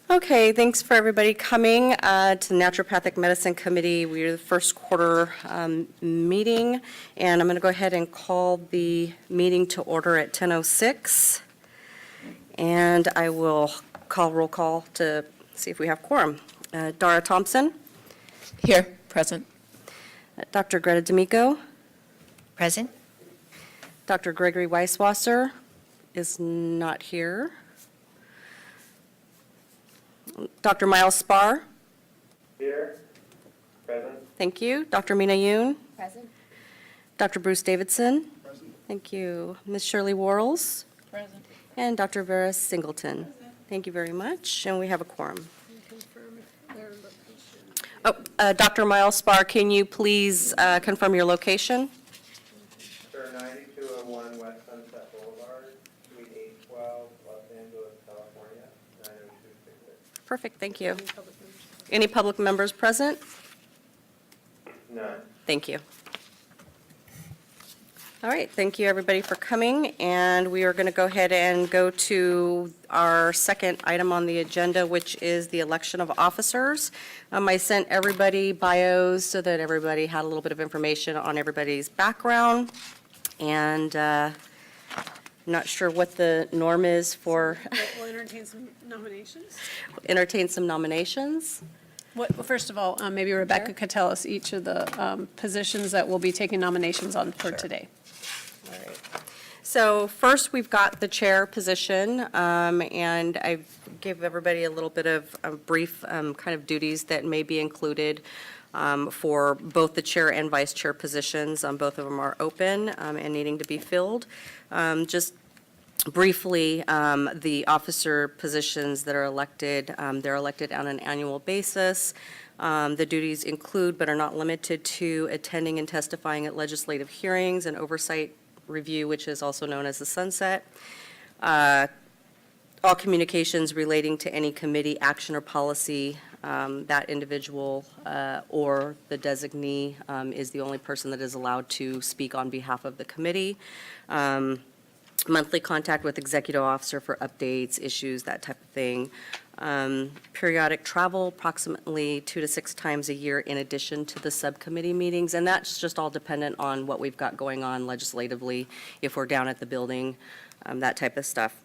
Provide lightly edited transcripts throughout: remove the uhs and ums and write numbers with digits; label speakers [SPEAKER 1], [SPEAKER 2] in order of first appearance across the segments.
[SPEAKER 1] Okay, thanks for everybody coming to the Naturopathic Medicine Committee. We're the first quarter meeting, and I'm going to go ahead and call the meeting to order at 10:06. And I will call roll call to see if we have quorum. Dara Thompson,
[SPEAKER 2] Here, present.
[SPEAKER 1] Dr. Greta D'Amico,
[SPEAKER 2] Present.
[SPEAKER 1] Dr. Gregory Weisswasser is not here. Dr. Miles Spar.
[SPEAKER 3] Here. Present.
[SPEAKER 1] Thank you. Dr. Mina Yoon.
[SPEAKER 2] Present.
[SPEAKER 1] Dr. Bruce Davidson.
[SPEAKER 3] Present.
[SPEAKER 1] Thank you. Ms. Shirley Worrells.
[SPEAKER 2] Present.
[SPEAKER 1] And Dr. Vera Singleton. Thank you very much. And we have a quorum. Oh, Dr. Miles Spar, can you please confirm your location?
[SPEAKER 3] Sir, 9201 West Sunset Boulevard, Suite 812, Los Angeles, California, 90266.
[SPEAKER 1] Perfect, thank you. Any public members present?
[SPEAKER 3] None.
[SPEAKER 1] Thank you. All right, thank you, everybody, for coming, and we are going to go ahead and go to our second item on the agenda, which is the election of officers. I sent everybody bios so that everybody had a little bit of information on everybody's background, and not sure what the norm is for
[SPEAKER 4] We'll entertain some nominations.
[SPEAKER 1] entertain some nominations.
[SPEAKER 4] Well, first of all, maybe Rebecca could tell us each of the positions that we'll be taking nominations on for today.
[SPEAKER 1] All right. So first, we've got the chair position, and I gave everybody a little bit of a brief kind of duties that may be included for both the chair and vice chair positions. Both of them are open and needing to be filled. Just briefly, the officer positions that are elected, they're elected on an annual basis. The duties include, but are not limited to, attending and testifying at legislative hearings and oversight review, which is also known as the sunset. All communications relating to any committee action or policy, that individual or the designee is the only person that is allowed to speak on behalf of the committee. Monthly contact with executive officer for updates, issues, that type of thing. Periodic travel, approximately 2 to 6 times a year in addition to the subcommittee meetings, and that's just all dependent on what we've got going on legislatively, if we're down at the building, that type of stuff.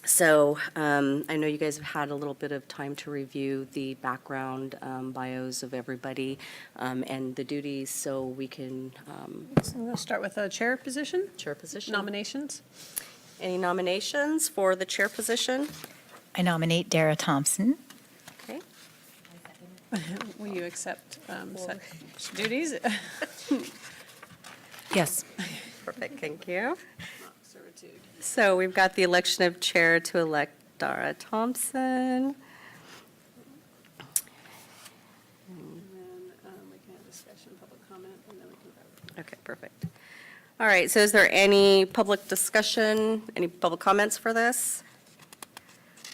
[SPEAKER 1] So I know you guys have had a little bit of time to review the background bios of everybody and the duties, so we can
[SPEAKER 4] So we'll start with the chair position.
[SPEAKER 1] chair position.
[SPEAKER 4] Nominations.
[SPEAKER 1] Any nominations for the chair position?
[SPEAKER 2] I nominate Dara Thompson.
[SPEAKER 1] Okay.
[SPEAKER 4] Will you accept such duties?
[SPEAKER 2] Yes.
[SPEAKER 1] Perfect, thank you.
[SPEAKER 4] Servitude.
[SPEAKER 1] So we've got the election of chair to elect Dara Thompson.
[SPEAKER 4] And then we can have discussion, public comment, and then we can vote.
[SPEAKER 1] Okay, perfect. All right, so is there any public discussion, any public comments for this?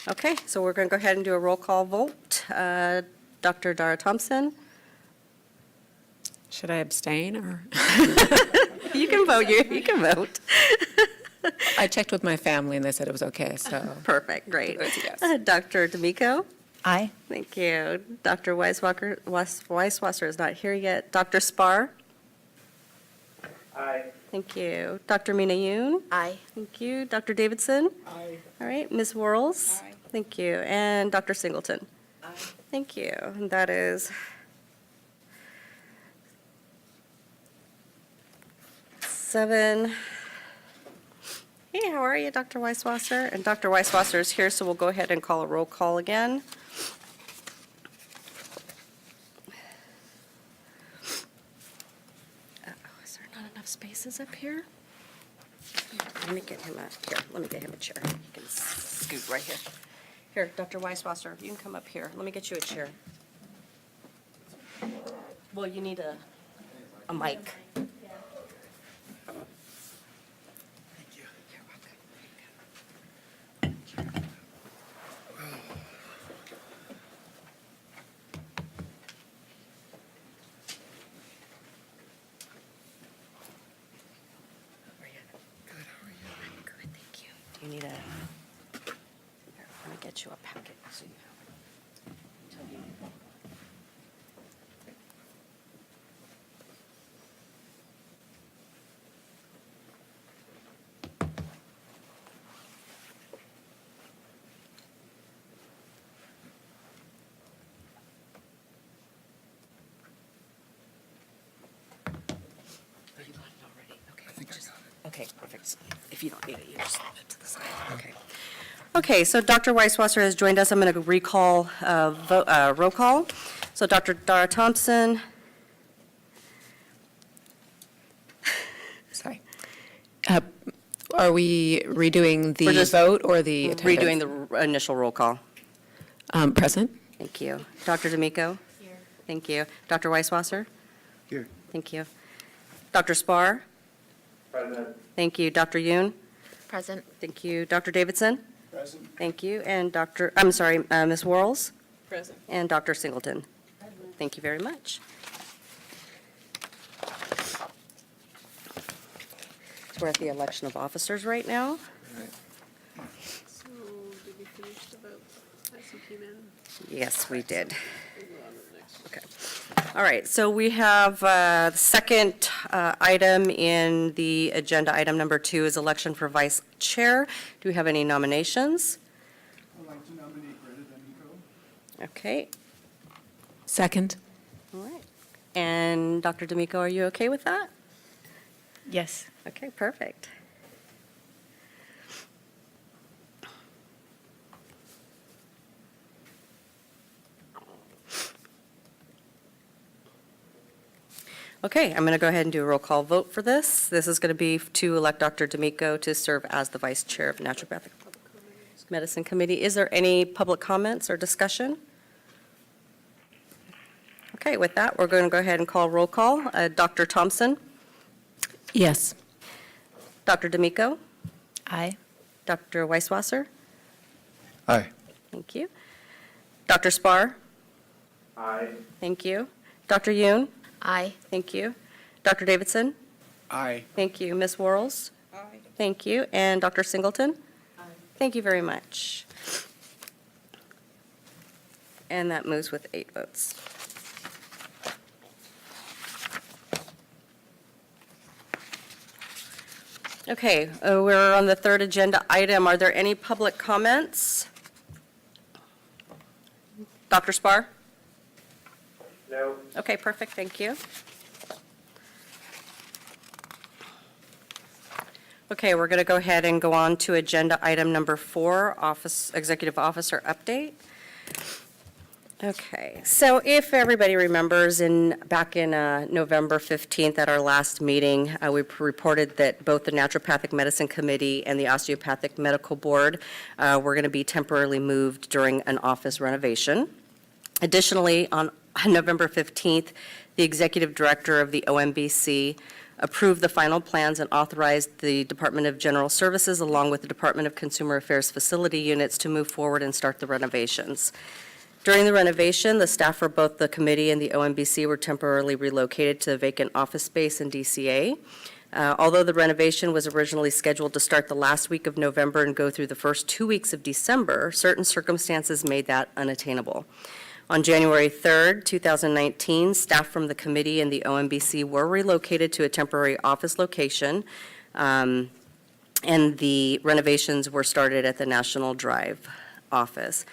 [SPEAKER 1] Okay, so we're going to go ahead and do a roll call vote. Dr. Dara Thompson?
[SPEAKER 5] Should I abstain or?
[SPEAKER 1] You can vote, you can vote.
[SPEAKER 5] I checked with my family and they said it was okay, so.
[SPEAKER 1] Perfect, great.
[SPEAKER 5] Votes yes.
[SPEAKER 1] Dr. D'Amico?
[SPEAKER 2] Aye.
[SPEAKER 1] Thank you. Dr. Weisswasser is not here yet. Dr. Spar?
[SPEAKER 3] Aye.
[SPEAKER 1] Thank you. Dr. Mina Yoon?
[SPEAKER 2] Aye.
[SPEAKER 1] Thank you. Dr. Davidson?
[SPEAKER 3] Aye.
[SPEAKER 1] All right, Ms. Worrells?
[SPEAKER 2] Aye.
[SPEAKER 1] Thank you. And Dr. Singleton?
[SPEAKER 2] Aye.
[SPEAKER 1] Thank you. And that is 7. Hey, how are you, Dr. Weisswasser? And Dr. Weisswasser is here, so we'll go ahead and call a roll call again. Is there not enough spaces up here? Let me get him let me get him a chair. He can scoot right here. Here, Dr. Weisswasser, you can come up here. Let me get you a chair. Well, you need a mic. Thank you. You're welcome. How are you? Good, how are you? I'm good, thank you. Do you need a, here, let me get you a packet so you have it. Okay, perfect. If you don't need it, you just leave it to the side. Okay. Okay, so Dr. Weisswasser has joined us. I'm going to recall, roll call. So Dr. Dara Thompson,
[SPEAKER 5] Sorry. Are we redoing
[SPEAKER 1] We're
[SPEAKER 5] the
[SPEAKER 1] just
[SPEAKER 5] vote or the attendance?
[SPEAKER 1] redoing the initial roll call.
[SPEAKER 5] Present?
[SPEAKER 1] Thank you. Dr. D'Amico? Here. Thank you. Dr. Weisswasser?
[SPEAKER 3] Here.
[SPEAKER 1] Thank you. Dr. Spar?
[SPEAKER 3] Present.
[SPEAKER 1] Thank you. Dr. Yoon?
[SPEAKER 2] Present.
[SPEAKER 1] Thank you. Dr. Davidson?
[SPEAKER 3] Present.
[SPEAKER 1] Thank you. And Ms. Worrells?
[SPEAKER 4] Present.
[SPEAKER 1] And Dr. Singleton? Thank you very much. So we're at the election of officers right now.
[SPEAKER 4] So, did we finish the vote? ICP man?
[SPEAKER 1] Yes, we did.
[SPEAKER 4] We'll go on to the next one.
[SPEAKER 1] Okay. All right, so we have the second item in the agenda, item number 2 is election for vice chair. Do we have any nominations?
[SPEAKER 6] I'd like to nominate Greta D'Amico.
[SPEAKER 1] Okay,
[SPEAKER 5] Second?
[SPEAKER 1] all right. And Dr. D'Amico, are you okay with that?
[SPEAKER 2] Yes.
[SPEAKER 1] Okay, perfect. Okay, I'm going to go ahead and do a roll call vote for this. This is going to be to elect Dr. D'Amico to serve as the vice chair of Naturopathic Medicine Committee. Is there any public comments or discussion? Okay, with that, we're going to go ahead and call roll call. Dr. Thompson,
[SPEAKER 5] Yes.
[SPEAKER 1] Dr. D'Amico,
[SPEAKER 2] Aye.
[SPEAKER 1] Dr. Weisswasser,
[SPEAKER 3] Aye.
[SPEAKER 1] thank you. Dr. Spar,
[SPEAKER 3] Aye.
[SPEAKER 1] thank you. Dr. Yoon,
[SPEAKER 2] Aye.
[SPEAKER 1] thank you. Dr. Davidson,
[SPEAKER 6] Aye.
[SPEAKER 1] thank you. Ms. Worrells, thank you. And Dr. Singleton? Thank you very much. And that moves with 8 votes. Okay, we're on the third agenda item. Are there any public comments? Dr. Spar?
[SPEAKER 3] No.
[SPEAKER 1] Okay, perfect, thank you. Okay, we're going to go ahead and go on to agenda item number 4, executive officer update. Okay, so if everybody remembers, back in November 15th at our last meeting, we reported that both the Naturopathic Medicine Committee and the Osteopathic Medical Board were going to be temporarily moved during an office renovation. Additionally, on November 15th, the executive director of the OMBC approved the final plans and authorized the Department of General Services along with the Department of Consumer Affairs facility units to move forward and start the renovations. During the renovation, the staff for both the committee and the OMBC were temporarily relocated to vacant office space in DCA. Although the renovation was originally scheduled to start the last week of November and go through the first 2 weeks of December, certain circumstances made that unattainable. On January 3rd, 2019, staff from the committee and the OMBC were relocated to a temporary office location, and the renovations were started at the National Drive office.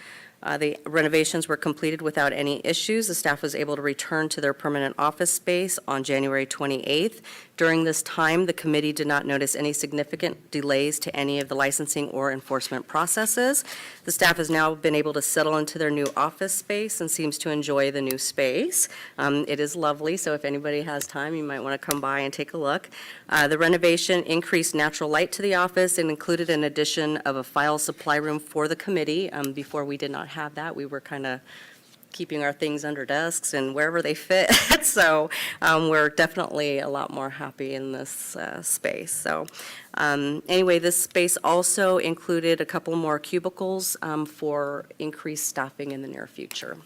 [SPEAKER 1] The renovations were completed without any issues. The staff was able to return to their permanent office space on January 28th. During this time, the committee did not notice any significant delays to any of the licensing or enforcement processes. The staff has now been able to settle into their new office space and seems to enjoy the new space. It is lovely, so if anybody has time, you might want to come by and take a look. The renovation increased natural light to the office and included an addition of a file supply room for the committee. Before, we did not have that. We were kind of keeping our things under desks and wherever they fit. So we're definitely a lot more happy in this space. So anyway, this space also included a couple more cubicles for increased staffing in the near future.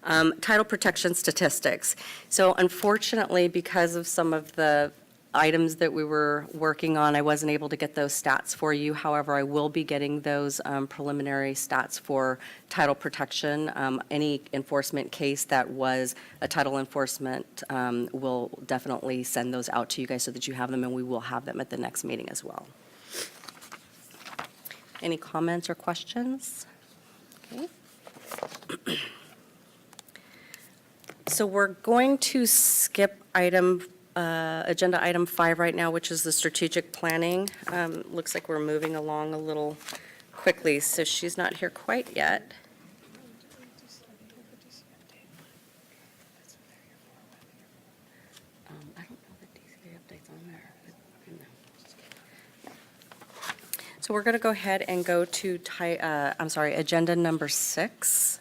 [SPEAKER 1] Title protection statistics. So unfortunately, because of some of the items that we were working on, I wasn't able to get those stats for you. However, I will be getting those preliminary stats for title protection. Any enforcement case that was a title enforcement, will definitely send those out to you guys so that you have them, and we will have them at the next meeting as well. Any comments or questions? Okay. So we're going to skip item agenda item 5 right now, which is the strategic planning. Looks like we're moving along a little quickly, so she's not here quite yet. I don't know that DCA update's on there. So we're going to go ahead and go to, agenda number 6.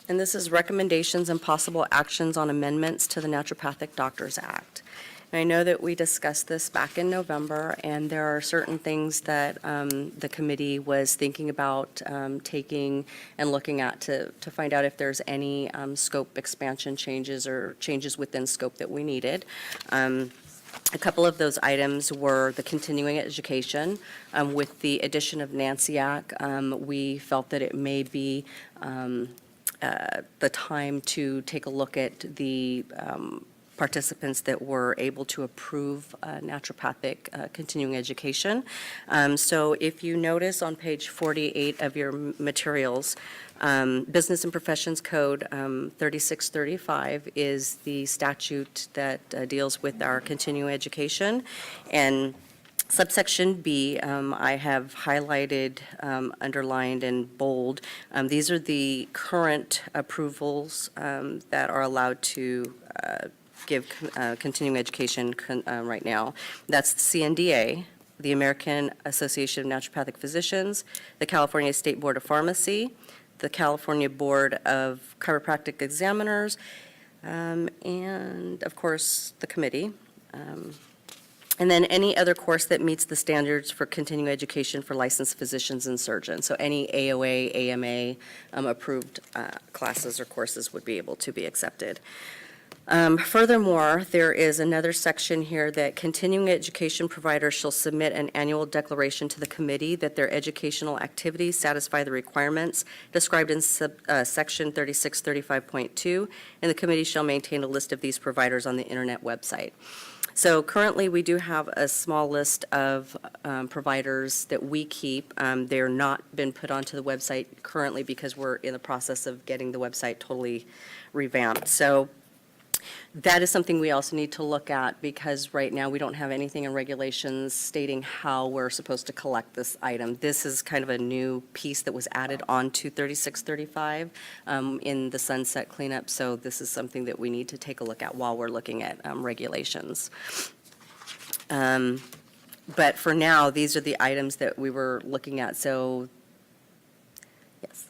[SPEAKER 1] And this is recommendations and possible actions on amendments to the Naturopathic Doctors Act. And I know that we discussed this back in November, and there are certain things that the committee was thinking about taking and looking at to find out if there's any scope expansion changes or changes within scope that we needed. A couple of those items were the continuing education. With the addition of NANCIAC, we felt that it may be the time to take a look at the participants that were able to approve naturopathic continuing education. So if you notice on page 48 of your materials, Business and Professions Code 3635 is the statute that deals with our continuing education. And subsection B, I have highlighted, underlined, and bold. These are the current approvals that are allowed to give continuing education right now. That's the CNDA, the American Association of Naturopathic Physicians, the California State Board of Pharmacy, the California Board of Chiropractic Examiners, and of course, the committee. And then any other course that meets the standards for continuing education for licensed physicians and surgeons. So any AOA, AMA approved classes or courses would be able to be accepted. Furthermore, there is another section here that continuing education providers shall submit an annual declaration to the committee that their educational activities satisfy the requirements described in section 3635.2, and the committee shall maintain a list of these providers on the internet website. So currently, we do have a small list of providers that we keep. They're not been put onto the website currently because we're in the process of getting the website totally revamped. So that is something we also need to look at, because right now we don't have anything in regulations stating how we're supposed to collect this item. This is kind of a new piece that was added on to 3635 in the sunset cleanup, so this is something that we need to take a look at while we're looking at regulations. But for now, these are the items that we were looking at, so yes.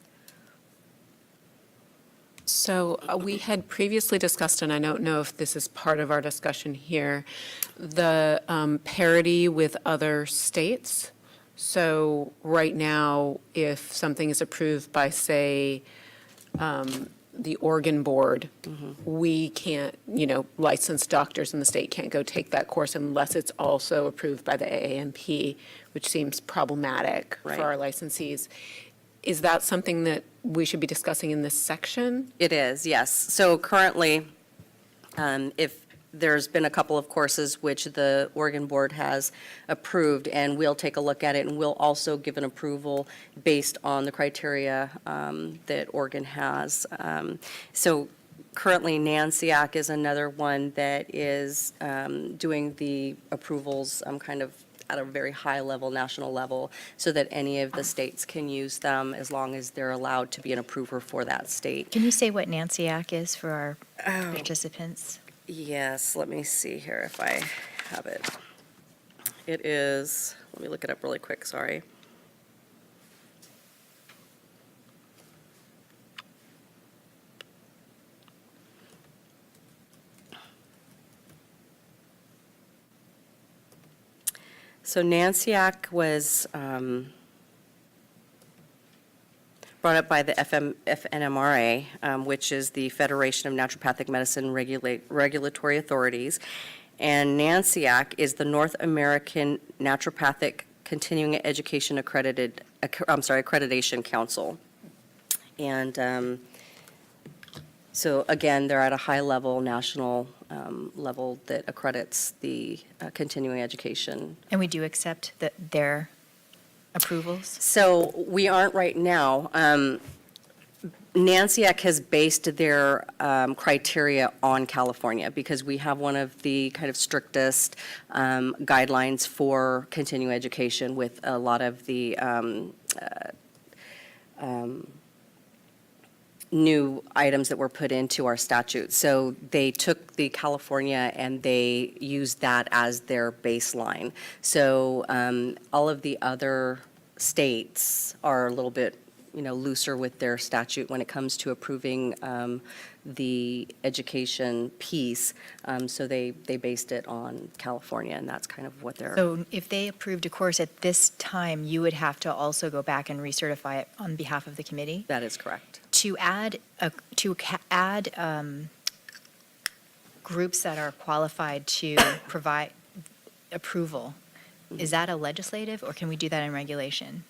[SPEAKER 5] So we had previously discussed, and I don't know if this is part of our discussion here, the parity with other states. So right now, if something is approved by, say, the Oregon board, we can't, licensed doctors in the state can't go take that course unless it's also approved by the AAMP, which seems problematic
[SPEAKER 1] Right.
[SPEAKER 5] for our licensees. Is that something that we should be discussing in this section?
[SPEAKER 1] It is, yes. So currently, if there's been a couple of courses which the Oregon Board has approved, and we'll take a look at it, and we'll also give an approval based on the criteria that Oregon has. So currently, NANCIAC is another one that is doing the approvals kind of at a very high level, national level, so that any of the states can use them as long as they're allowed to be an approver for that state.
[SPEAKER 2] Can you say what NANCIAC is for our participants?
[SPEAKER 1] Yes, let me see here if I have it. It is, let me look it up really quick, sorry. So NANCIAC was brought up by the FNMRA, which is the Federation of Naturopathic Medicine Regulatory Authorities. And NANCIAC is the North American Naturopathic Continuing Education Accreditation Council. And so again, they're at a high level, national level that accredits the continuing education.
[SPEAKER 2] And we do accept their approvals?
[SPEAKER 1] So we aren't right now. NANCIAC has based their criteria on California because we have one of the kind of strictest guidelines for continuing education with a lot of the new items that were put into our statute. So they took the California and they used that as their baseline. So all of the other states are a little bit, looser with their statute when it comes to approving the education piece. So they based it on California, and that's kind of what they're.
[SPEAKER 2] So if they approved a course at this time, you would have to also go back and recertify it on behalf of the committee?
[SPEAKER 1] That is correct.
[SPEAKER 2] To add, groups that are qualified to provide approval, is that a legislative, or can we do that in regulation?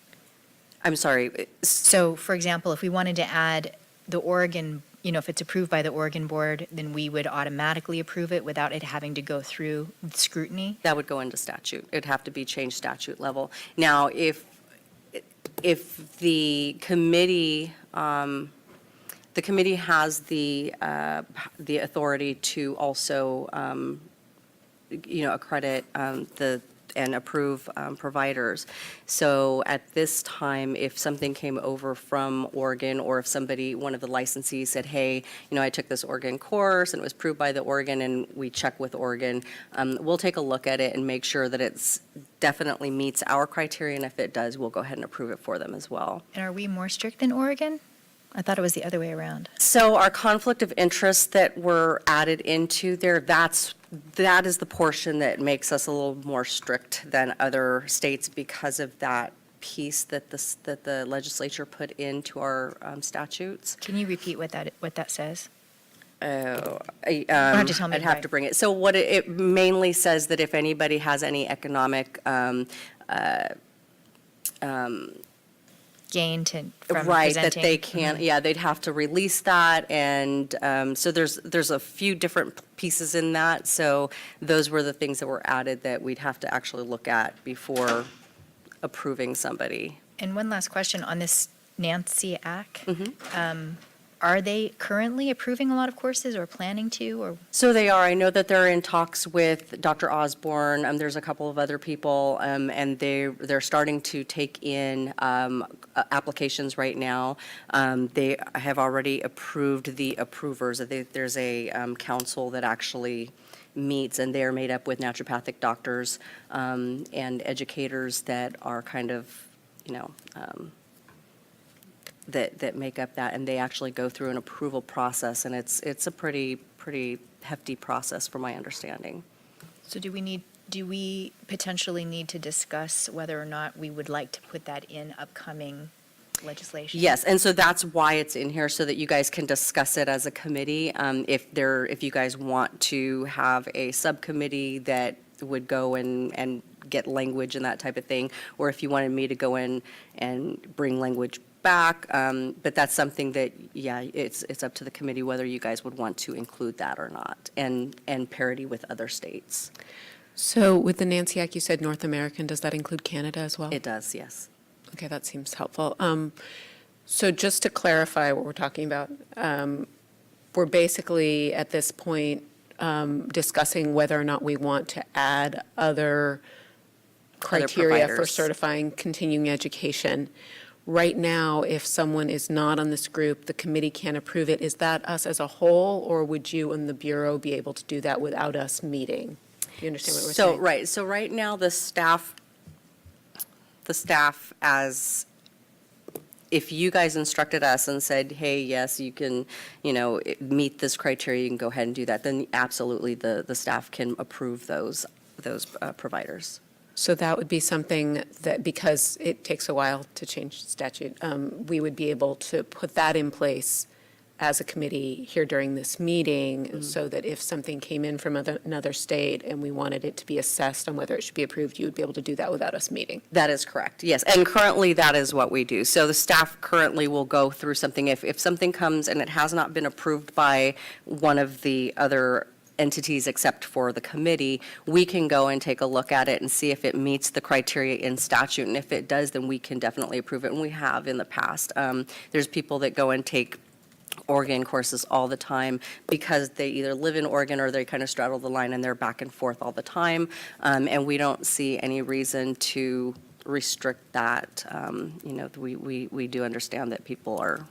[SPEAKER 1] I'm sorry.
[SPEAKER 2] So, for example, if we wanted to add the Oregon, if it's approved by the Oregon board, then we would automatically approve it without it having to go through scrutiny?
[SPEAKER 1] That would go into statute. It'd have to be changed statute level. Now, if the committee has the authority to also, accredit and approve providers. So at this time, if something came over from Oregon, or if one of the licensees said, hey, I took this Oregon course and it was approved by the Oregon, and we check with Oregon, we'll take a look at it and make sure that it's definitely meets our criteria, and if it does, we'll go ahead and approve it for them as well.
[SPEAKER 2] And are we more strict than Oregon? I thought it was the other way around.
[SPEAKER 1] So our conflict of interest that were added into there, that is the portion that makes us a little more strict than other states because of that piece that the legislature put into our statutes.
[SPEAKER 2] Can you repeat what that says?
[SPEAKER 1] Oh,
[SPEAKER 2] have to tell me
[SPEAKER 1] I'd have
[SPEAKER 2] why.
[SPEAKER 1] to bring it. So what it mainly says that if anybody has any economic
[SPEAKER 2] Gain from
[SPEAKER 1] right, that
[SPEAKER 2] presenting?
[SPEAKER 1] they can't, they'd have to release that, and so there's a few different pieces in that, so those were the things that were added that we'd have to actually look at before approving somebody.
[SPEAKER 2] And one last question on this NANCIAC.
[SPEAKER 1] Mm-hmm.
[SPEAKER 2] Are they currently approving a lot of courses or planning to, or?
[SPEAKER 1] So they are. I know that they're in talks with Dr. Osborne. There's a couple of other people, and they're starting to take in applications right now. They have already approved the approvers. There's a council that actually meets, and they're made up with naturopathic doctors and educators that are kind of, that make up that, and they actually go through an approval process, and it's a pretty hefty process from my understanding.
[SPEAKER 2] So do we potentially need to discuss whether or not we would like to put that in upcoming legislation?
[SPEAKER 1] Yes, and so that's why it's in here, so that you guys can discuss it as a committee. If you guys want to have a subcommittee that would go and get language and that type of thing, or if you wanted me to go in and bring language back, but that's something that, it's up to the committee whether you guys would want to include that or not, and parity with other states.
[SPEAKER 5] So with the NANCIAC, you said North American, does that include Canada as well?
[SPEAKER 1] It does, yes.
[SPEAKER 5] Okay, that seems helpful. So just to clarify what we're talking about, we're basically at this point discussing whether or not we want to add other criteria for
[SPEAKER 1] providers.
[SPEAKER 5] certifying continuing education. Right now, if someone is not on this group, the committee can't approve it. Is that us as a whole, or would you and the Bureau be able to do that without us meeting? Do you understand what we're saying?
[SPEAKER 1] So right now, the staff, as, if you guys instructed us and said, hey, yes, you can, meet this criteria, you can go ahead and do that, then absolutely, the staff can approve those providers.
[SPEAKER 5] So that would be something that, because it takes a while to change statute, we would be able to put that in place as a committee here during this meeting, so that if something came in from another state and we wanted it to be assessed on whether it should be approved, you would be able to do that without us meeting.
[SPEAKER 1] That is correct, yes. And currently, that is what we do. So the staff currently will go through something. If something comes and it has not been approved by one of the other entities except for the committee, we can go and take a look at it and see if it meets the criteria in statute. And if it does, then we can definitely approve it, and we have in the past. There's people that go and take Oregon courses all the time because they either live in Oregon or they kind of straddle the line and they're back and forth all the time. And we don't see any reason to restrict that. We do understand that people are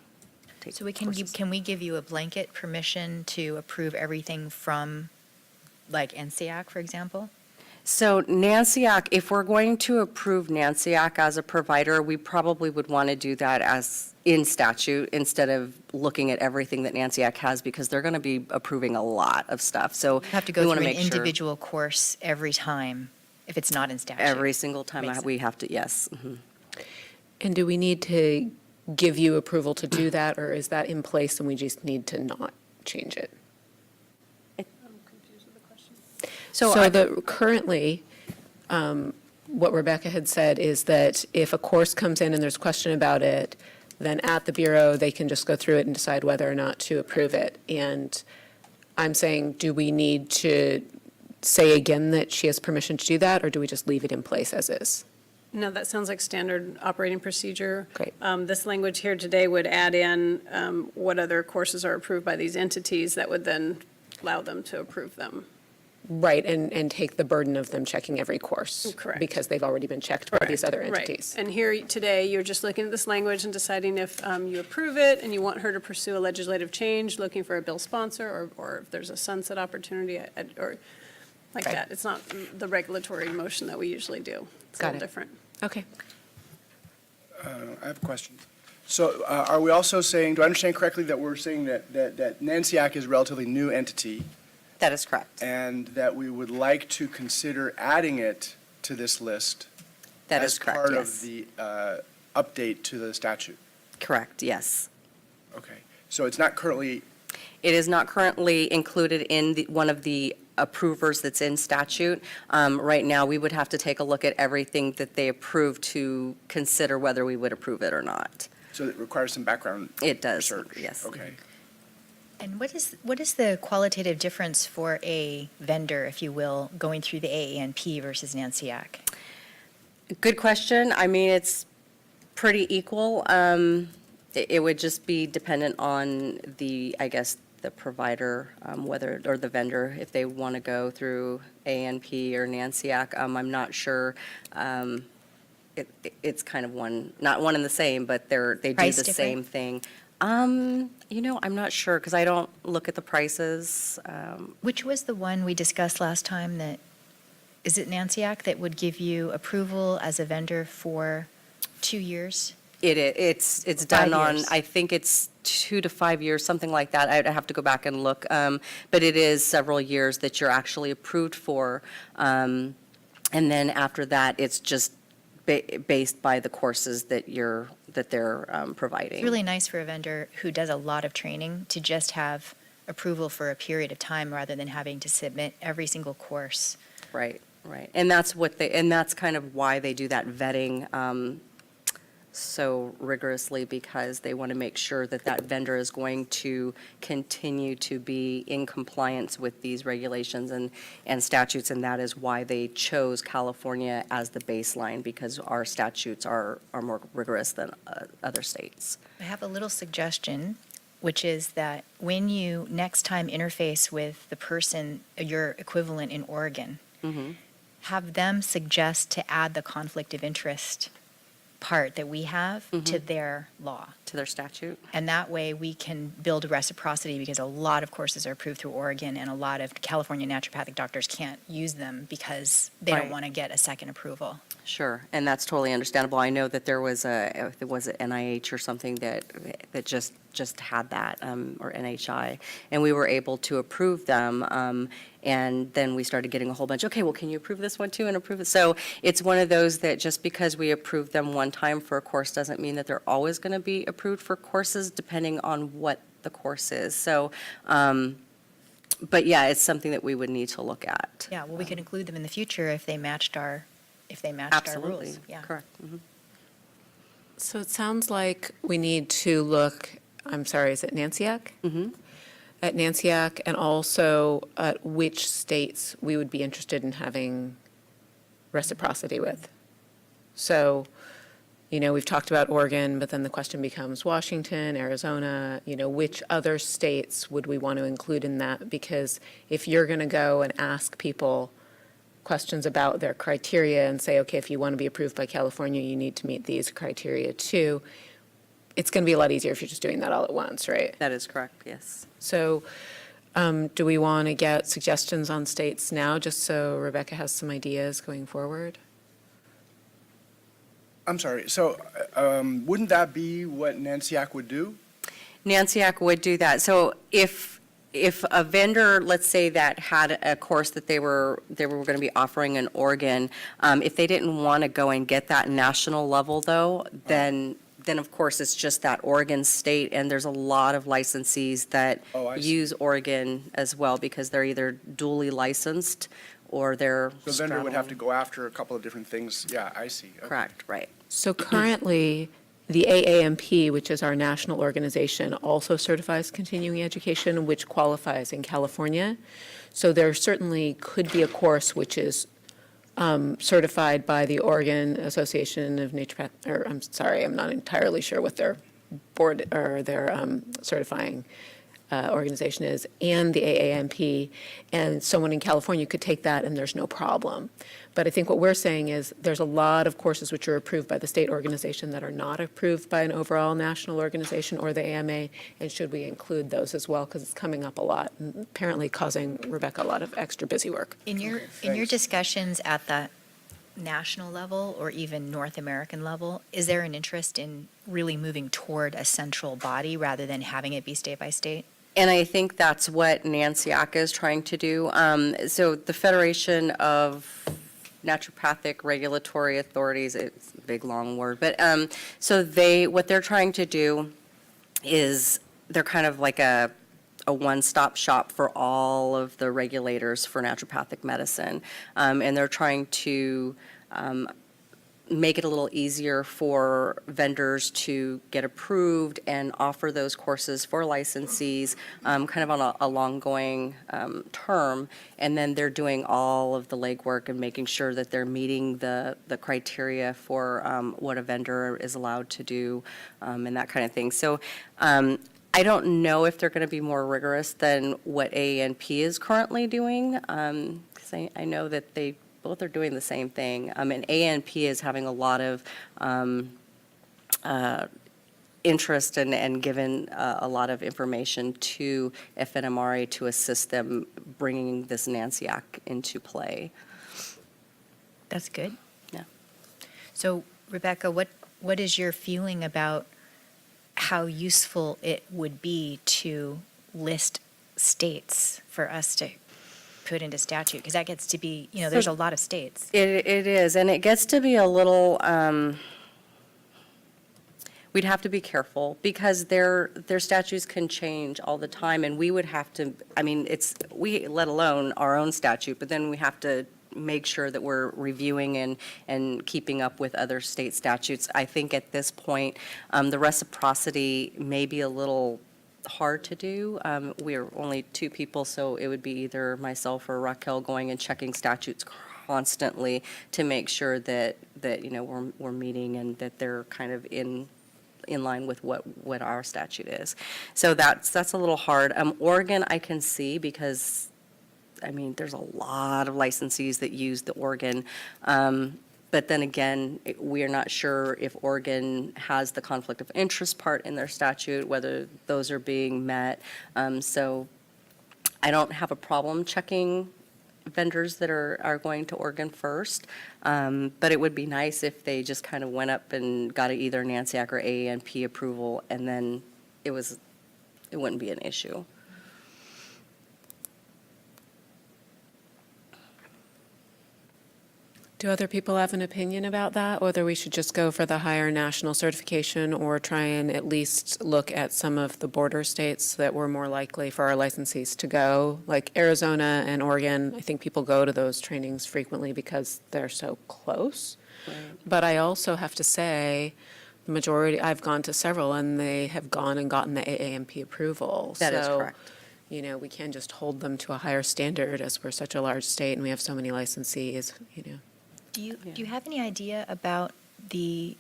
[SPEAKER 1] taking
[SPEAKER 2] So
[SPEAKER 1] courses.
[SPEAKER 2] can we give you a blanket permission to approve everything from, like, NCAC, for example?
[SPEAKER 1] So NANCIAC, if we're going to approve NANCIAC as a provider, we probably would want to do that as in statute instead of looking at everything that NANCIAC has, because they're going to be approving a lot of stuff. So
[SPEAKER 2] You have to
[SPEAKER 1] we
[SPEAKER 2] go
[SPEAKER 1] want
[SPEAKER 2] through
[SPEAKER 1] to
[SPEAKER 2] an
[SPEAKER 1] make sure
[SPEAKER 2] individual course every time if it's not in statute.
[SPEAKER 1] every single time
[SPEAKER 2] Makes
[SPEAKER 1] we have to, yes. Mhm.
[SPEAKER 5] And do we need to give you approval to do that, or is that in place and we just need to not change it?
[SPEAKER 1] So
[SPEAKER 5] Currently, what Rebecca had said is that if a course comes in and there's a question about it, then at the Bureau, they can just go through it and decide whether or not to approve it. And I'm saying, do we need to say again that she has permission to do that, or do we just leave it in place as is?
[SPEAKER 4] No, that sounds like standard operating procedure.
[SPEAKER 5] Great.
[SPEAKER 4] This language here today would add in what other courses are approved by these entities that would then allow them to approve them.
[SPEAKER 5] Right, and take the burden of them checking every course.
[SPEAKER 4] Correct.
[SPEAKER 5] Because they've already been checked by these other
[SPEAKER 4] Right.
[SPEAKER 5] entities.
[SPEAKER 4] And here today, you're just looking at this language and deciding if you approve it and you want her to pursue a legislative change, looking for a bill sponsor, or if there's a sunset opportunity, or like
[SPEAKER 5] Right.
[SPEAKER 4] that. It's not the regulatory motion that we usually do. It's a
[SPEAKER 5] Got
[SPEAKER 4] little
[SPEAKER 5] it.
[SPEAKER 4] different.
[SPEAKER 5] Okay.
[SPEAKER 6] I have a question. So are we also saying, do I understand correctly that we're saying that NANCIAC is a relatively new entity,
[SPEAKER 1] that is correct.
[SPEAKER 6] and that we would like to consider adding it to this list?
[SPEAKER 1] That is correct,
[SPEAKER 6] As part
[SPEAKER 1] yes.
[SPEAKER 6] of the update to the statute?
[SPEAKER 1] Correct, yes.
[SPEAKER 6] Okay. So it's not currently,
[SPEAKER 1] It is not currently included in one of the approvers that's in statute. Right now, we would have to take a look at everything that they approve to consider whether we would approve it or not.
[SPEAKER 6] so it requires some background
[SPEAKER 1] It does,
[SPEAKER 6] research?
[SPEAKER 1] yes.
[SPEAKER 6] Okay.
[SPEAKER 2] And what is the qualitative difference for a vendor, if you will, going through the AANP versus NANCIAC?
[SPEAKER 1] Good question. I mean, it's pretty equal. It would just be dependent on I guess, the provider, whether, or the vendor, if they want to go through ANP or NANCIAC. I'm not sure. It's kind of not one and the same, but they do
[SPEAKER 2] Price
[SPEAKER 1] the
[SPEAKER 2] different?
[SPEAKER 1] same thing. I'm not sure, because I don't look at the prices.
[SPEAKER 2] Which was the one we discussed last time that, is it NANCIAC that would give you approval as a vendor for 2 years?
[SPEAKER 1] It's done
[SPEAKER 2] 5
[SPEAKER 1] on,
[SPEAKER 2] years.
[SPEAKER 1] I think it's 2 to 5 years, something like that. I'd have to go back and look. But it is several years that you're actually approved for. And then after that, it's just based by the courses that they're providing.
[SPEAKER 2] It's really nice for a vendor who does a lot of training to just have approval for a period of time rather than having to submit every single course.
[SPEAKER 1] Right, right. And that's kind of why they do that vetting so rigorously, because they want to make sure that that vendor is going to continue to be in compliance with these regulations and statutes, and that is why they chose California as the baseline, because our statutes are more rigorous than other states.
[SPEAKER 2] I have a little suggestion, which is that when you next time interface with the person, your equivalent in Oregon, have them suggest to add the conflict of interest part that we have to their law.
[SPEAKER 1] To their statute?
[SPEAKER 2] And that way we can build reciprocity, because a lot of courses are approved through Oregon and a lot of California naturopathic doctors can't use them because they
[SPEAKER 1] Right.
[SPEAKER 2] don't want to get a second approval.
[SPEAKER 1] Sure, and that's totally understandable. I know that there was NIH or something that just had that, or NHI, and we were able to approve them, and then we started getting a whole bunch, okay, well, can you approve this one too, and approve it? So it's one of those that just because we approve them one time for a course doesn't mean that they're always going to be approved for courses, depending on what the course is. So, but yeah, it's something that we would need to look at.
[SPEAKER 2] Yeah, well, we could include them in the future if they matched our rules.
[SPEAKER 1] Absolutely,
[SPEAKER 2] Yeah.
[SPEAKER 1] correct. Mhm.
[SPEAKER 5] So it sounds like we need to look, I'm sorry, is it NANCIAC? at NANCIAC, and also at which states we would be interested in having reciprocity with. So, we've talked about Oregon, but then the question becomes Washington, Arizona, which other states would we want to include in that? Because if you're going to go and ask people questions about their criteria and say, okay, if you want to be approved by California, you need to meet these criteria too, it's going to be a lot easier if you're just doing that all at once, right?
[SPEAKER 1] That is correct, yes.
[SPEAKER 5] So do we want to get suggestions on states now, just so Rebecca has some ideas going forward?
[SPEAKER 6] I'm sorry, so wouldn't that be what NANCIAC would do?
[SPEAKER 1] NANCIAC would do that. So if a vendor, let's say that had a course that they were going to be offering in Oregon, if they didn't want to go and get that national level though, then of course it's just that Oregon state, and there's a lot of licensees that
[SPEAKER 6] Oh, I see.
[SPEAKER 1] use Oregon as well because they're either duly licensed or they're
[SPEAKER 6] The vendor would have to
[SPEAKER 1] straddling.
[SPEAKER 6] go after a couple of different things. Yeah, I see. Okay.
[SPEAKER 1] Correct, right.
[SPEAKER 5] So currently, the AAMP, which is our national organization, also certifies continuing education, which qualifies in California. So there certainly could be a course which is certified by the Oregon Association of Naturopathic, or I'm sorry, I'm not entirely sure what their board or their certifying organization is, and the AAMP, and someone in California could take that and there's no problem. But I think what we're saying is there's a lot of courses which are approved by the state organization that are not approved by an overall national organization or the AMA, and should we include those as well, because it's coming up a lot and apparently causing Rebecca a lot of extra busy work.
[SPEAKER 2] In your
[SPEAKER 6] thanks.
[SPEAKER 2] discussions at the national level or even North American level, is there an interest in really moving toward a central body rather than having it be state by state?
[SPEAKER 1] And I think that's what NANCIAC is trying to do. So the Federation of Naturopathic Regulatory Authorities, it's a big, long word, but so what they're trying to do is they're kind of like a one-stop shop for all of the regulators for naturopathic medicine. And they're trying to make it a little easier for vendors to get approved and offer those courses for licensees, kind of on a long-going term. And then they're doing all of the legwork and making sure that they're meeting the criteria for what a vendor is allowed to do and that kind of thing. So I don't know if they're going to be more rigorous than what AANP is currently doing, because I know that they both are doing the same thing. And ANP is having a lot of interest and given a lot of information to FNMRA to assist them bringing this NANCIAC into play.
[SPEAKER 2] That's good.
[SPEAKER 1] Yeah.
[SPEAKER 2] So Rebecca, what is your feeling about how useful it would be to list states for us to put into statute? Because that gets to be, there's a lot of states.
[SPEAKER 1] It is, and it gets to be a little, we'd have to be careful because their statutes can change all the time, and we would have to, let alone our own statute, but then we have to make sure that we're reviewing and keeping up with other state statutes. I think at this point, the reciprocity may be a little hard to do. We're only two people, so it would be either myself or Raquel going and checking statutes constantly to make sure that we're meeting and that they're kind of in line with what our statute is. So that's a little hard. Oregon I can see because there's a lot of licensees that use the Oregon. But then again, we are not sure if Oregon has the conflict of interest part in their statute, whether those are being met. So I don't have a problem checking vendors that are going to Oregon first. But it would be nice if they just kind of went up and got either NANCIAC or AANP approval, and then it wouldn't be an issue.
[SPEAKER 5] Do other people have an opinion about that, whether we should just go for the higher national certification or try and at least look at some of the border states that were more likely for our licensees to go, like Arizona and Oregon? I think people go to those trainings frequently because they're so close.
[SPEAKER 1] Right.
[SPEAKER 5] But I also have to say, the majority, I've gone to several, and they have gone and gotten the AAMP approval.
[SPEAKER 1] That is
[SPEAKER 5] So,
[SPEAKER 1] correct.
[SPEAKER 5] we can just hold them to a higher standard as we're such a large state and we have so many licensees,
[SPEAKER 2] Do you have any idea about the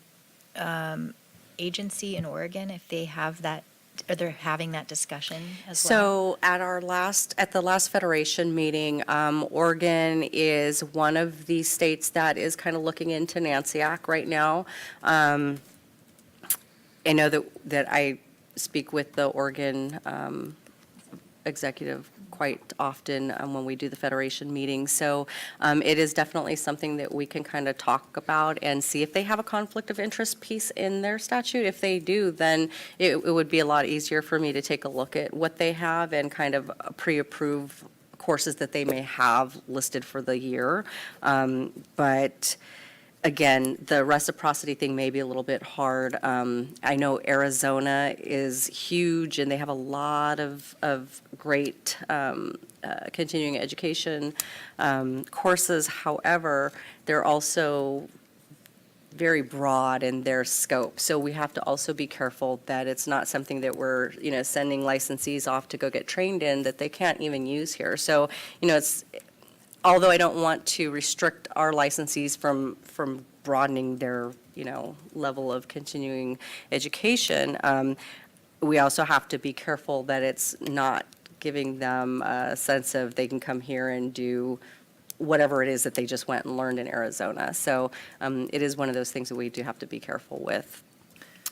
[SPEAKER 2] agency in Oregon, if they have that, are they having that discussion as well?
[SPEAKER 1] So at the last Federation meeting, Oregon is one of the states that is kind of looking into NANCIAC right now. I know that I speak with the Oregon executive quite often when we do the Federation meetings. So it is definitely something that we can kind of talk about and see if they have a conflict of interest piece in their statute. If they do, then it would be a lot easier for me to take a look at what they have and kind of pre-approve courses that they may have listed for the year. But again, the reciprocity thing may be a little bit hard. I know Arizona is huge, and they have a lot of great continuing education courses. However, they're also very broad in their scope. So we have to also be careful that it's not something that we're, sending licensees off to go get trained in that they can't even use here. So, although I don't want to restrict our licensees from broadening their, level of continuing education, we also have to be careful that it's not giving them a sense of they can come here and do whatever it is that they just went and learned in Arizona. So it is one of those things that we do have to be careful with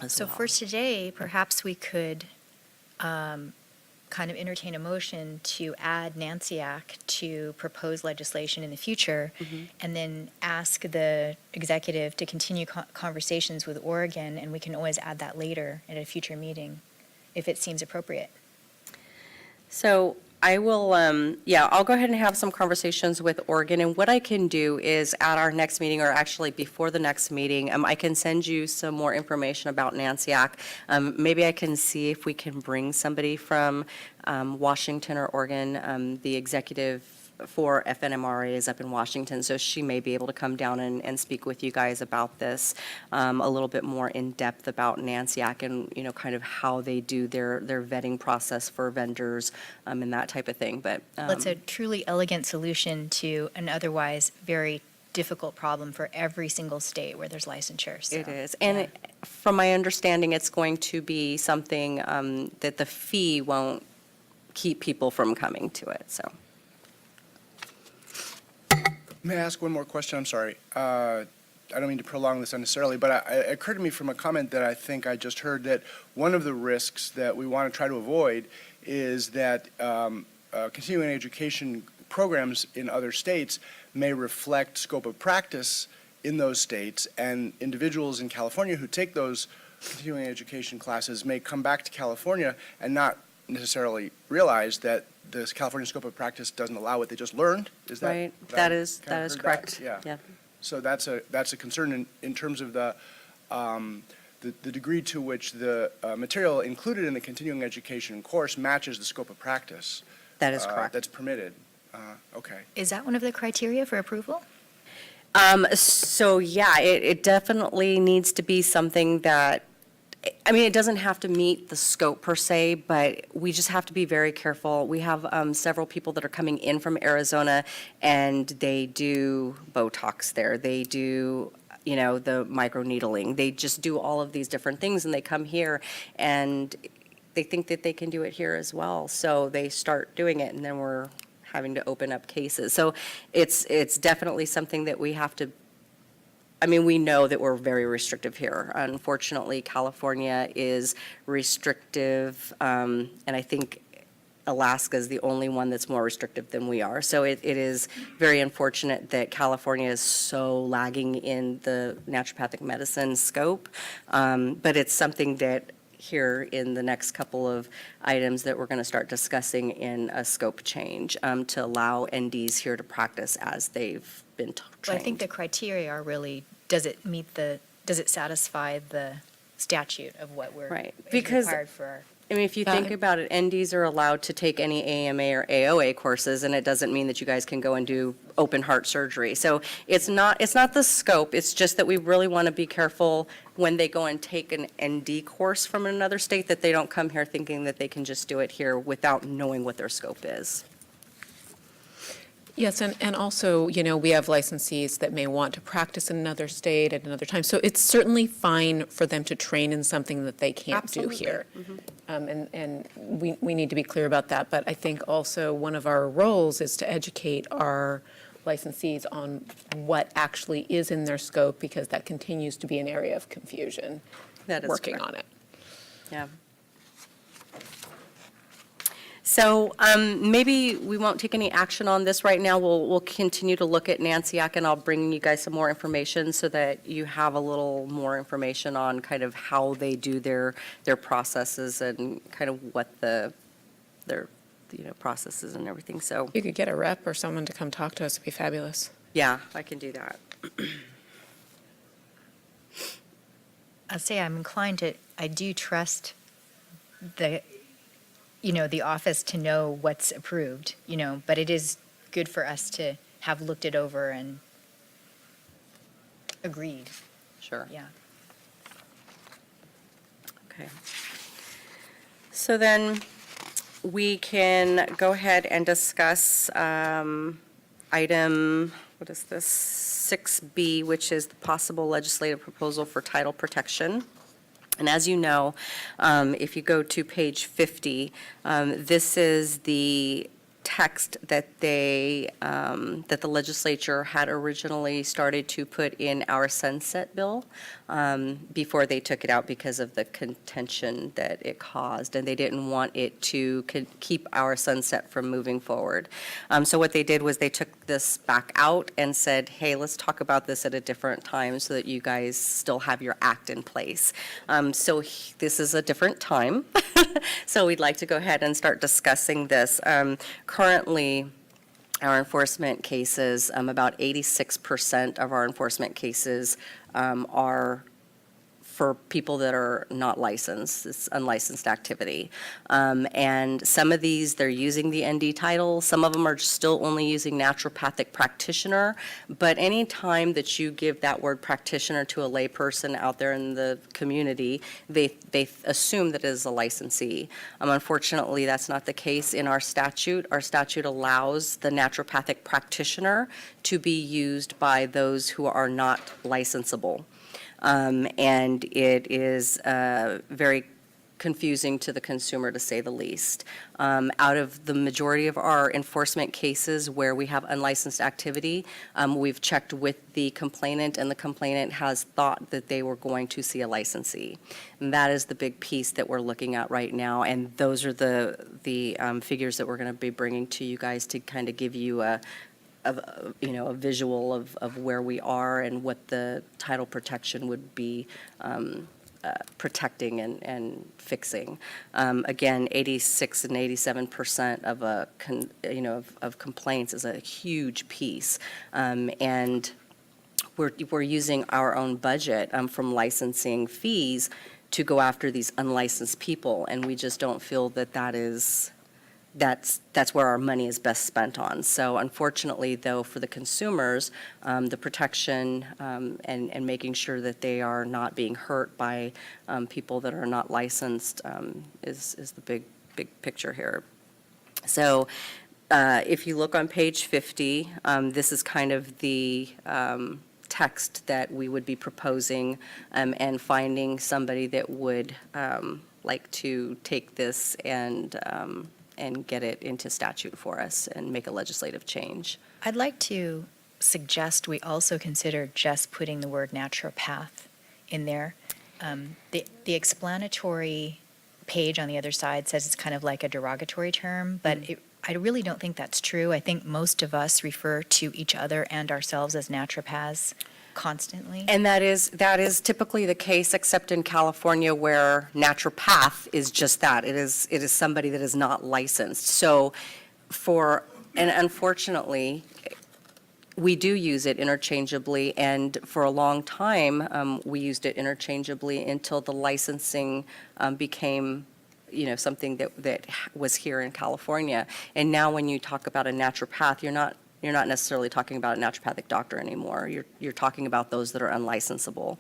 [SPEAKER 1] as
[SPEAKER 2] So
[SPEAKER 1] well.
[SPEAKER 2] for today, perhaps we could kind of entertain a motion to add NANCIAC to proposed legislation in the future, and then ask the executive to continue conversations with Oregon, and we can always add that later at a future meeting, if it seems appropriate.
[SPEAKER 1] So I will, I'll go ahead and have some conversations with Oregon, and what I can do is at our next meeting, or actually before the next meeting, I can send you some more information about NANCIAC. Maybe I can see if we can bring somebody from Washington or Oregon. The executive for FNMRA is up in Washington, so she may be able to come down and speak with you guys about this a little bit more in depth about NANCIAC and, kind of how they do their vetting process for vendors and that type of thing. But
[SPEAKER 2] That's a truly elegant solution to an otherwise very difficult problem for every single state where there's licensure. So,
[SPEAKER 1] it is. And from my understanding, it's going to be something that the fee won't keep people from coming to it, so.
[SPEAKER 6] May I ask one more question? I'm sorry. I don't mean to prolong this unnecessarily, but it occurred to me from a comment that I think I just heard that one of the risks that we want to try to avoid is that continuing education programs in other states may reflect scope of practice in those states, and individuals in California who take those continuing education classes may come back to California and not necessarily realize that the California scope of practice doesn't allow what they just learned. Is that
[SPEAKER 1] Right, that is
[SPEAKER 6] kind of heard
[SPEAKER 1] correct.
[SPEAKER 6] Yeah. So that's a concern in terms of the degree to which the material included in the continuing education course matches the scope of practice.
[SPEAKER 1] That is correct.
[SPEAKER 6] That's permitted. Okay.
[SPEAKER 2] is that one of the criteria for approval?
[SPEAKER 1] So, it definitely needs to be something that, it doesn't have to meet the scope per se, but we just have to be very careful. We have several people that are coming in from Arizona, and they do Botox there. They do, the microneedling. They just do all of these different things, and they come here, and they think that they can do it here as well. So they start doing it, and then we're having to open up cases. So it's definitely something that we have to, we know that we're very restrictive here. Unfortunately, California is restrictive, and I think Alaska is the only one that's more restrictive than we are. So it is very unfortunate that California is so lagging in the naturopathic medicine scope, but it's something that here in the next couple of items that we're going to start discussing in a scope change to allow NDs here to practice as they've been trained.
[SPEAKER 2] Well, I think the criteria are really, does it satisfy the statute of what we're,
[SPEAKER 1] Right,
[SPEAKER 2] is
[SPEAKER 1] because-
[SPEAKER 2] required for our.
[SPEAKER 1] I mean, if you think about it, NDs are allowed to take any AMA or AOA courses, and it doesn't mean that you guys can go and do open heart surgery. So it's not the scope, it's just that we really want to be careful when they go and take an ND course from another state, that they don't come here thinking that they can just do it here without knowing what their scope is.
[SPEAKER 5] Yes, and also, we have licensees that may want to practice in another state at another time. So it's certainly fine for them to train in something that they can't do
[SPEAKER 1] Absolutely.
[SPEAKER 5] here. And we need to be clear about that. But I think also one of our roles is to educate our licensees on what actually is in their scope, because that continues to be an area of confusion.
[SPEAKER 1] That is
[SPEAKER 5] Working
[SPEAKER 1] correct.
[SPEAKER 5] on it.
[SPEAKER 1] Yeah. So maybe we won't take any action on this right now. We'll continue to look at Nanciac, and I'll bring you guys some more information so that you have a little more information on kind of how they do their processes and kind of what their processes and everything. So,
[SPEAKER 5] You could get a rep or someone to come talk to us. It'd be fabulous.
[SPEAKER 1] yeah, I can do that.
[SPEAKER 2] I'll say I'm inclined to, I do trust the office to know what's approved, but it is good for us to have looked it over and agreed,
[SPEAKER 1] Sure.
[SPEAKER 2] yeah.
[SPEAKER 1] Okay. So then we can go ahead and discuss item, what is this, 6B, which is the possible legislative proposal for title protection. And as you know, if you go to page 50, this is the text that that the legislature had originally started to put in our sunset bill before they took it out because of the contention that it caused, and they didn't want it to keep our sunset from moving forward. So what they did was they took this back out and said, hey, let's talk about this at a different time so that you guys still have your act in place. So this is a different time. So we'd like to go ahead and start discussing this. Currently, our enforcement cases, about 86% of our enforcement cases are for people that are not licensed. It's unlicensed activity. And some of these, they're using the ND title. Some of them are still only using naturopathic practitioner. But any time that you give that word practitioner to a layperson out there in the community, they assume that it is a licensee. Unfortunately, that's not the case in our statute. Our statute allows the naturopathic practitioner to be used by those who are not licensable. And it is very confusing to the consumer, to say the least. Out of the majority of our enforcement cases where we have unlicensed activity, we've checked with the complainant, and the complainant has thought that they were going to see a licensee. And that is the big piece that we're looking at right now, and those are the figures that we're going to be bringing to you guys to kind of give you a visual of where we are and what the title protection would be protecting and fixing. Again, 86 and 87% of complaints is a huge piece, and we're using our own budget from licensing fees to go after these unlicensed people, and we just don't feel that that's where our money is best spent on. So unfortunately, though, for the consumers, the protection and making sure that they are not being hurt by people that are not licensed is the big picture here. So if you look on page 50, this is kind of the text that we would be proposing and finding somebody that would like to take this and get it into statute for us and make a legislative change.
[SPEAKER 2] I'd like to suggest we also consider just putting the word naturopath in there. The explanatory page on the other side says it's kind of like a derogatory term, but I really don't think that's true. I think most of us refer to each other and ourselves as naturopaths constantly.
[SPEAKER 1] And that is typically the case, except in California, where naturopath is just that. It is somebody that is not licensed. So and unfortunately, We do use it interchangeably, and for a long time, we used it interchangeably until the licensing became, something that was here in California. And now when you talk about a naturopath, you're not necessarily talking about a naturopathic doctor anymore. You're talking about those that are unlicensable.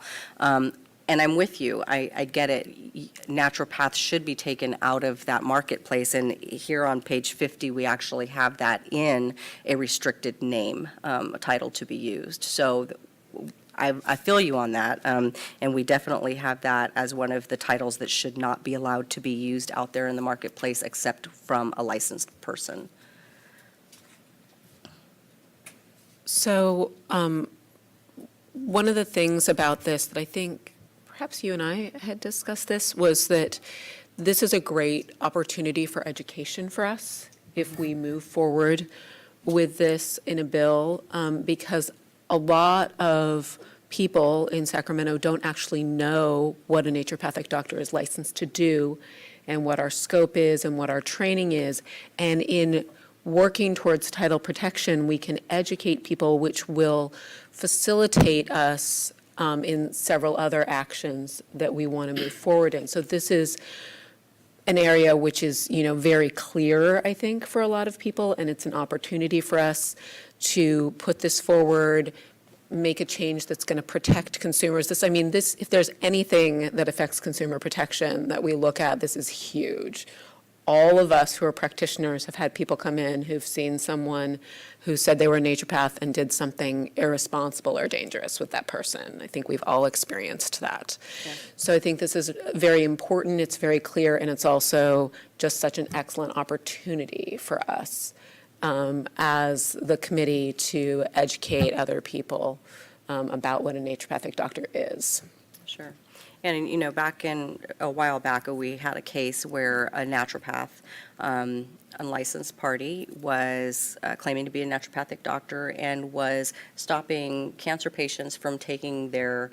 [SPEAKER 1] And I'm with you. I get it. Naturopaths should be taken out of that marketplace. And here on page 50, we actually have that in a restricted name, a title to be used. So I feel you on that. And we definitely have that as one of the titles that should not be allowed to be used out there in the marketplace except from a licensed person.
[SPEAKER 5] So one of the things about this that I think perhaps you and I had discussed this was that this is a great opportunity for education for us if we move forward with this in a bill, because a lot of people in Sacramento don't actually know what a naturopathic doctor is licensed to do and what our scope is and what our training is. And in working towards title protection, we can educate people, which will facilitate us in several other actions that we want to move forward in. So this is an area which is, very clear, I think, for a lot of people, and it's an opportunity for us to put this forward, make a change that's going to protect consumers. If there's anything that affects consumer protection that we look at, this is huge. All of us who are practitioners have had people come in who've seen someone who said they were a naturopath and did something irresponsible or dangerous with that person. I think we've all experienced that.
[SPEAKER 1] Yeah.
[SPEAKER 5] So I think this is very important, it's very clear, and it's also just such an excellent opportunity for us as the committee to educate other people about what a naturopathic doctor is.
[SPEAKER 1] Sure. And, back a while back, we had a case where a naturopath, unlicensed party, was claiming to be a naturopathic doctor and was stopping cancer patients from taking their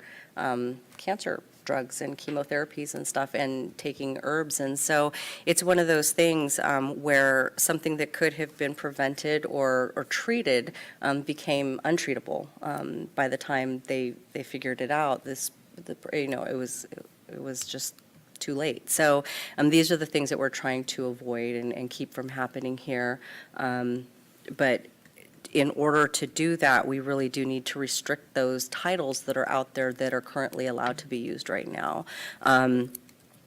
[SPEAKER 1] cancer drugs and chemotherapies and stuff and taking herbs. And so it's one of those things where something that could have been prevented or treated became untreatable by the time they figured it out. It was just too late. So these are the things that we're trying to avoid and keep from happening here. But in order to do that, we really do need to restrict those titles that are out there that are currently allowed to be used right now.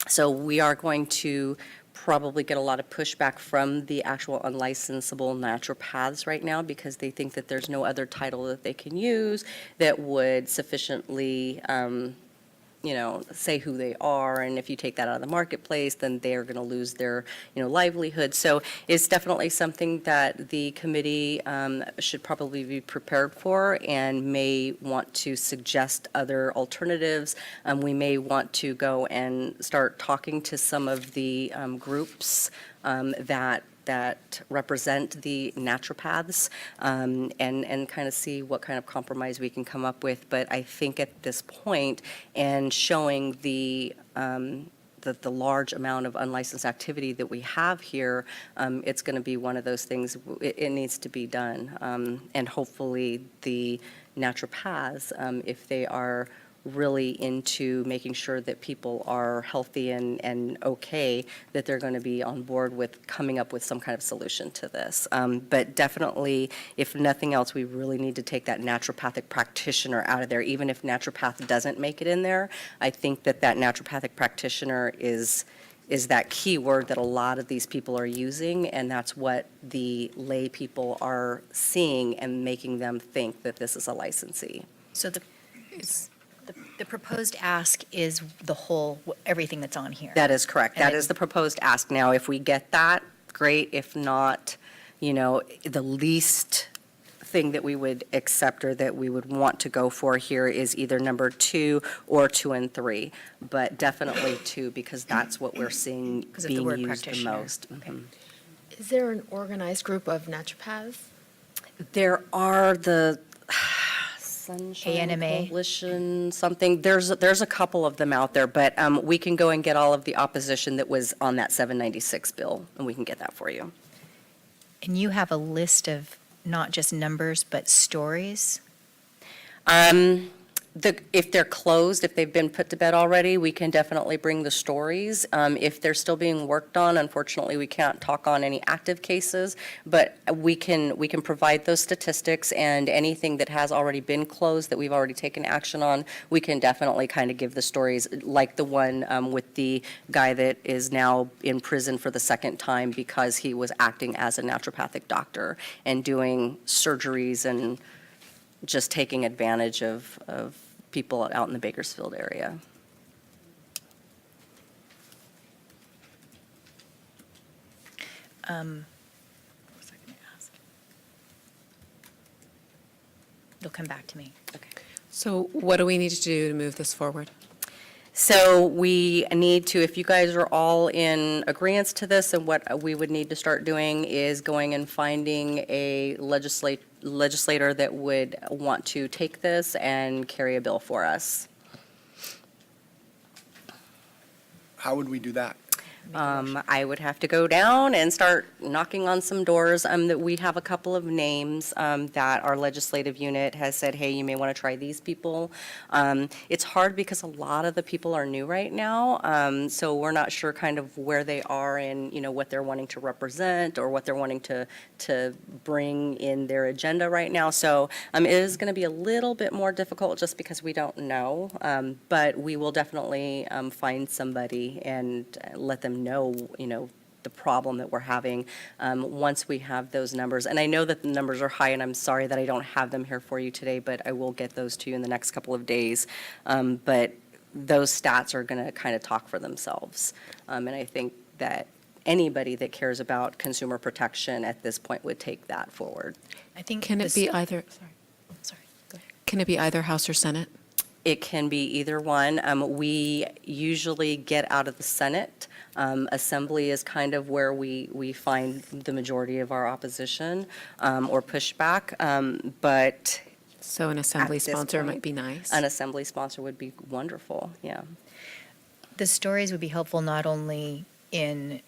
[SPEAKER 1] So we are going to probably get a lot of pushback from the actual unlicensable naturopaths right now because they think that there's no other title that they can use that would sufficiently say who they are, and if you take that out of the marketplace, then they're going to lose their, livelihood. So it's definitely something that the committee should probably be prepared for and may want to suggest other alternatives. We may want to go and start talking to some of the groups that represent the naturopaths and kind of see what kind of compromise we can come up with. But I think at this point, and showing the large amount of unlicensed activity that we have here, it's going to be one of those things, it needs to be done. And hopefully the naturopaths, if they are really into making sure that people are healthy and okay, that they're going to be on board with coming up with some kind of solution to this. But definitely, if nothing else, we really need to take that naturopathic practitioner out of there. Even if naturopath doesn't make it in there, I think that naturopathic practitioner is that key word that a lot of these people are using, and that's what the lay people are seeing and making them think that this is a licensee.
[SPEAKER 2] So the proposed ask is the whole, everything that's on here.
[SPEAKER 1] That is correct.
[SPEAKER 2] And
[SPEAKER 1] That
[SPEAKER 2] then-
[SPEAKER 1] is the proposed ask. Now, if we get that, great. If not, the least thing that we would accept or that we would want to go for here is either number 2 or 2 and 3, but definitely 2 because that's what we're seeing
[SPEAKER 2] Because of the
[SPEAKER 1] being
[SPEAKER 2] word
[SPEAKER 1] used the
[SPEAKER 2] practitioner.
[SPEAKER 1] most. Mhm.
[SPEAKER 7] Is there an organized group of naturopaths?
[SPEAKER 1] There are the Sunshine
[SPEAKER 2] ANMA?
[SPEAKER 1] Coalition, something. There's a couple of them out there, but we can go and get all of the opposition that was on that 796 bill, and we can get that for you.
[SPEAKER 2] And you have a list of not just numbers, but stories?
[SPEAKER 1] If they're closed, if they've been put to bed already, we can definitely bring the stories. If they're still being worked on, unfortunately, we can't talk on any active cases, but we can provide those statistics, and anything that has already been closed that we've already taken action on, we can definitely kind of give the stories, like the one with the guy that is now in prison for the second time because he was acting as a naturopathic doctor and doing surgeries and just taking advantage of people out in the Bakersfield area.
[SPEAKER 2] What was I going to ask? You'll come back to me.
[SPEAKER 1] Okay.
[SPEAKER 5] So what do we need to do to move this forward?
[SPEAKER 1] So we need to, if you guys are all in agreeance to this, and what we would need to start doing is going and finding a legislator that would want to take this and carry a bill for us.
[SPEAKER 6] How would we do that?
[SPEAKER 1] I would have to go down and start knocking on some doors. That we have a couple of names that our legislative unit has said, hey, you may want to try these people. It's hard because a lot of the people are new right now, so we're not sure kind of where they are and, what they're wanting to represent or what they're wanting to bring in their agenda right now. So it is going to be a little bit more difficult just because we don't know, but we will definitely find somebody and let them know, the problem that we're having once we have those numbers. And I know that the numbers are high, and I'm sorry that I don't have them here for you today, but I will get those to you in the next couple of days. But those stats are going to kind of talk for themselves. And I think that anybody that cares about consumer protection at this point would take that forward.
[SPEAKER 2] I think.
[SPEAKER 5] Can it be either,
[SPEAKER 2] Sorry, go ahead.
[SPEAKER 5] can it be either House or Senate?
[SPEAKER 1] It can be either one. We usually get out of the Senate. Assembly is kind of where we find the majority of our opposition or pushback, but
[SPEAKER 5] So an assembly
[SPEAKER 1] At this
[SPEAKER 5] sponsor
[SPEAKER 1] point,
[SPEAKER 5] might be nice.
[SPEAKER 1] an assembly sponsor would be wonderful, yeah.
[SPEAKER 2] The stories would be helpful not only in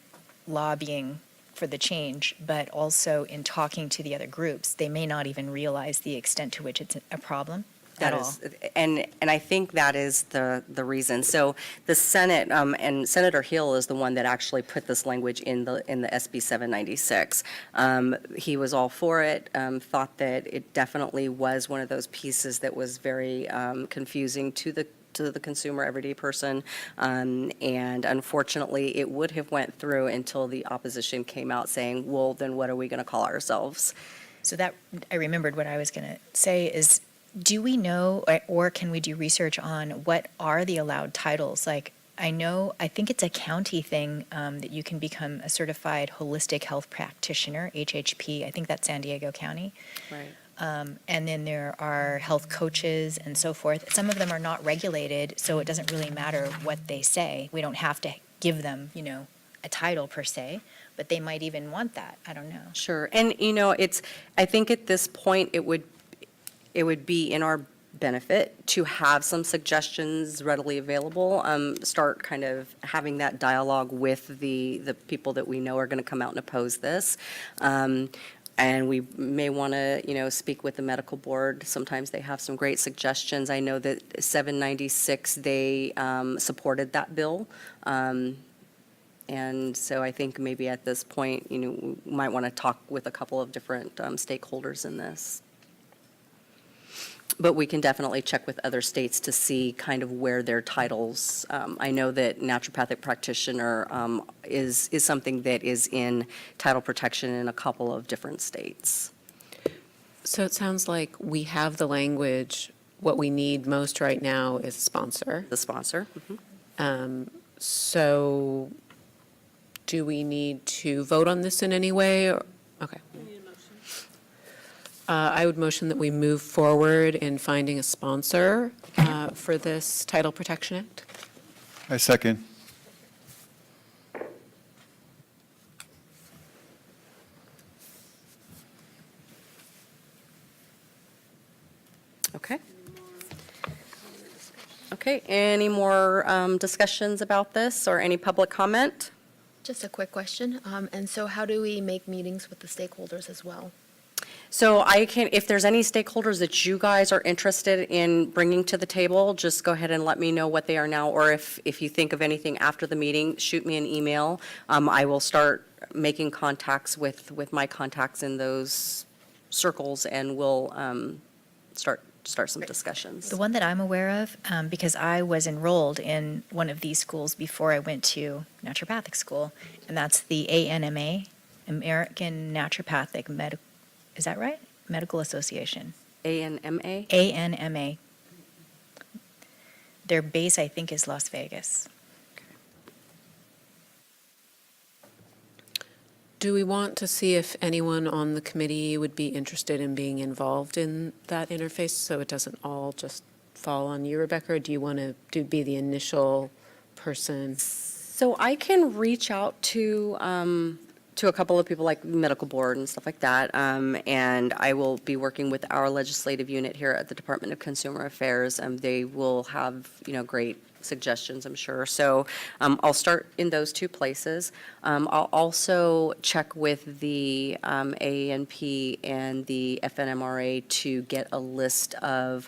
[SPEAKER 2] lobbying for the change, but also in talking to the other groups. They may not even realize the extent to which it's a problem at
[SPEAKER 1] That
[SPEAKER 2] all.
[SPEAKER 1] is, and I think that is the reason. So the Senate, and Senator Hill is the one that actually put this language in the SB 796. He was all for it, thought that it definitely was one of those pieces that was very confusing to the consumer, everyday person, and unfortunately, it would have went through until the opposition came out saying, well, then what are we going to call ourselves?
[SPEAKER 2] So that, I remembered what I was going to say is, do we know, or can we do research on what are the allowed titles? Like, I think it's a county thing that you can become a certified holistic health practitioner, HHP. I think that's San Diego County.
[SPEAKER 1] Right.
[SPEAKER 2] And then there are health coaches and so forth. Some of them are not regulated, so it doesn't really matter what they say. We don't have to give them, a title per se, but they might even want that. I don't know.
[SPEAKER 1] Sure, and I think at this point, it would be in our benefit to have some suggestions readily available, start kind of having that dialogue with the people that we know are going to come out and oppose this. And we may want to, speak with the medical board. Sometimes they have some great suggestions. I know that 796, they supported that bill. And so I think maybe at this point, we might want to talk with a couple of different stakeholders in this. But we can definitely check with other states to see kind of where their titles, I know that naturopathic practitioner is something that is in title protection in a couple of different states.
[SPEAKER 5] So it sounds like we have the language. What we need most right now is a sponsor.
[SPEAKER 1] The sponsor. Mhm.
[SPEAKER 5] So do we need to vote on this in any way? Okay. I would motion that we move forward in finding a sponsor for this Title Protection Act.
[SPEAKER 8] I second.
[SPEAKER 1] Okay. Okay, any more discussions about this or any public comment?
[SPEAKER 7] Just a quick question. And so how do we make meetings with the stakeholders as well?
[SPEAKER 1] So I can, if there's any stakeholders that you guys are interested in bringing to the table, just go ahead and let me know what they are now, or if you think of anything after the meeting, shoot me an email. I will start making contacts with my contacts in those circles, and we'll start some discussions.
[SPEAKER 2] The one that I'm aware of, because I was enrolled in one of these schools before I went to naturopathic school, and that's the ANMA, American Naturopathic Medical, is that right? Medical Association.
[SPEAKER 1] ANMA?
[SPEAKER 2] ANMA. Their base, I think, is Las Vegas.
[SPEAKER 5] Do we want to see if anyone on the committee would be interested in being involved in that interface, so it doesn't all just fall on you, Rebecca, or do you want to be the initial person?
[SPEAKER 1] So I can reach out to a couple of people like medical board and stuff like that, and I will be working with our legislative unit here at the Department of Consumer Affairs, and they will have, great suggestions, I'm sure. So I'll start in those two places. I'll also check with the AANP and the FNMRA to get a list of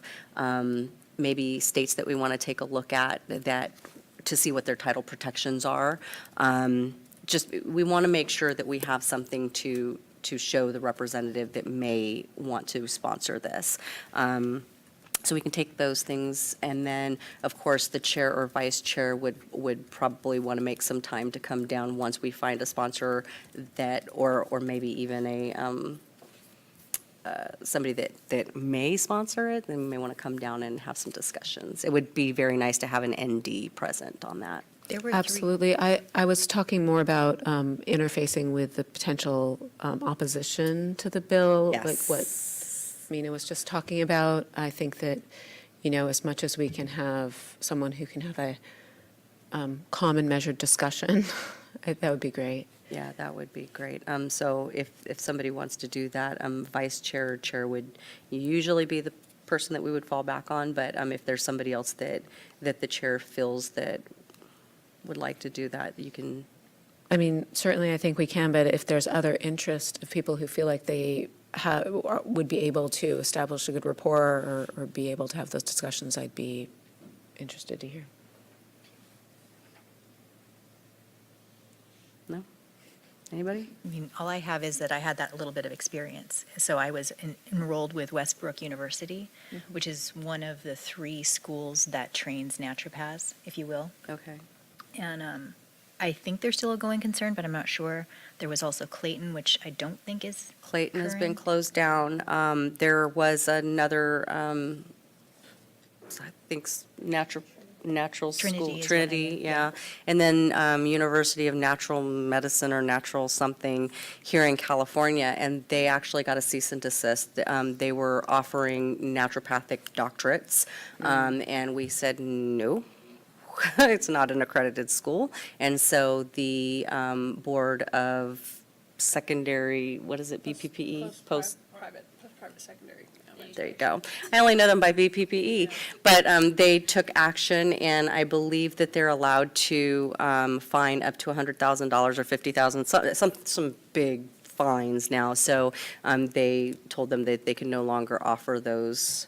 [SPEAKER 1] maybe states that we want to take a look at that to see what their title protections are. We want to make sure that we have something to show the representative that may want to sponsor this. So we can take those things, and then, of course, the chair or vice chair would probably want to make some time to come down once we find a sponsor that, or maybe even somebody that may sponsor it, and may want to come down and have some discussions. It would be very nice to have an ND present on that.
[SPEAKER 2] There were
[SPEAKER 5] Absolutely. I was talking more about interfacing with the potential opposition to the bill, like
[SPEAKER 1] Yes.
[SPEAKER 5] what Mina was just talking about. I think that, as much as we can have someone who can have a common measured discussion, that would be great.
[SPEAKER 1] Yeah, that would be great. So if somebody wants to do that, vice chair or chair would usually be the person that we would fall back on, but if there's somebody else that the chair feels that would like to do that, you can.
[SPEAKER 5] I mean, certainly I think we can, but if there's other interest of people who feel like they would be able to establish a good rapport or be able to have those discussions, I'd be interested to hear.
[SPEAKER 1] No? Anybody?
[SPEAKER 2] I mean, all I have is that I had that little bit of experience. So I was enrolled with Westbrook University, which is one of the 3 schools that trains naturopaths, if you will.
[SPEAKER 1] Okay.
[SPEAKER 2] And I think they're still a going concern, but I'm not sure. There was also Clayton, which I don't think is.
[SPEAKER 1] Clayton has been
[SPEAKER 2] Current.
[SPEAKER 1] closed down. There was another, I think, natural
[SPEAKER 2] Trinity
[SPEAKER 1] school.
[SPEAKER 2] is what I
[SPEAKER 1] Trinity,
[SPEAKER 2] meant,
[SPEAKER 1] yeah. And then University of Natural Medicine or Natural something here in California, and they actually got a cease and desist. They were offering naturopathic doctorates, and we said no. It's not an accredited school. And so the Board of Secondary, what is it, BPPE?
[SPEAKER 4] Private secondary.
[SPEAKER 1] There you go. I only know them by BPPE. But they took action, and I believe that they're allowed to fine up to $100,000 or $50,000, some big fines now. So they told them that they can no longer offer those.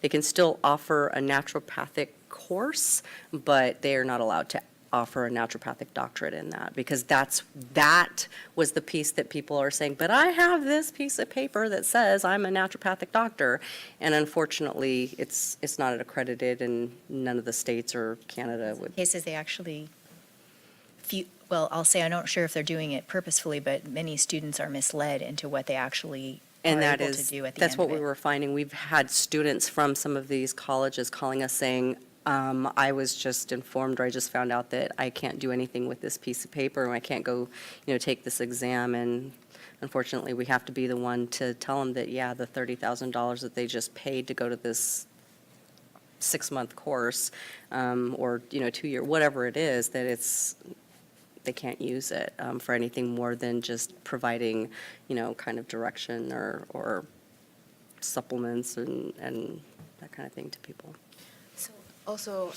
[SPEAKER 1] They can still offer a naturopathic course, but they are not allowed to offer a naturopathic doctorate in that, because that was the piece that people are saying, but I have this piece of paper that says I'm a naturopathic doctor, and unfortunately, it's not accredited, and none of the states or Canada would.
[SPEAKER 2] Cases they actually, well, I'll say I'm not sure if they're doing it purposefully, but many students are misled into what they actually
[SPEAKER 1] And
[SPEAKER 2] are
[SPEAKER 1] that
[SPEAKER 2] able
[SPEAKER 1] is,
[SPEAKER 2] to do at the
[SPEAKER 1] that's
[SPEAKER 2] end
[SPEAKER 1] what
[SPEAKER 2] of
[SPEAKER 1] we
[SPEAKER 2] it.
[SPEAKER 1] were finding. We've had students from some of these colleges calling us saying, I was just informed, or I just found out that I can't do anything with this piece of paper, and I can't go, take this exam. And unfortunately, we have to be the one to tell them that, yeah, the $30,000 that they just paid to go to this 6-month course, or, 2-year, whatever it is, that they can't use it for anything more than just providing, kind of direction or supplements and that kind of thing to people.
[SPEAKER 7] So also,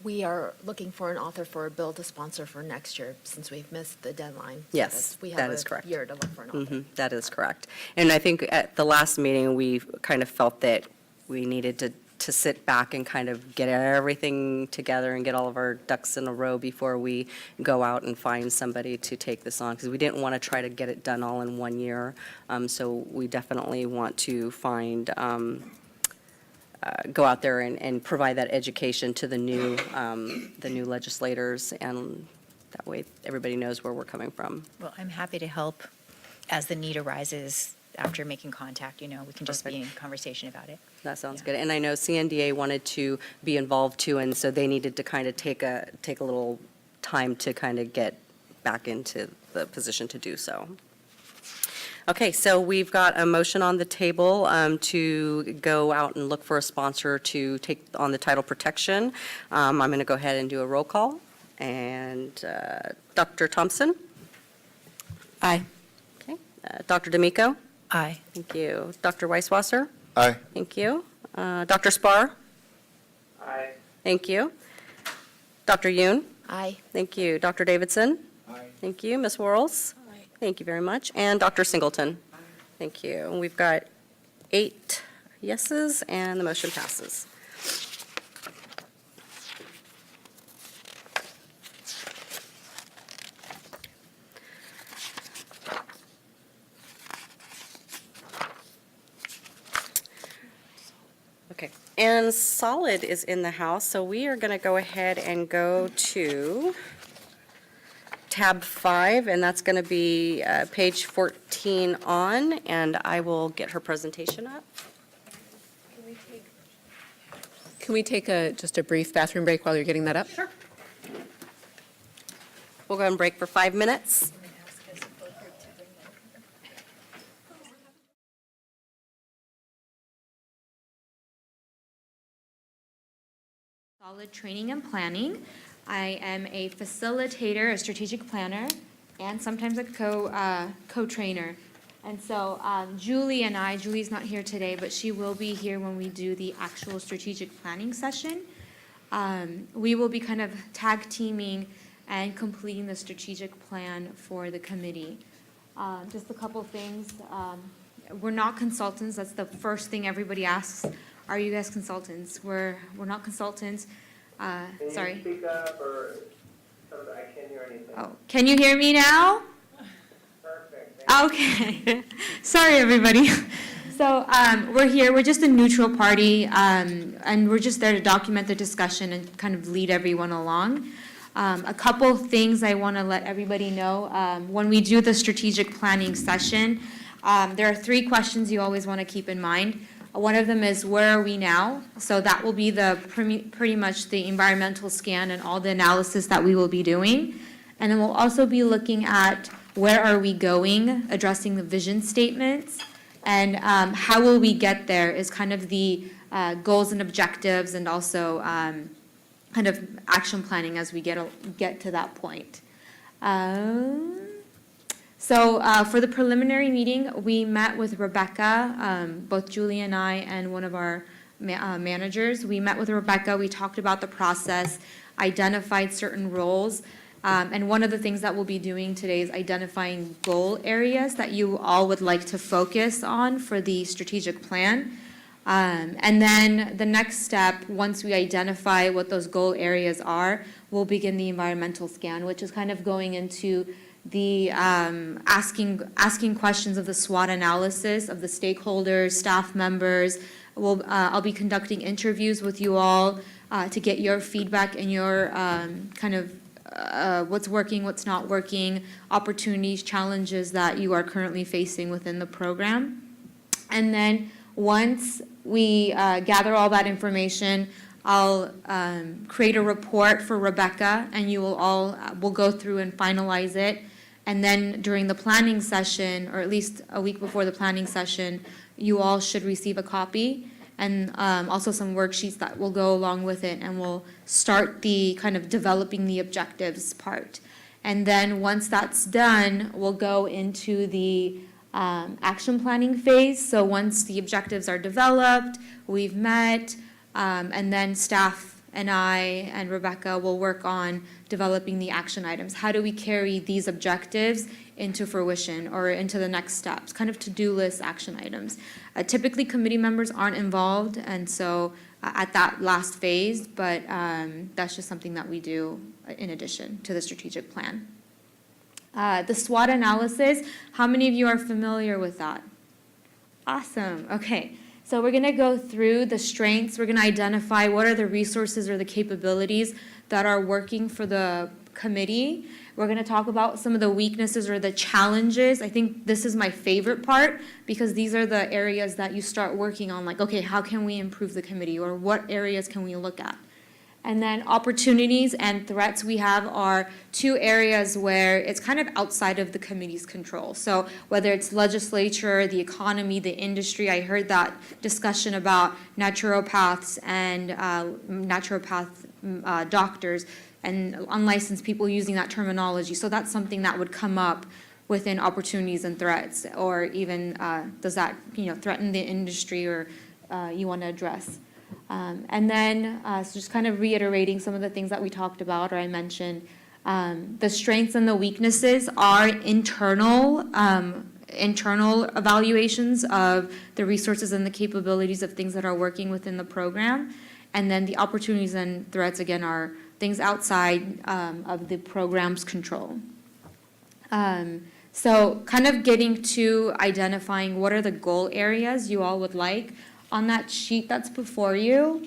[SPEAKER 7] We are looking for an author for a bill to sponsor for next year, since we've missed the deadline. So
[SPEAKER 1] Yes,
[SPEAKER 7] that's- we
[SPEAKER 1] that
[SPEAKER 7] have
[SPEAKER 1] is correct.
[SPEAKER 7] a year to look for an author.
[SPEAKER 1] That is correct. And I think at the last meeting, we kind of felt that we needed to sit back and kind of get everything together and get all of our ducks in a row before we go out and find somebody to take this on, because we didn't want to try to get it done all in one year. So we definitely want to find, go out there and provide that education to the new legislators, and that way everybody knows where we're coming from.
[SPEAKER 2] Well, I'm happy to help as the need arises after making contact, we can just be in conversation about it.
[SPEAKER 1] That sounds
[SPEAKER 2] Yeah.
[SPEAKER 1] good. And I know CNDA wanted to be involved too, and so they needed to kind of take a little time to kind of get back into the position to do so. Okay, so we've got a motion on the table to go out and look for a sponsor to take on the title protection. I'm going to go ahead and do a roll call. And Dr. Thompson?
[SPEAKER 5] Aye.
[SPEAKER 1] Okay. Dr. D'Amico?
[SPEAKER 2] Aye.
[SPEAKER 1] Thank you. Dr. Weisswasser?
[SPEAKER 3] Aye.
[SPEAKER 1] Thank you. Dr. Spar?
[SPEAKER 3] Aye.
[SPEAKER 1] Thank you. Dr. Yoon?
[SPEAKER 7] Aye.
[SPEAKER 1] Thank you. Dr. Davidson?
[SPEAKER 6] Aye.
[SPEAKER 1] Thank you. Ms. Worrells? Thank you very much. And Dr. Singleton? Thank you. And we've got 8 yeses, and the motion passes. Okay, and Solid is in the house, so we are going to go ahead and go to tab 5, and that's going to be page 14 on, and I will get her presentation up.
[SPEAKER 5] Can we take just a brief bathroom break while you're getting that up?
[SPEAKER 1] Sure. We'll go and break for 5 minutes.
[SPEAKER 8] Solid training and planning. I am a facilitator, a strategic planner, and sometimes a co-trainer. And so Julie's not here today, but she will be here when we do the actual strategic planning session. We will be kind of tag teaming and completing the strategic plan for the committee. Just a couple things. We're not consultants. That's the first thing everybody asks. Are you guys consultants? We're not consultants. Sorry.
[SPEAKER 3] Can you speak up, or I can't hear anything?
[SPEAKER 8] Oh, can you hear me now?
[SPEAKER 3] Perfect. Thank
[SPEAKER 8] Okay. Sorry, everybody. So we're here. We're just a neutral party, and we're just there to document the discussion and kind of lead everyone along. A couple things I want to let everybody know. When we do the strategic planning session, there are 3 questions you always want to keep in mind. One of them is, where are we now? So that will be the pretty much the environmental scan and all the analysis that we will be doing. And then we'll also be looking at where are we going, addressing the vision statements, and how will we get there is kind of the goals and objectives, and also kind of action planning as we get to that point. So for the preliminary meeting, we met with Rebecca, both Julie and I, and one of our managers. We met with Rebecca, we talked about the process, identified certain roles, and one of the things that we'll be doing today is identifying goal areas that you all would like to focus on for the strategic plan. And then the next step, once we identify what those goal areas are, we'll begin the environmental scan, which is kind of going into the asking questions of the SWOT analysis of the stakeholders, staff members. I'll be conducting interviews with you all to get your feedback and your kind of what's working, what's not working, opportunities, challenges that you are currently facing within the program. And then once we gather all that information, I'll create a report for Rebecca, and you will all will go through and finalize it. And then during the planning session, or at least a week before the planning session, you all should receive a copy, and also some worksheets that will go along with it, and we'll start the kind of developing the objectives part. And then once that's done, we'll go into the action planning phase. So once the objectives are developed, we've met, and then staff and I and Rebecca will work on developing the action items. How do we carry these objectives into fruition or into the next steps? Kind of to-do list action items. Typically, committee members aren't involved, and so at that last phase, but that's just something that we do in addition to the strategic plan. The SWOT analysis, how many of you are familiar with that? Awesome, okay. So we're gonna go through the strengths, we're gonna identify what are the resources or the capabilities that are working for the committee. We're gonna talk about some of the weaknesses or the challenges. I think this is my favorite part because these are the areas that you start working on, like, okay, how can we improve the committee or what areas can we look at? And then opportunities and threats we have are two areas where it's kind of outside of the committee's control. So whether it's legislature, the economy, the industry, I heard that discussion about naturopaths and doctors and unlicensed people using that terminology. So that's something that would come up within opportunities and threats, or even does that threaten the industry or you want to address. And then, so just kind of reiterating some of the things that we talked about or I mentioned, the strengths and the weaknesses are internal evaluations of the resources and the capabilities of things that are working within the program. And then the opportunities and threats, again, are things outside of the program's control. So kind of getting to identifying what are the goal areas you all would like. On that sheet that's before you,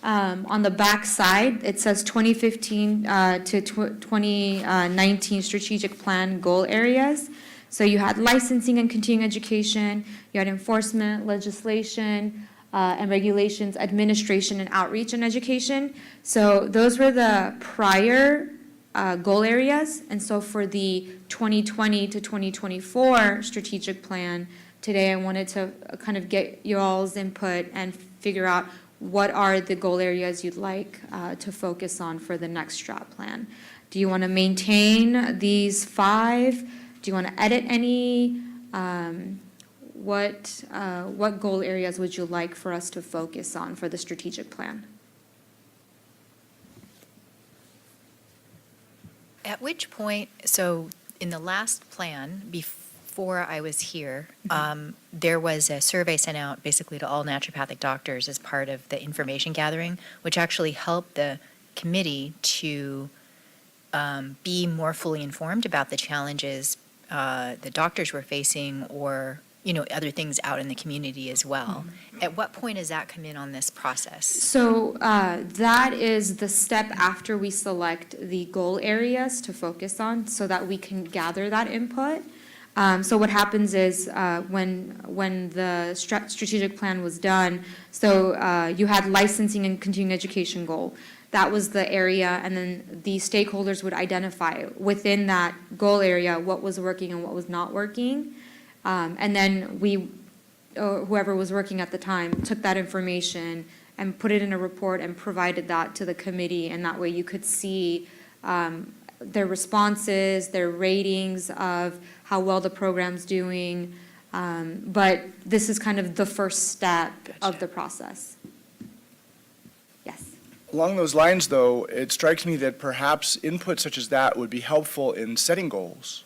[SPEAKER 8] on the back side, it says 2015 to 2019 strategic plan goal areas. So you had licensing and continuing education, you had enforcement, legislation, and regulations, administration, and outreach and education. So those were the prior goal areas. And so for the 2020 to 2024 strategic plan, today I wanted to kind of get your all's input and figure out what are the goal areas you'd like to focus on for the next strat plan. Do you want to maintain these 5? Do you want to edit any? What goal areas would you like for us to focus on for the strategic plan?
[SPEAKER 2] At which point, so in the last plan, before I was here, there was a survey sent out basically to all naturopathic doctors as part of the information gathering, which actually helped the committee to be more fully informed about the challenges the doctors were facing, or other things out in the community as well. At what point does that come in on this process?
[SPEAKER 8] So that is the step after we select the goal areas to focus on so that we can gather that input. So what happens is when the strategic plan was done, so you had licensing and continuing education goal. That was the area, and then the stakeholders would identify within that goal area what was working and what was not working. And then we, or whoever was working at the time, took that information and put it in a report and provided that to the committee, and that way you could see their responses, their ratings of how well the program's doing. But this is kind of the first step of the process. Yes.
[SPEAKER 6] Along those lines, though, it strikes me that perhaps input such as that would be helpful in setting goals.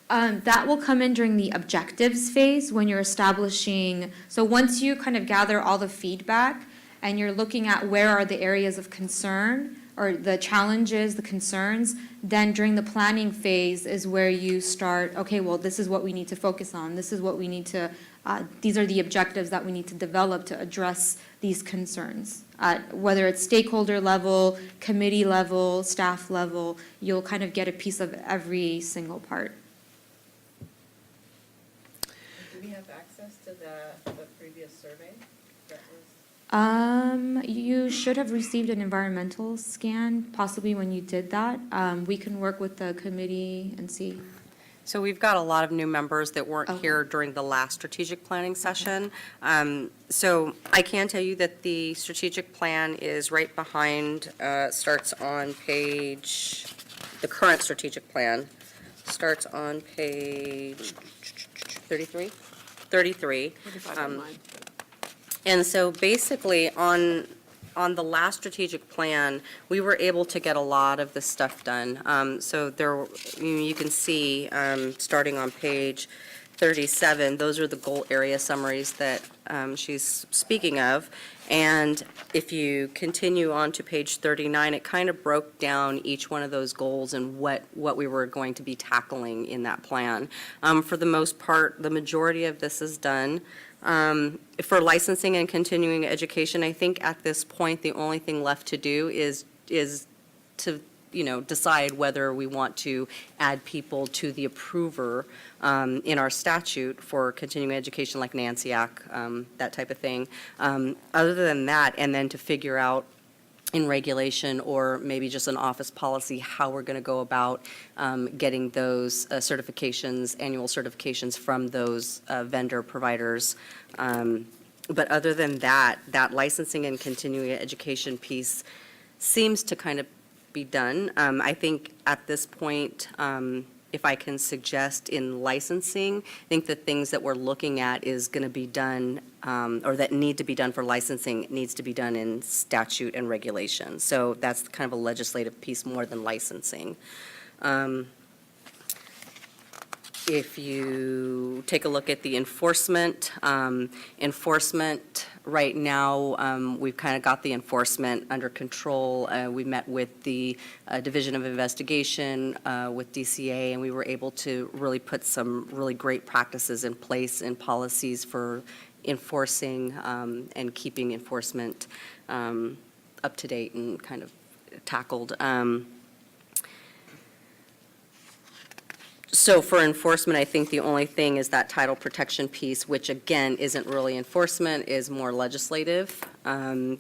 [SPEAKER 8] That will come in during the objectives phase when you're establishing, so once you kind of gather all the feedback and you're looking at where are the areas of concern or the challenges, the concerns, then during the planning phase is where you start, okay, well, this is what we need to focus on. This is what we need to, these are the objectives that we need to develop to address these concerns. Whether it's stakeholder level, committee level, staff level, you'll kind of get a piece of every single part.
[SPEAKER 9] Do we have access to the previous survey that was?
[SPEAKER 8] You should have received an environmental scan, possibly when you did that. We can work with the committee and see.
[SPEAKER 1] So we've got a lot of new members that weren't
[SPEAKER 8] Okay.
[SPEAKER 1] here during the last strategic planning session. So I can tell you that the strategic plan is right behind, starts on page, the current strategic plan starts on page 33? 33.
[SPEAKER 4] 35 on mine.
[SPEAKER 1] And so basically on on the last strategic plan, we were able to get a lot of this stuff done. So there, you can see, starting on page 37, those are the goal area summaries that she's speaking of. And if you continue on to page 39, it kind of broke down each one of those goals and what we were going to be tackling in that plan. For the most part, the majority of this is done. For licensing and continuing education, I think at this point, the only thing left to do is to, decide whether we want to add people to the approver in our statute for continuing education, like NANCIAC, that type of thing. Other than that, and then to figure out in regulation or maybe just an office policy, how we're going to go about getting those certifications, annual certifications from those vendor providers. But other than that, that licensing and continuing education piece seems to kind of be done. I think at this point, if I can suggest in licensing, I think the things that we're looking at is going to be done, or that need to be done for licensing, needs to be done in statute and regulation. So that's kind of a legislative piece more than licensing. If you take a look at the enforcement, right now, we've kind of got the enforcement under control. We met with the Division of Investigation with DCA, and we were able to really put some really great practices in place and policies for enforcing and keeping enforcement up to date and kind of tackled. So for enforcement, I think the only thing is that title protection piece, which again, isn't really enforcement, is more legislative.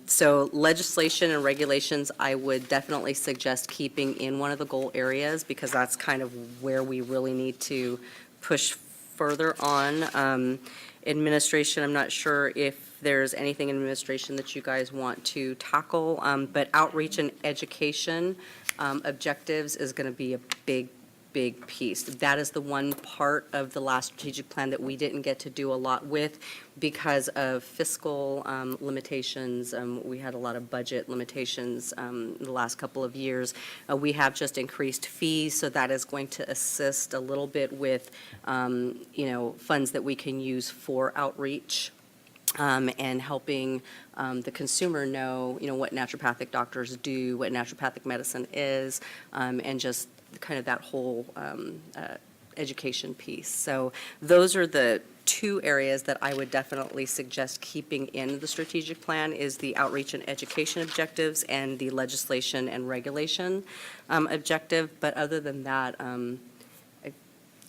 [SPEAKER 1] So legislation and regulations, I would definitely suggest keeping in one of the goal areas, because that's kind of where we really need to push further on. Administration, I'm not sure if there's anything in administration that you guys want to tackle, but outreach and education objectives is going to be a big piece. That is the one part of the last strategic plan that we didn't get to do a lot with because of fiscal limitations. We had a lot of budget limitations in the last couple of years. We have just increased fees, so that is going to assist a little bit with, funds that we can use for outreach. And helping the consumer know, what naturopathic doctors do, what naturopathic medicine is, and just kind of that whole education piece. So those are the two areas that I would definitely suggest keeping in the strategic plan, is the outreach and education objectives and the legislation and regulation objective. But other than that,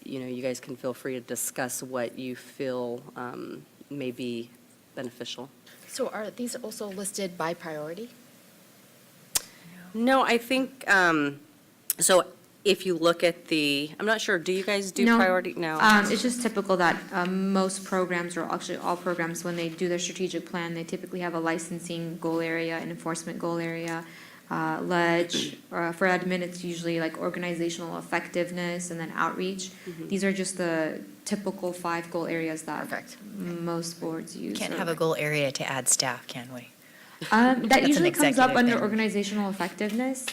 [SPEAKER 1] you guys can feel free to discuss what you feel may be beneficial.
[SPEAKER 7] So are these also listed by priority?
[SPEAKER 1] No, I think, so if you look at I'm not sure, do you guys do
[SPEAKER 8] No.
[SPEAKER 1] priority? No.
[SPEAKER 8] It's just typical that most programs, or actually all programs, when they do their strategic plan, they typically have a licensing goal area, an enforcement goal area, ledge, or for admin, it's usually like organizational effectiveness and then outreach. These are just the typical 5 goal areas that
[SPEAKER 7] Perfect.
[SPEAKER 8] most boards use.
[SPEAKER 2] Can't
[SPEAKER 8] or
[SPEAKER 2] have a goal area to add staff, can we?
[SPEAKER 8] That
[SPEAKER 2] an
[SPEAKER 8] usually comes up
[SPEAKER 2] executive
[SPEAKER 8] under
[SPEAKER 2] thing.
[SPEAKER 8] organizational effectiveness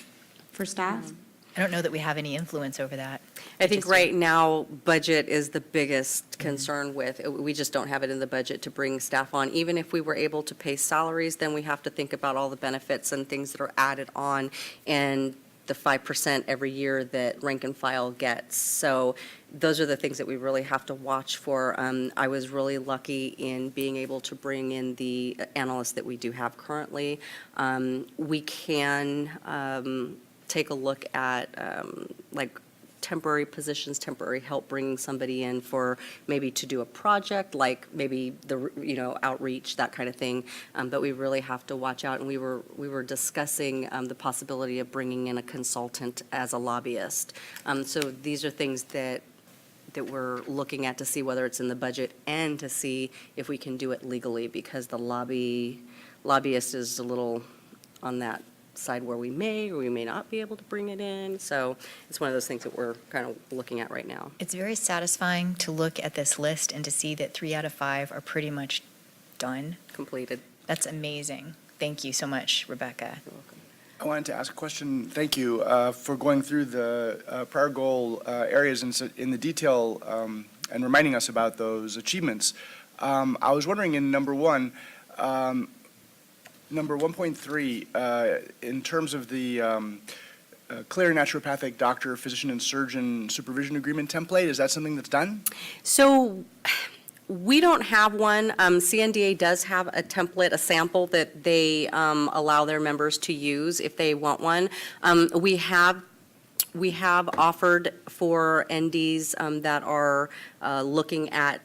[SPEAKER 8] for staff.
[SPEAKER 2] I don't know that we have any influence over that.
[SPEAKER 1] I think
[SPEAKER 2] Just-
[SPEAKER 1] right now, budget is the biggest concern with, we just don't have it in the budget to bring staff on. Even if we were able to pay salaries, then we have to think about all the benefits and things that are added on, and the 5% every year that rank and file gets. So those are the things that we really have to watch for. I was really lucky in being able to bring in the analysts that we do have currently. We can take a look at like temporary positions, temporary help, bringing somebody in for maybe to do a project, like maybe the, outreach, that kind of thing. But we really have to watch out, and we were discussing the possibility of bringing in a consultant as a lobbyist. So these are things that we're looking at to see whether it's in the budget and to see if we can do it legally, because the lobbyist is a little on that side where we may or we may not be able to bring it in. So it's one of those things that we're kind of looking at right now.
[SPEAKER 2] It's very satisfying to look at this list and to see that 3 out of 5 are pretty much done.
[SPEAKER 1] Completed.
[SPEAKER 2] That's amazing. Thank you so much, Rebecca.
[SPEAKER 6] I wanted to ask a question. Thank you for going through the prior goal areas in the detail and reminding us about those achievements. I was wondering in number 1.3, in terms of the clear naturopathic doctor, physician, and surgeon supervision agreement template, is that something that's done?
[SPEAKER 1] So we don't have one. CNDA does have a template, a sample that they allow their members to use if they want one. We have offered for NDs that are looking at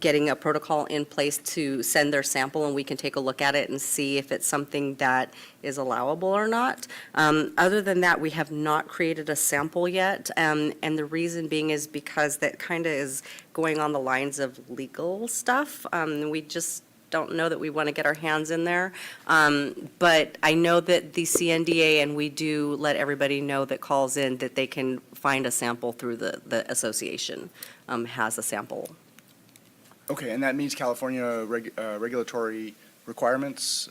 [SPEAKER 1] getting a protocol in place to send their sample, and we can take a look at it and see if it's something that is allowable or not. Other than that, we have not created a sample yet, and the reason being is because that kind of is going on the lines of legal stuff. We just don't know that we want to get our hands in there. But I know that the CNDA, and we do let everybody know that calls in that they can find a sample through the association, has a sample.
[SPEAKER 6] Okay, and that meets California regulatory requirements?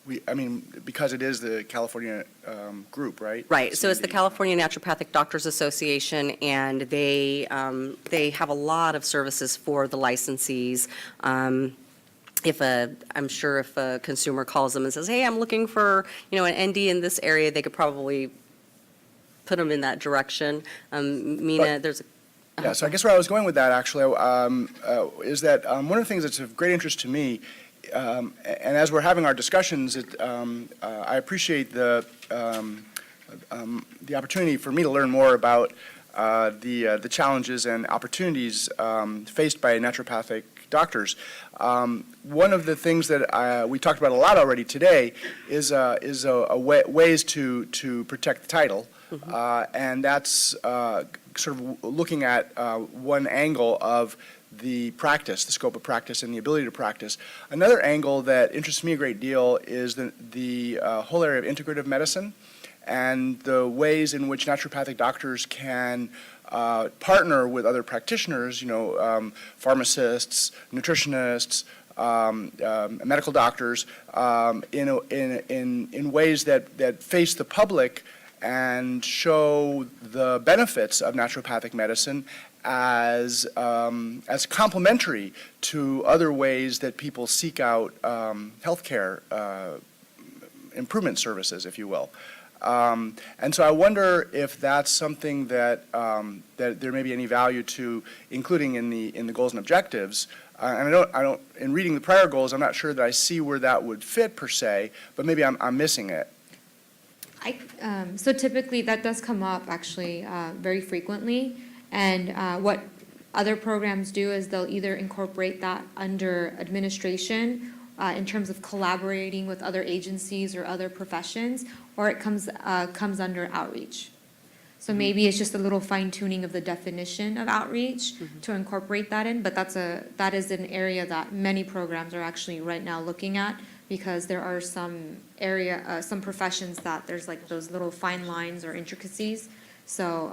[SPEAKER 6] Because it is the California group, right?
[SPEAKER 1] Right, so it's the
[SPEAKER 6] CND.
[SPEAKER 1] California Naturopathic Doctors Association, and they have a lot of services for the licensees. I'm sure if a consumer calls them and says, hey, I'm looking for, an ND in this area, they could probably put them in that direction. Mina, there's a.
[SPEAKER 6] Yeah, so I guess where I was going with that, actually, is that one of the things that's of great interest to me, and as we're having our discussions, I appreciate the opportunity for me to learn more about the challenges and opportunities faced by naturopathic doctors. One of the things that we talked about a lot already today is ways to protect the title, and that's sort of looking at one angle of the practice, the scope of practice, and the ability to practice. Another angle that interests me a great deal is the whole area of integrative medicine and the ways in which naturopathic doctors can partner with other practitioners, pharmacists, nutritionists, medical doctors, in ways that face the public and show the benefits of naturopathic medicine as complementary to other ways that people seek out healthcare improvement services, if you will. And so I wonder if that's something that there may be any value to including in the goals and objectives. And I don't. In reading the prior goals, I'm not sure that I see where that would fit per se, but maybe I'm missing it.
[SPEAKER 8] So typically, that does come up actually very frequently. And what other programs do is they'll either incorporate that under administration in terms of collaborating with other agencies or other professions, or it comes under outreach. So maybe it's just a little fine tuning of the definition of outreach to incorporate that in, but that is an area that many programs are actually right now looking at, because there are some professions that there's like those little fine lines or intricacies. So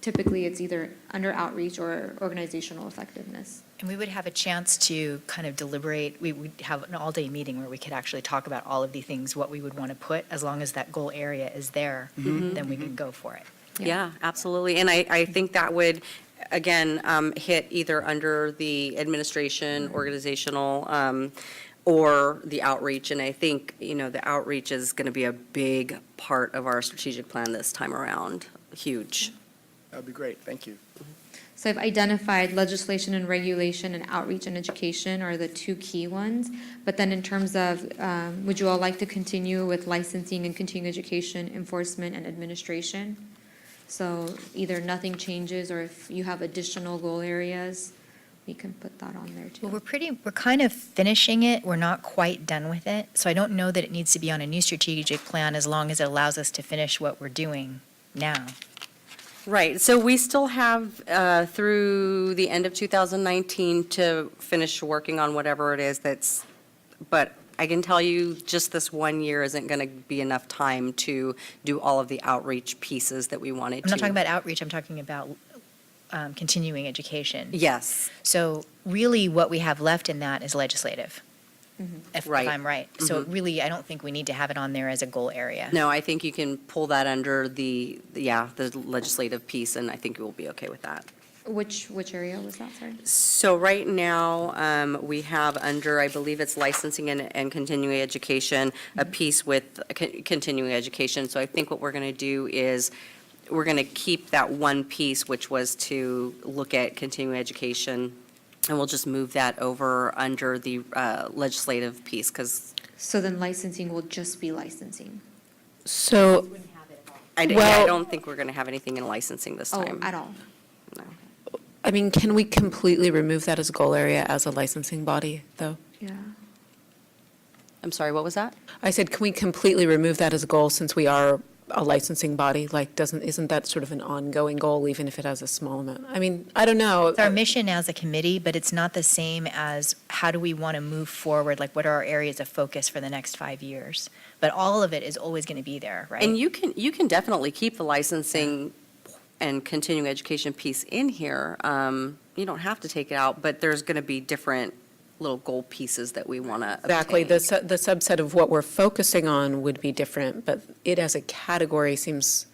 [SPEAKER 8] typically it's either under outreach or organizational effectiveness.
[SPEAKER 2] And we would have a chance to kind of deliberate. We would have an all-day meeting where we could actually talk about all of the things, what we would want to put, as long as that goal area is there, then we can go for it.
[SPEAKER 1] Yeah, absolutely. And I think that would, again, hit either under the administration, organizational, or the outreach. And I think, the outreach is going to be a big part of our strategic plan this time around. Huge.
[SPEAKER 6] That would be great. Thank you.
[SPEAKER 8] So I've identified legislation and regulation and outreach and education are the two key ones. But then in terms of, would you all like to continue with licensing and continuing education, enforcement, and administration? So either nothing changes, or if you have additional goal areas, we can put that on there too.
[SPEAKER 2] Well, we're kind of finishing it. We're not quite done with it. So I don't know that it needs to be on a new strategic plan as long as it allows us to finish what we're doing now.
[SPEAKER 1] Right, so we still have through the end of 2019 to finish working on whatever it is but I can tell you just this 1 year isn't going to be enough time to do all of the outreach pieces that we wanted to.
[SPEAKER 2] I'm not talking about outreach, I'm talking about continuing education.
[SPEAKER 1] Yes.
[SPEAKER 2] So really what we have left in that is legislative. if
[SPEAKER 1] Right.
[SPEAKER 2] I'm right. So really, I don't think we need to have it on there as a goal area.
[SPEAKER 1] No, I think you can pull that under the legislative piece, and I think we'll be okay with that.
[SPEAKER 8] Which area was that, sorry?
[SPEAKER 1] So right now, we have under, I believe it's licensing and continuing education, a piece with continuing education. So I think what we're going to do is, we're going to keep that one piece, which was to look at continuing education, and we'll just move that over under the legislative piece, because
[SPEAKER 8] So then licensing will just be licensing?
[SPEAKER 5] So,
[SPEAKER 1] I
[SPEAKER 5] Well-
[SPEAKER 1] don't think we're going to have anything in licensing this
[SPEAKER 8] Oh,
[SPEAKER 1] time.
[SPEAKER 8] at all?
[SPEAKER 1] No.
[SPEAKER 5] I mean, can we completely remove that as a goal area as a licensing body, though?
[SPEAKER 8] Yeah.
[SPEAKER 1] I'm sorry, what was that?
[SPEAKER 5] I said, can we completely remove that as a goal since we are a licensing body? Like, isn't that sort of an ongoing goal, even if it has a small amount? I mean, I don't know.
[SPEAKER 2] It's our mission as a committee, but it's not the same as how do we want to move forward? Like, what are our areas of focus for the next 5 years? But all of it is always going to be there, right?
[SPEAKER 1] And you can definitely keep the licensing and continuing education piece in here. You don't have to take it out, but there's going to be different little goal pieces that we want to
[SPEAKER 5] Exactly. The subset of what we're focusing on would be different, but it as a category seems,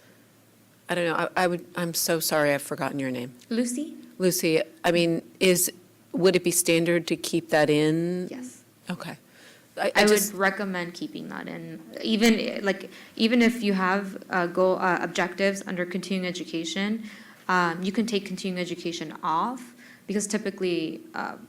[SPEAKER 5] I don't know, I'm so sorry, I've forgotten your name.
[SPEAKER 8] Lucy?
[SPEAKER 5] Lucy, I mean, would it be standard to keep that in?
[SPEAKER 8] Yes.
[SPEAKER 5] Okay.
[SPEAKER 8] I would recommend keeping that in, even if you have goal, objectives under continuing education, you can take continuing education off, because typically,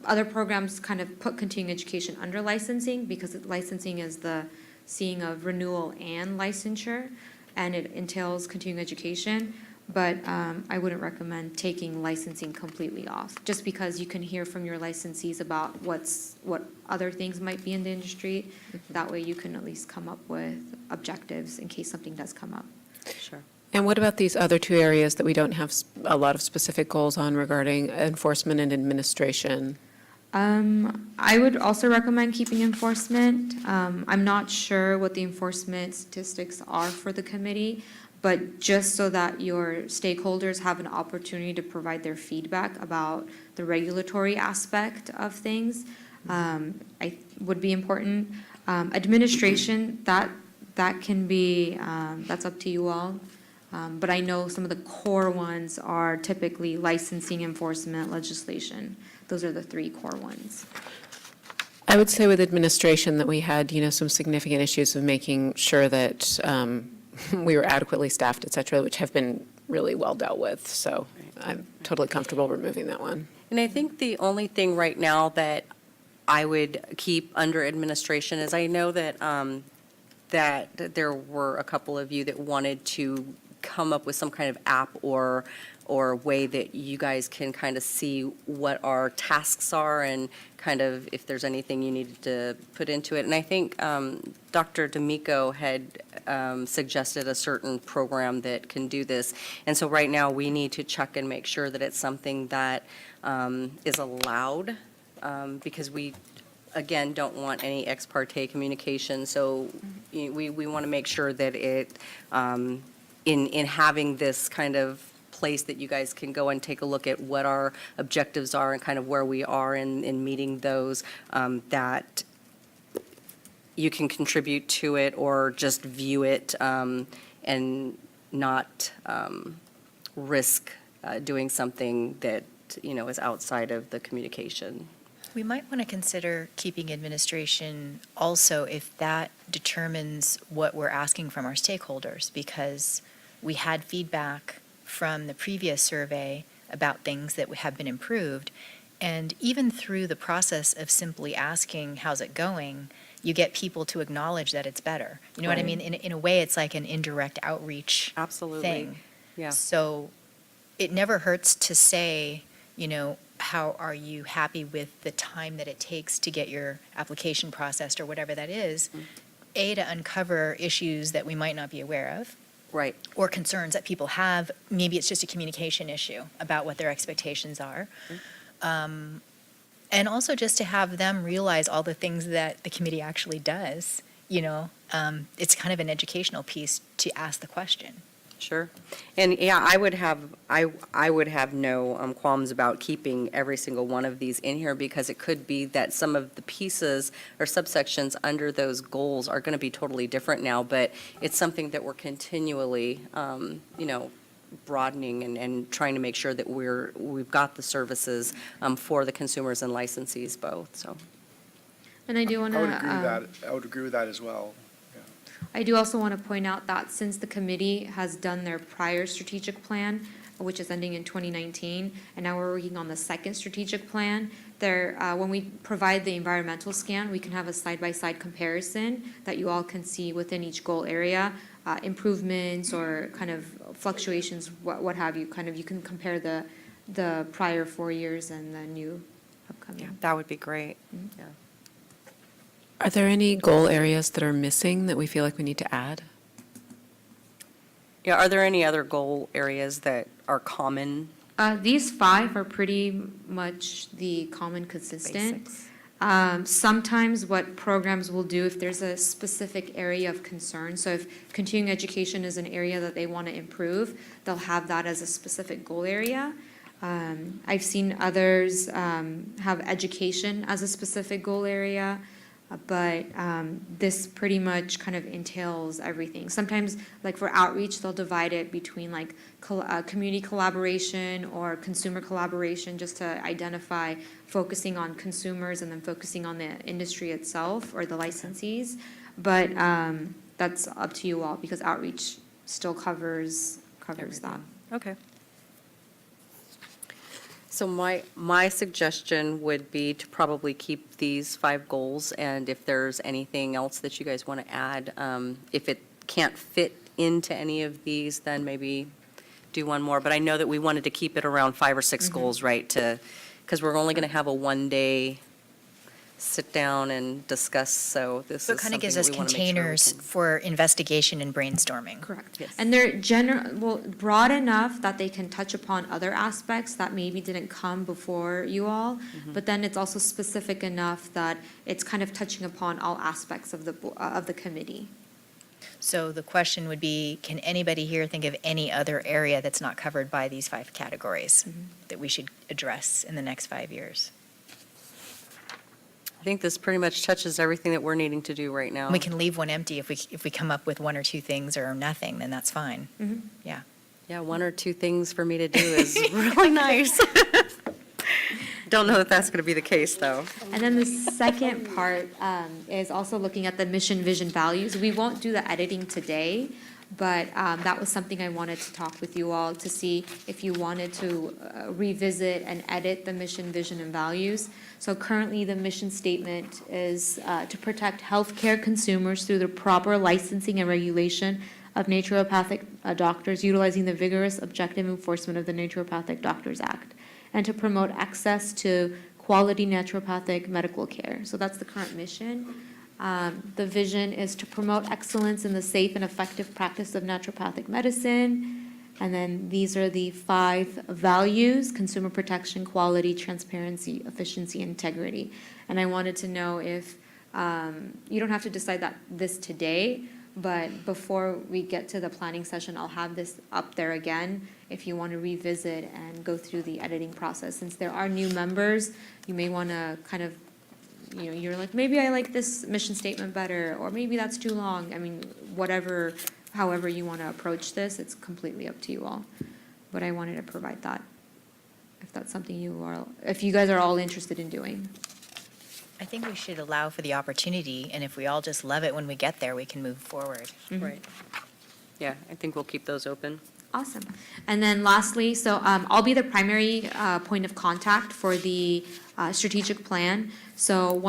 [SPEAKER 8] other programs kind of put continuing education under licensing, because licensing is the seeing of renewal and licensure, and it entails continuing education. But I wouldn't recommend taking licensing completely off, just because you can hear from your licensees about what other things might be in the industry. That way you can at least come up with objectives in case something does come up.
[SPEAKER 1] Sure.
[SPEAKER 5] And what about these other two areas that we don't have a lot of specific goals on regarding enforcement and administration?
[SPEAKER 8] I would also recommend keeping enforcement. I'm not sure what the enforcement statistics are for the committee, but just so that your stakeholders have an opportunity to provide their feedback about the regulatory aspect of things, I would be important. Administration, that can be, that's up to you all. But I know some of the core ones are typically licensing, enforcement, legislation. Those are the three core ones.
[SPEAKER 5] I would say with administration that we had, some significant issues of making sure that we were adequately staffed, et cetera, which have been really well dealt with. So I'm totally comfortable removing that one.
[SPEAKER 1] And I think the only thing right now that I would keep under administration is, I know that, that there were a couple of you that wanted to come up with some kind of app or way that you guys can kind of see what our tasks are, and kind of if there's anything you needed to put into it. And I think Dr. D'Amico had suggested a certain program that can do this. And so right now, we need to check and make sure that it's something that is allowed, because we, again, don't want any ex parte communication. So we want to make sure that it, in having this kind of place that you guys can go and take a look at what our objectives are and kind of where we are in meeting those, that you can contribute to it or just view it and not risk doing something that, is outside of the communication.
[SPEAKER 2] We might want to consider keeping administration also if that determines what we're asking from our stakeholders, because we had feedback from the previous survey about things that have been improved. And even through the process of simply asking, how's it going, you get people to acknowledge that it's better. You know what I mean? In a way, it's like an indirect outreach
[SPEAKER 1] Absolutely.
[SPEAKER 2] thing.
[SPEAKER 1] Yeah.
[SPEAKER 2] So it never hurts to say, how are you happy with the time that it takes to get your application processed or whatever that is, A, to uncover issues that we might not be aware of,
[SPEAKER 1] Right.
[SPEAKER 2] or concerns that people have. Maybe it's just a communication issue about what their expectations are. And also just to have them realize all the things that the committee actually does. It's kind of an educational piece to ask the question.
[SPEAKER 1] Sure. And yeah, I would have no qualms about keeping every single one of these in here because it could be that some of the pieces or subsections under those goals are going to be totally different now, but it's something that we're continually, broadening and trying to make sure that we've got the services for the consumers and licensees both, so.
[SPEAKER 8] And I do want
[SPEAKER 6] I
[SPEAKER 8] to.
[SPEAKER 6] would agree with that. I would agree with that as well. Yeah.
[SPEAKER 8] I do also want to point out that since the committee has done their prior strategic plan, which is ending in 2019, and now we're working on the second strategic plan, when we provide the environmental scan, we can have a side-by-side comparison that you all can see within each goal area, improvements or kind of fluctuations, what have you, kind of, you can compare the prior 4 years and the new upcoming.
[SPEAKER 1] That would be great. Yeah.
[SPEAKER 5] Are there any goal areas that are missing that we feel like we need to add?
[SPEAKER 1] Yeah, are there any other goal areas that are common?
[SPEAKER 8] These 5 are pretty much the common consistent.
[SPEAKER 1] Basics.
[SPEAKER 8] Sometimes what programs will do, if there's a specific area of concern, so if continuing education is an area that they want to improve, they'll have that as a specific goal area. I've seen others have education as a specific goal area. But this pretty much kind of entails everything. Sometimes, like for outreach, they'll divide it between like community collaboration or consumer collaboration, just to identify focusing on consumers and then focusing on the industry itself or the licensees. But that's up to you all because outreach still covers that.
[SPEAKER 1] Okay. So my suggestion would be to probably keep these 5 goals, and if there's anything else that you guys want to add, if it can't fit into any of these, then maybe do one more. But I know that we wanted to keep it around 5 or 6 goals, right? Because we're only going to have a one-day sit down and discuss, so this is
[SPEAKER 2] So it kind
[SPEAKER 1] something
[SPEAKER 2] of gives
[SPEAKER 1] that
[SPEAKER 2] us
[SPEAKER 1] we want to make sure we
[SPEAKER 2] containers
[SPEAKER 1] can-
[SPEAKER 2] for investigation and brainstorming.
[SPEAKER 8] Correct.
[SPEAKER 1] Yes.
[SPEAKER 8] And they're broad enough that they can touch upon other aspects that maybe didn't come before you all, but then it's also specific enough that it's kind of touching upon all aspects of the committee.
[SPEAKER 2] So the question would be, can anybody here think of any other area that's not covered by these 5 categories that we should address in the next 5 years?
[SPEAKER 1] I think this pretty much touches everything that we're needing to do right now.
[SPEAKER 2] We can leave one empty if we come up with 1 or 2 things or nothing, then that's fine. Yeah.
[SPEAKER 1] Yeah, 1 or 2 things for me to do is really nice. Don't know that that's going to be the case, though.
[SPEAKER 8] And then the second part is also looking at the mission, vision, values. We won't do the editing today, but that was something I wanted to talk with you all to see if you wanted to revisit and edit the mission, vision, and values. So currently, the mission statement is to protect healthcare consumers through the proper licensing and regulation of naturopathic doctors, utilizing the vigorous objective enforcement of the Naturopathic Doctors Act, and to promote access to quality naturopathic medical care. So that's the current mission. The vision is to promote excellence in the safe and effective practice of naturopathic medicine. And then these are the 5 values: consumer protection, quality, transparency, efficiency, and integrity. And I wanted to know if, you don't have to decide this today, but before we get to the planning session, I'll have this up there again if you want to revisit and go through the editing process. Since there are new members, you may want to kind of, you're like, maybe I like this mission statement better, or maybe that's too long. I mean, however you want to approach this, it's completely up to you all. But I wanted to provide that, if that's something if you guys are all interested in doing.
[SPEAKER 2] I think we should allow for the opportunity, and if we all just love it when we get there, we can move forward.
[SPEAKER 1] Right. Yeah, I think we'll keep those open.
[SPEAKER 8] Awesome. And then lastly, so I'll be the primary point of contact for the strategic plan. So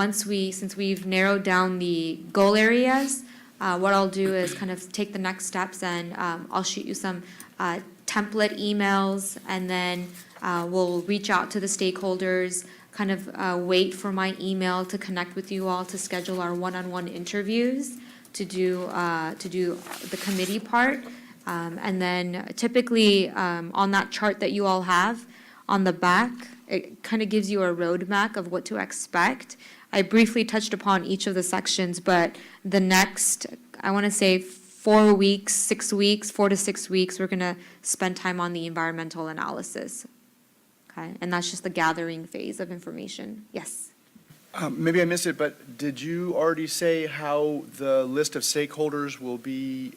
[SPEAKER 8] since we've narrowed down the goal areas, what I'll do is kind of take the next steps, and I'll shoot you some template emails, and then we'll reach out to the stakeholders, kind of wait for my email to connect with you all to schedule our one-on-one interviews to do the committee part. And then typically, on that chart that you all have on the back, it kind of gives you a roadmap of what to expect. I briefly touched upon each of the sections, but the next, I want to say 4 weeks, 6 weeks, 4 to 6 weeks, we're going to spend time on the environmental analysis. Okay, and that's just the gathering phase of information. Yes.
[SPEAKER 6] Maybe I missed it, but did you already say how the list of stakeholders will be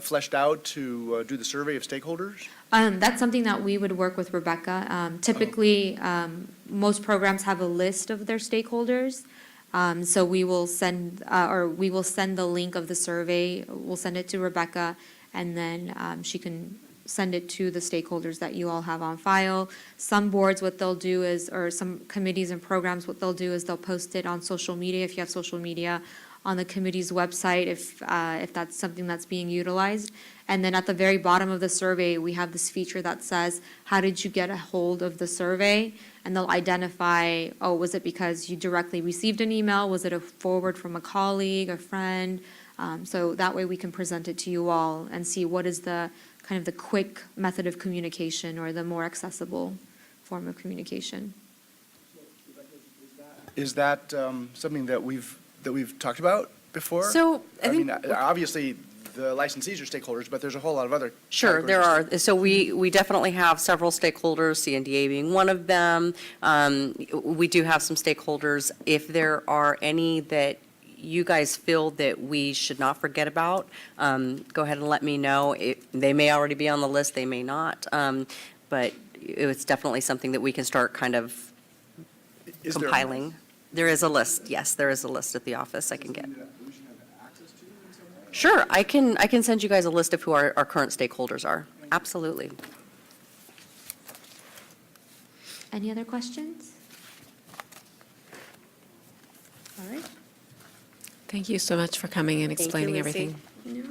[SPEAKER 6] fleshed out to do the survey of stakeholders?
[SPEAKER 8] That's something that we would work with Rebecca. Typically, most programs have a list of their stakeholders. So we will send the link of the survey, we'll send it to Rebecca, and then she can send it to the stakeholders that you all have on file. Some boards, what they'll do is, or some committees and programs, what they'll do is they'll post it on social media, if you have social media, on the committee's website, if that's something that's being utilized. And then at the very bottom of the survey, we have this feature that says, how did you get a hold of the survey? And they'll identify, oh, was it because you directly received an email? Was it a forward from a colleague, a friend? So that way we can present it to you all and see what is the kind of the quick method of communication or the more accessible form of communication.
[SPEAKER 6] Is that something that we've talked about before?
[SPEAKER 1] So, I
[SPEAKER 6] mean,
[SPEAKER 1] think-
[SPEAKER 6] obviously, the licensees are stakeholders, but there's a whole lot of other.
[SPEAKER 1] Sure, there
[SPEAKER 6] categories.
[SPEAKER 1] are. So we definitely have several stakeholders, CNDA being one of them. We do have some stakeholders. If there are any that you guys feel that we should not forget about, go ahead and let me know. They may already be on the list, they may not. But it's definitely something that we can start kind of
[SPEAKER 6] Is there-
[SPEAKER 1] compiling. There is a list, yes, there is a list at the office I can get. Sure, I can send you guys a list of who our current stakeholders are. Absolutely.
[SPEAKER 8] Any other questions? All right.
[SPEAKER 5] Thank you so much for coming and
[SPEAKER 1] Thank you,
[SPEAKER 5] explaining
[SPEAKER 1] Lucy.
[SPEAKER 5] everything.
[SPEAKER 9] Sorry, do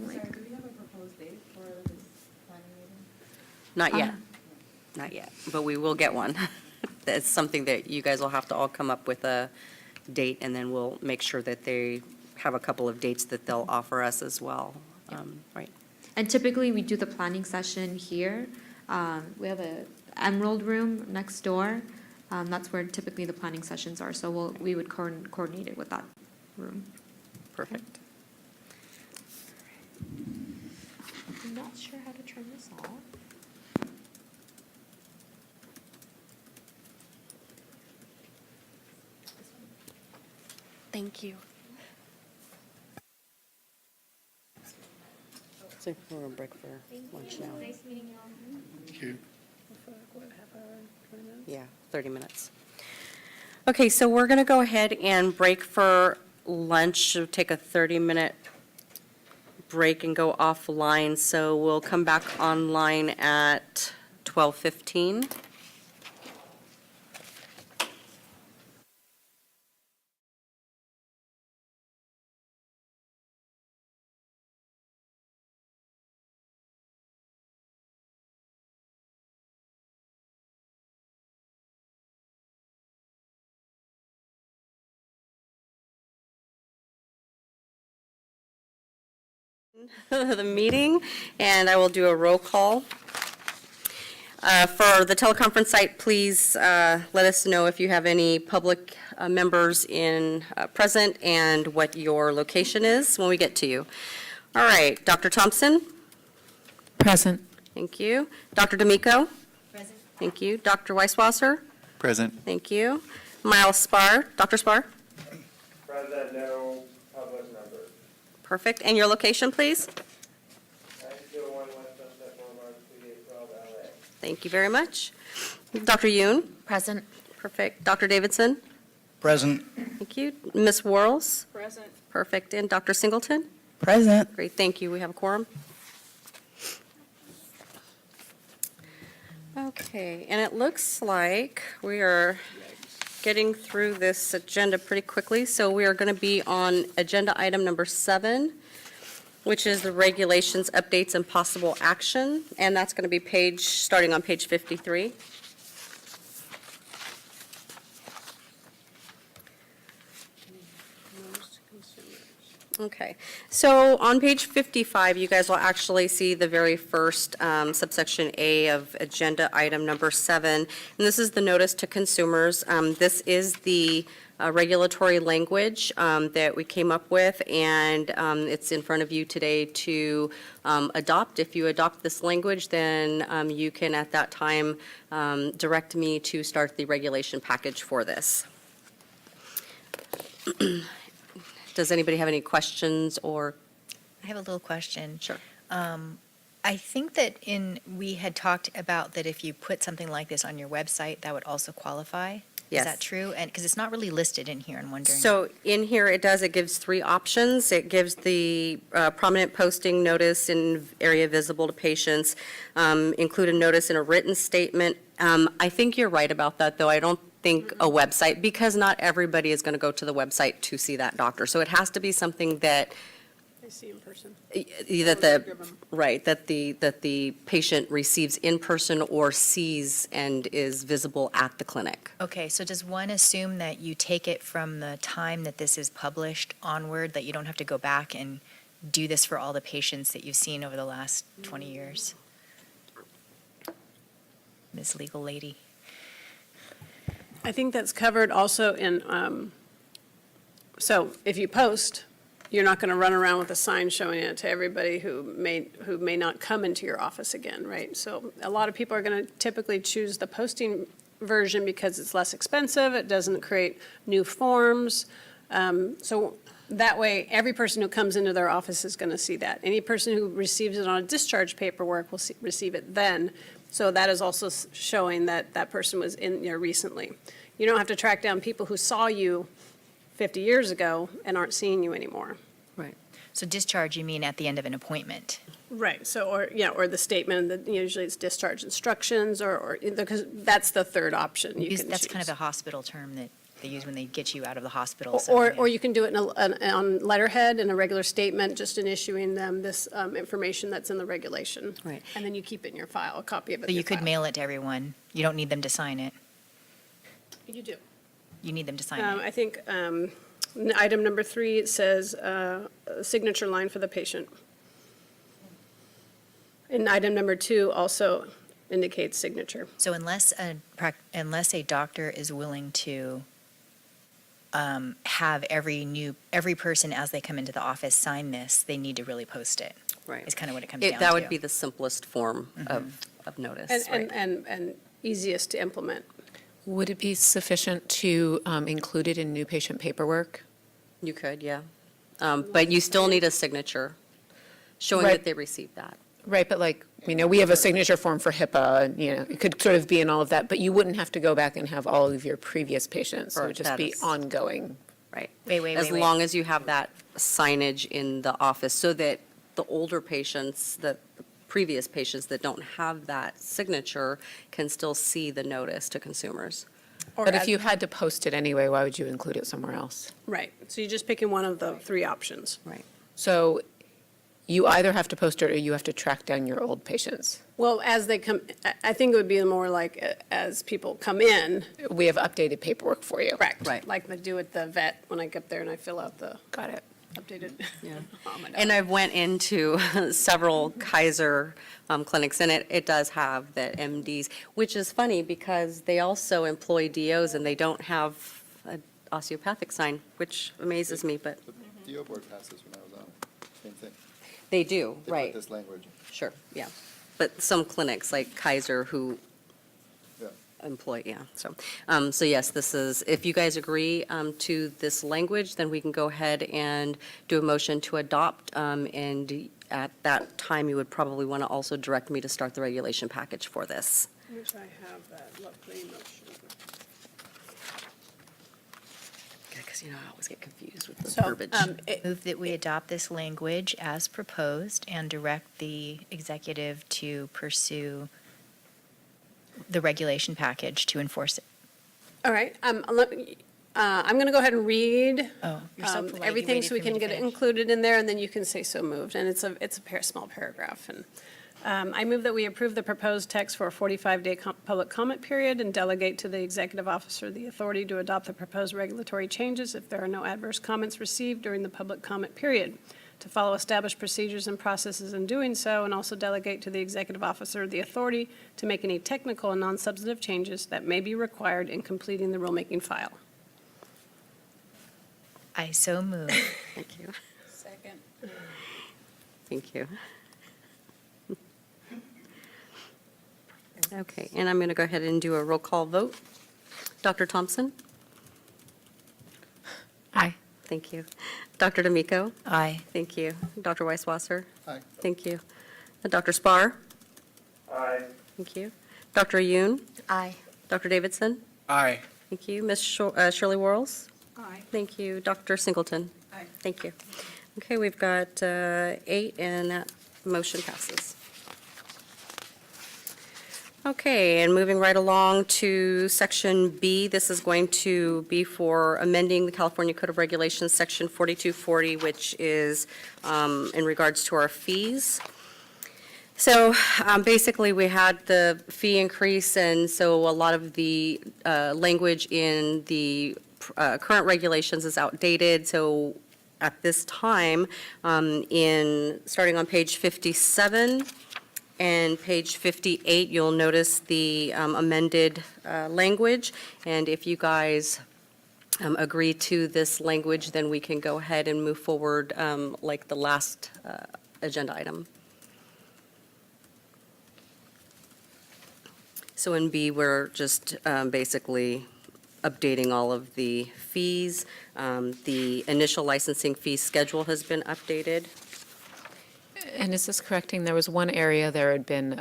[SPEAKER 9] we have a proposed date for this planning meeting?
[SPEAKER 1] Not yet, not yet, but we will get one. That's something that you guys will have to all come up with a date, and then we'll make sure that they have a couple of dates that they'll offer us as well. Right.
[SPEAKER 8] And typically, we do the planning session here. We have a Emerald Room next door. That's where typically the planning sessions are, so we would coordinate it with that room.
[SPEAKER 1] Perfect.
[SPEAKER 8] I'm not sure how to turn this off.
[SPEAKER 1] Thank you. So we're going to break for lunch now.
[SPEAKER 8] Nice meeting you all.
[SPEAKER 6] Thank you.
[SPEAKER 1] Yeah, 30 minutes. Okay, so we're going to go ahead and break for lunch. We'll take a 30-minute break and go offline. So we'll come back online at 12:15. The meeting, and I will do a roll call. For the teleconference site, please let us know if you have any public members present and what your location is when we get to you. All right, Dr. Thompson?
[SPEAKER 5] Present.
[SPEAKER 1] Thank you. Dr. D'Amico?
[SPEAKER 7] Present.
[SPEAKER 1] Thank you. Dr. Weisswasser?
[SPEAKER 10] Present.
[SPEAKER 1] Thank you. Miles Spar? Dr. Spar?
[SPEAKER 3] Present, no public members.
[SPEAKER 1] Perfect. And your location, please?
[SPEAKER 3] 9201 West Sunset Boulevard, Suite 12, LA.
[SPEAKER 1] Thank you very much. Dr. Yoon?
[SPEAKER 7] Present.
[SPEAKER 1] Perfect. Dr. Davidson?
[SPEAKER 6] Present.
[SPEAKER 1] Thank you. Ms. Worrells?
[SPEAKER 4] Present.
[SPEAKER 1] Perfect. And Dr. Singleton?
[SPEAKER 10] Present.
[SPEAKER 1] Great, thank you. We have a quorum. Okay, and it looks like we are getting through this agenda pretty quickly. So we are going to be on agenda item number 7, which is the regulations, updates, and possible action. And that's going to be starting on page 53. Okay, so on page 55, you guys will actually see the very first subsection A of agenda item number 7, and this is the notice to consumers. This is the regulatory language that we came up with, and it's in front of you today to adopt. If you adopt this language, then you can, at that time, direct me to start the regulation package for this. Does anybody have any questions or?
[SPEAKER 2] I have a little question.
[SPEAKER 1] Sure.
[SPEAKER 2] I think that we had talked about that if you put something like this on your website, that would also qualify.
[SPEAKER 1] Yes.
[SPEAKER 2] Is that true? And, because it's not really listed in here, I'm wondering.
[SPEAKER 1] So in here, it gives 3 options. It gives the prominent posting notice in area visible to patients, include a notice in a written statement. I think you're right about that, though. I don't think a website, because not everybody is going to go to the website to see that doctor. So it has to be something that
[SPEAKER 4] I see in person.
[SPEAKER 1] that the patient receives in person or sees and is visible at the clinic.
[SPEAKER 2] Okay, so does one assume that you take it from the time that this is published onward, that you don't have to go back and do this for all the patients that you've seen over the last 20 years? Miss Legal Lady.
[SPEAKER 4] I think that's covered also in, so if you post, you're not going to run around with a sign showing it to everybody who may not come into your office again, right? So a lot of people are going to typically choose the posting version because it's less expensive, it doesn't create new forms. So that way, every person who comes into their office is going to see that. Any person who receives it on a discharge paperwork will receive it then. So that is also showing that that person was in there recently. You don't have to track down people who saw you 50 years ago and aren't seeing you anymore.
[SPEAKER 1] Right.
[SPEAKER 2] So discharge, you mean at the end of an appointment?
[SPEAKER 4] Right, so, or the statement that usually it's discharge instructions, or, because that's the third option you can choose.
[SPEAKER 2] That's kind of a hospital term that they use when they get you out of the hospital. so,
[SPEAKER 4] Or,
[SPEAKER 2] yeah.
[SPEAKER 4] or you can do it on letterhead in a regular statement, just in issuing them this information that's in the regulation.
[SPEAKER 1] Right.
[SPEAKER 4] And then you keep it in your file, a copy of it
[SPEAKER 2] So
[SPEAKER 4] in
[SPEAKER 2] you
[SPEAKER 4] your
[SPEAKER 2] could
[SPEAKER 4] file.
[SPEAKER 2] mail it to everyone. You don't need them to sign it.
[SPEAKER 4] You do.
[SPEAKER 2] You need them to sign
[SPEAKER 4] I
[SPEAKER 2] it.
[SPEAKER 4] think item number 3, it says signature line for the patient. And item number 2 also indicates signature.
[SPEAKER 2] So unless a doctor is willing to have every person as they come into the office sign this, they need to really post it.
[SPEAKER 1] Right.
[SPEAKER 2] Is kind of what it comes down to.
[SPEAKER 1] That would be the simplest form of notice, right?
[SPEAKER 4] And easiest to implement.
[SPEAKER 5] Would it be sufficient to include it in new patient paperwork?
[SPEAKER 1] You could, yeah. But you still need a signature showing
[SPEAKER 5] Right.
[SPEAKER 1] that they received that.
[SPEAKER 5] Right, but like, we have a signature form for HIPAA, and, it could sort of be in all of that, but you wouldn't have to go back and have all of your previous patients. It would just
[SPEAKER 1] That
[SPEAKER 5] be
[SPEAKER 1] is-
[SPEAKER 5] ongoing.
[SPEAKER 1] Right.
[SPEAKER 2] Wait.
[SPEAKER 1] As long as you have that signage in the office, so that the older patients, the previous patients that don't have that signature can still see the notice to consumers.
[SPEAKER 4] Or
[SPEAKER 5] But if
[SPEAKER 4] add-
[SPEAKER 5] you had to post it anyway, why would you include it somewhere else?
[SPEAKER 4] Right, so you're just picking one of the 3 options.
[SPEAKER 1] Right.
[SPEAKER 5] So you either have to post it or you have to track down your old patients.
[SPEAKER 4] Well, as they come, I think it would be more like as people come in.
[SPEAKER 5] We have updated paperwork for you.
[SPEAKER 4] Correct.
[SPEAKER 1] Right.
[SPEAKER 4] Like they do at the vet when I get there and I fill out the
[SPEAKER 5] Got it.
[SPEAKER 4] updated. on my
[SPEAKER 1] And
[SPEAKER 4] dog.
[SPEAKER 1] I've went into several Kaiser clinics, and it does have the MDs, which is funny because they also employ DOs and they don't have an osteopathic sign, which amazes me, but
[SPEAKER 10] The DO board passed this when I was on, same thing.
[SPEAKER 1] they do,
[SPEAKER 10] They
[SPEAKER 1] right?
[SPEAKER 10] put this language,
[SPEAKER 1] Sure, yeah. But some clinics like Kaiser who
[SPEAKER 10] yeah.
[SPEAKER 1] employ, yeah, so yes, this is, if you guys agree to this language, then we can go ahead and do a motion to adopt, and at that time, you would probably want to also direct me to start the regulation package for this.
[SPEAKER 4] Which I have that lovely motion.
[SPEAKER 1] Because, I always get confused with the
[SPEAKER 4] So,
[SPEAKER 1] verbiage.
[SPEAKER 2] Move that we adopt this language as proposed and direct the executive to pursue the regulation package to enforce it.
[SPEAKER 4] All right, I'm going to go ahead and read
[SPEAKER 2] Oh, you're so polite. You
[SPEAKER 4] everything
[SPEAKER 2] waited
[SPEAKER 4] so we
[SPEAKER 2] for me
[SPEAKER 4] can
[SPEAKER 2] to
[SPEAKER 4] get it
[SPEAKER 2] finish.
[SPEAKER 4] included in there, and then you can say so moved. And it's a small paragraph. And I move that we approve the proposed text for a 45-day public comment period and delegate to the executive officer the authority to adopt the proposed regulatory changes if there are no adverse comments received during the public comment period, to follow established procedures and processes in doing so, and also delegate to the executive officer the authority to make any technical and non-substantive changes that may be required in completing the rulemaking file.
[SPEAKER 2] I so move.
[SPEAKER 1] Thank you.
[SPEAKER 9] Second.
[SPEAKER 1] Thank you. Okay, and I'm going to go ahead and do a roll call vote. Dr. Thompson?
[SPEAKER 5] Aye.
[SPEAKER 1] Thank you. Dr. D'Amico?
[SPEAKER 2] Aye.
[SPEAKER 1] Thank you. Dr. Weisswasser?
[SPEAKER 10] Aye.
[SPEAKER 1] Thank you. Dr. Spar?
[SPEAKER 3] Aye.
[SPEAKER 1] Thank you. Dr. Yoon?
[SPEAKER 7] Aye.
[SPEAKER 1] Dr. Davidson?
[SPEAKER 6] Aye.
[SPEAKER 1] Thank you. Ms. Shirley Worrells?
[SPEAKER 4] Aye.
[SPEAKER 1] Thank you. Dr. Singleton?
[SPEAKER 9] Aye.
[SPEAKER 1] Thank you. Okay, we've got 8, and that motion passes. Okay, and moving right along to Section B, this is going to be for amending the California Code of Regulations, Section 4240, which is in regards to our fees. So basically, we had the fee increase, and so a lot of the language in the current regulations is outdated. So at this time, starting on page 57 and page 58, you'll notice the amended language. And if you guys agree to this language, then we can go ahead and move forward like the last agenda item. So in B, we're just basically updating all of the fees. The initial licensing fee schedule has been updated.
[SPEAKER 5] And is this correcting, there was one area there had been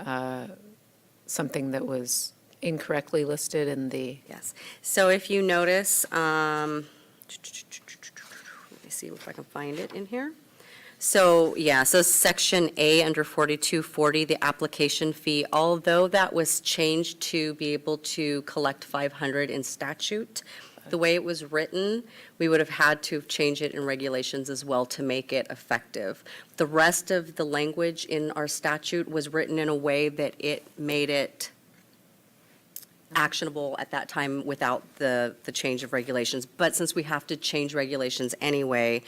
[SPEAKER 5] something that was incorrectly listed in the,
[SPEAKER 1] Yes. So if you notice, let me see if I can find it in here. So, yeah, so Section A under 4240, the application fee, although that was changed to be able to collect 500 in statute, the way it was written, we would have had to change it in regulations as well to make it effective. The rest of the language in our statute was written in a way that it made it actionable at that time without the change of regulations. But since we have to change regulations anyway,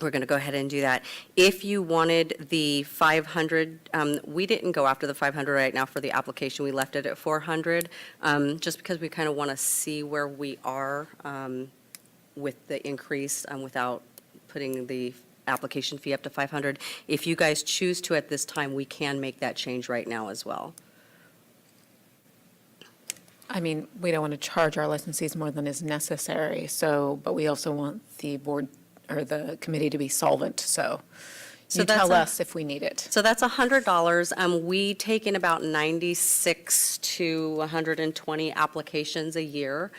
[SPEAKER 1] we're going to go ahead and do that. If you wanted the 500, we didn't go after the 500 right now for the application. We left it at 400, just because we kind of want to see where we are with the increase without putting the application fee up to 500. If you guys choose to at this time, we can make that change right now as well.
[SPEAKER 5] I mean, we don't want to charge our licensees more than is necessary, so, but we also want the board or the committee to be solvent, so
[SPEAKER 1] So
[SPEAKER 5] you
[SPEAKER 1] that's
[SPEAKER 5] tell
[SPEAKER 1] a-
[SPEAKER 5] us if we need it.
[SPEAKER 1] So that's $100. We take in about 96 to 120 applications a year.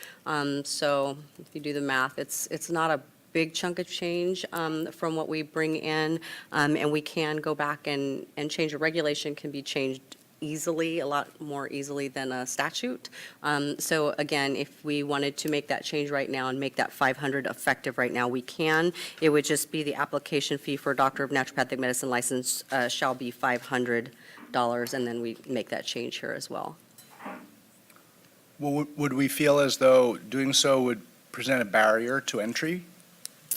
[SPEAKER 1] So if you do the math, it's not a big chunk of change from what we bring in. And we can go back and change. A regulation can be changed easily, a lot more easily than a statute. So again, if we wanted to make that change right now and make that 500 effective right now, we can. It would just be the application fee for a doctor of naturopathic medicine license shall be $500, and then we make that change here as well.
[SPEAKER 6] Well, would we feel as though doing so would present a barrier to entry,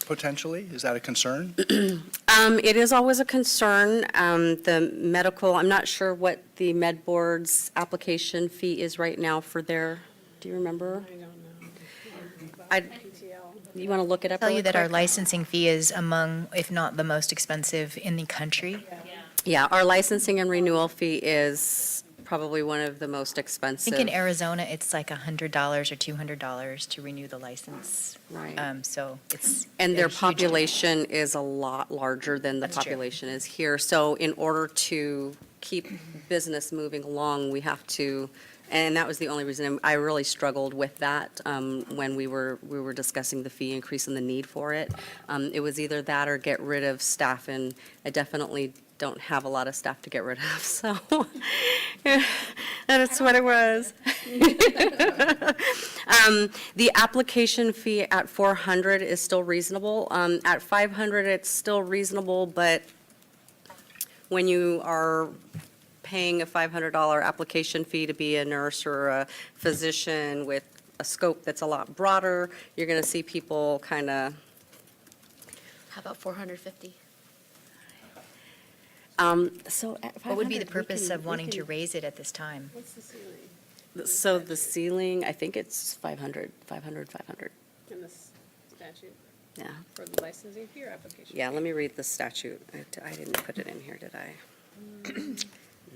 [SPEAKER 6] potentially? Is that a concern?
[SPEAKER 1] It is always a concern. The medical, I'm not sure what the Med Board's application fee is right now for their, do you remember?
[SPEAKER 4] I don't know. PTL.
[SPEAKER 1] You want to look it up
[SPEAKER 2] Tell
[SPEAKER 1] really
[SPEAKER 2] you that our
[SPEAKER 1] quick?
[SPEAKER 2] licensing fee is among, if not the most expensive in the country.
[SPEAKER 1] Yeah, our licensing and renewal fee is probably one of the most
[SPEAKER 2] I
[SPEAKER 1] expensive.
[SPEAKER 2] think in Arizona, it's like $100 or $200 to renew the license.
[SPEAKER 1] Right.
[SPEAKER 2] So it's.
[SPEAKER 1] And
[SPEAKER 2] a
[SPEAKER 1] their
[SPEAKER 2] huge-
[SPEAKER 1] population is a lot larger than the
[SPEAKER 2] That's true.
[SPEAKER 1] population is here. So in order to keep business moving along, we have to, and that was the only reason I really struggled with that when we were discussing the fee increase and the need for it. It was either that or get rid of staff, and I definitely don't have a lot of staff to get rid of, so that's what it was. The application fee at 400 is still reasonable. At 500, it's still reasonable, but when you are paying a $500 application fee to be a nurse or a physician with a scope that's a lot broader, you're going to see people kind of,
[SPEAKER 7] How about 450?
[SPEAKER 1] so at 500.
[SPEAKER 2] What would be the
[SPEAKER 1] we
[SPEAKER 2] purpose
[SPEAKER 1] can-
[SPEAKER 2] of
[SPEAKER 1] we
[SPEAKER 2] wanting to
[SPEAKER 1] can-
[SPEAKER 2] raise it at this time?
[SPEAKER 4] What's the ceiling
[SPEAKER 1] So the ceiling, I think it's 500, 500, 500.
[SPEAKER 4] in this statute
[SPEAKER 1] Yeah.
[SPEAKER 4] for the licensing fee or application?
[SPEAKER 1] Yeah, let me read the statute. I didn't put it in here, did I?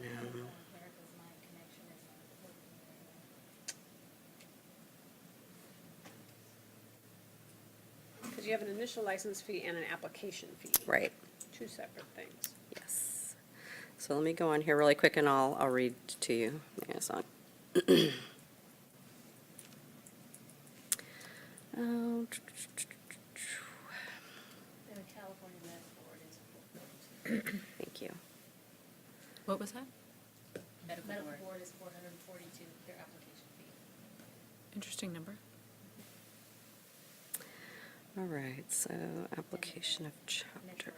[SPEAKER 1] No.
[SPEAKER 4] Because you have an initial license fee and an application fee.
[SPEAKER 1] Right,
[SPEAKER 4] Two separate things.
[SPEAKER 1] yes. So let me go on here really quick and I'll read to you. Yes, on. Oh, thank you.
[SPEAKER 5] What was that?
[SPEAKER 9] Medical board is 442, their application fee.
[SPEAKER 5] Interesting number.
[SPEAKER 1] All right, so application of chapter.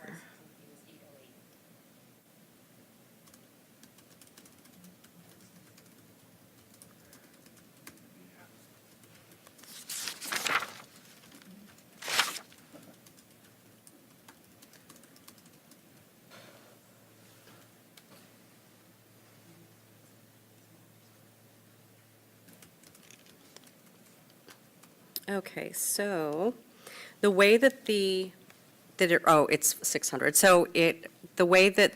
[SPEAKER 1] Okay, so the way that it's 600. So the way that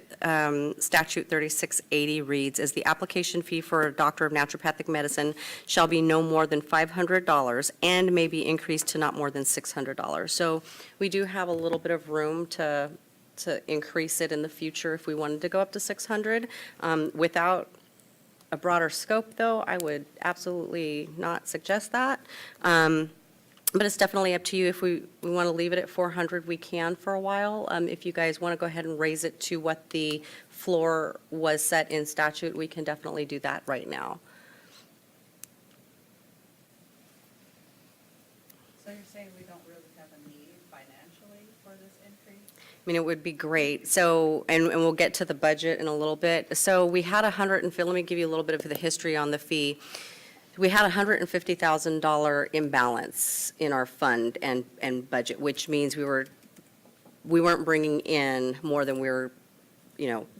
[SPEAKER 1] statute 3680 reads is the application fee for a doctor of naturopathic medicine shall be no more than $500 and may be increased to not more than $600. So we do have a little bit of room to increase it in the future if we wanted to go up to 600. Without a broader scope, though, I would absolutely not suggest that. But it's definitely up to you. If we want to leave it at 400, we can for a while. If you guys want to go ahead and raise it to what the floor was set in statute, we can definitely do that right now.
[SPEAKER 9] So you're saying we don't really have a need financially for this increase?
[SPEAKER 1] I mean, it would be great. So, and we'll get to the budget in a little bit. So we had let me give you a little bit of the history on the fee. We had a $150,000 imbalance in our fund and budget, which means we weren't bringing in more than we were,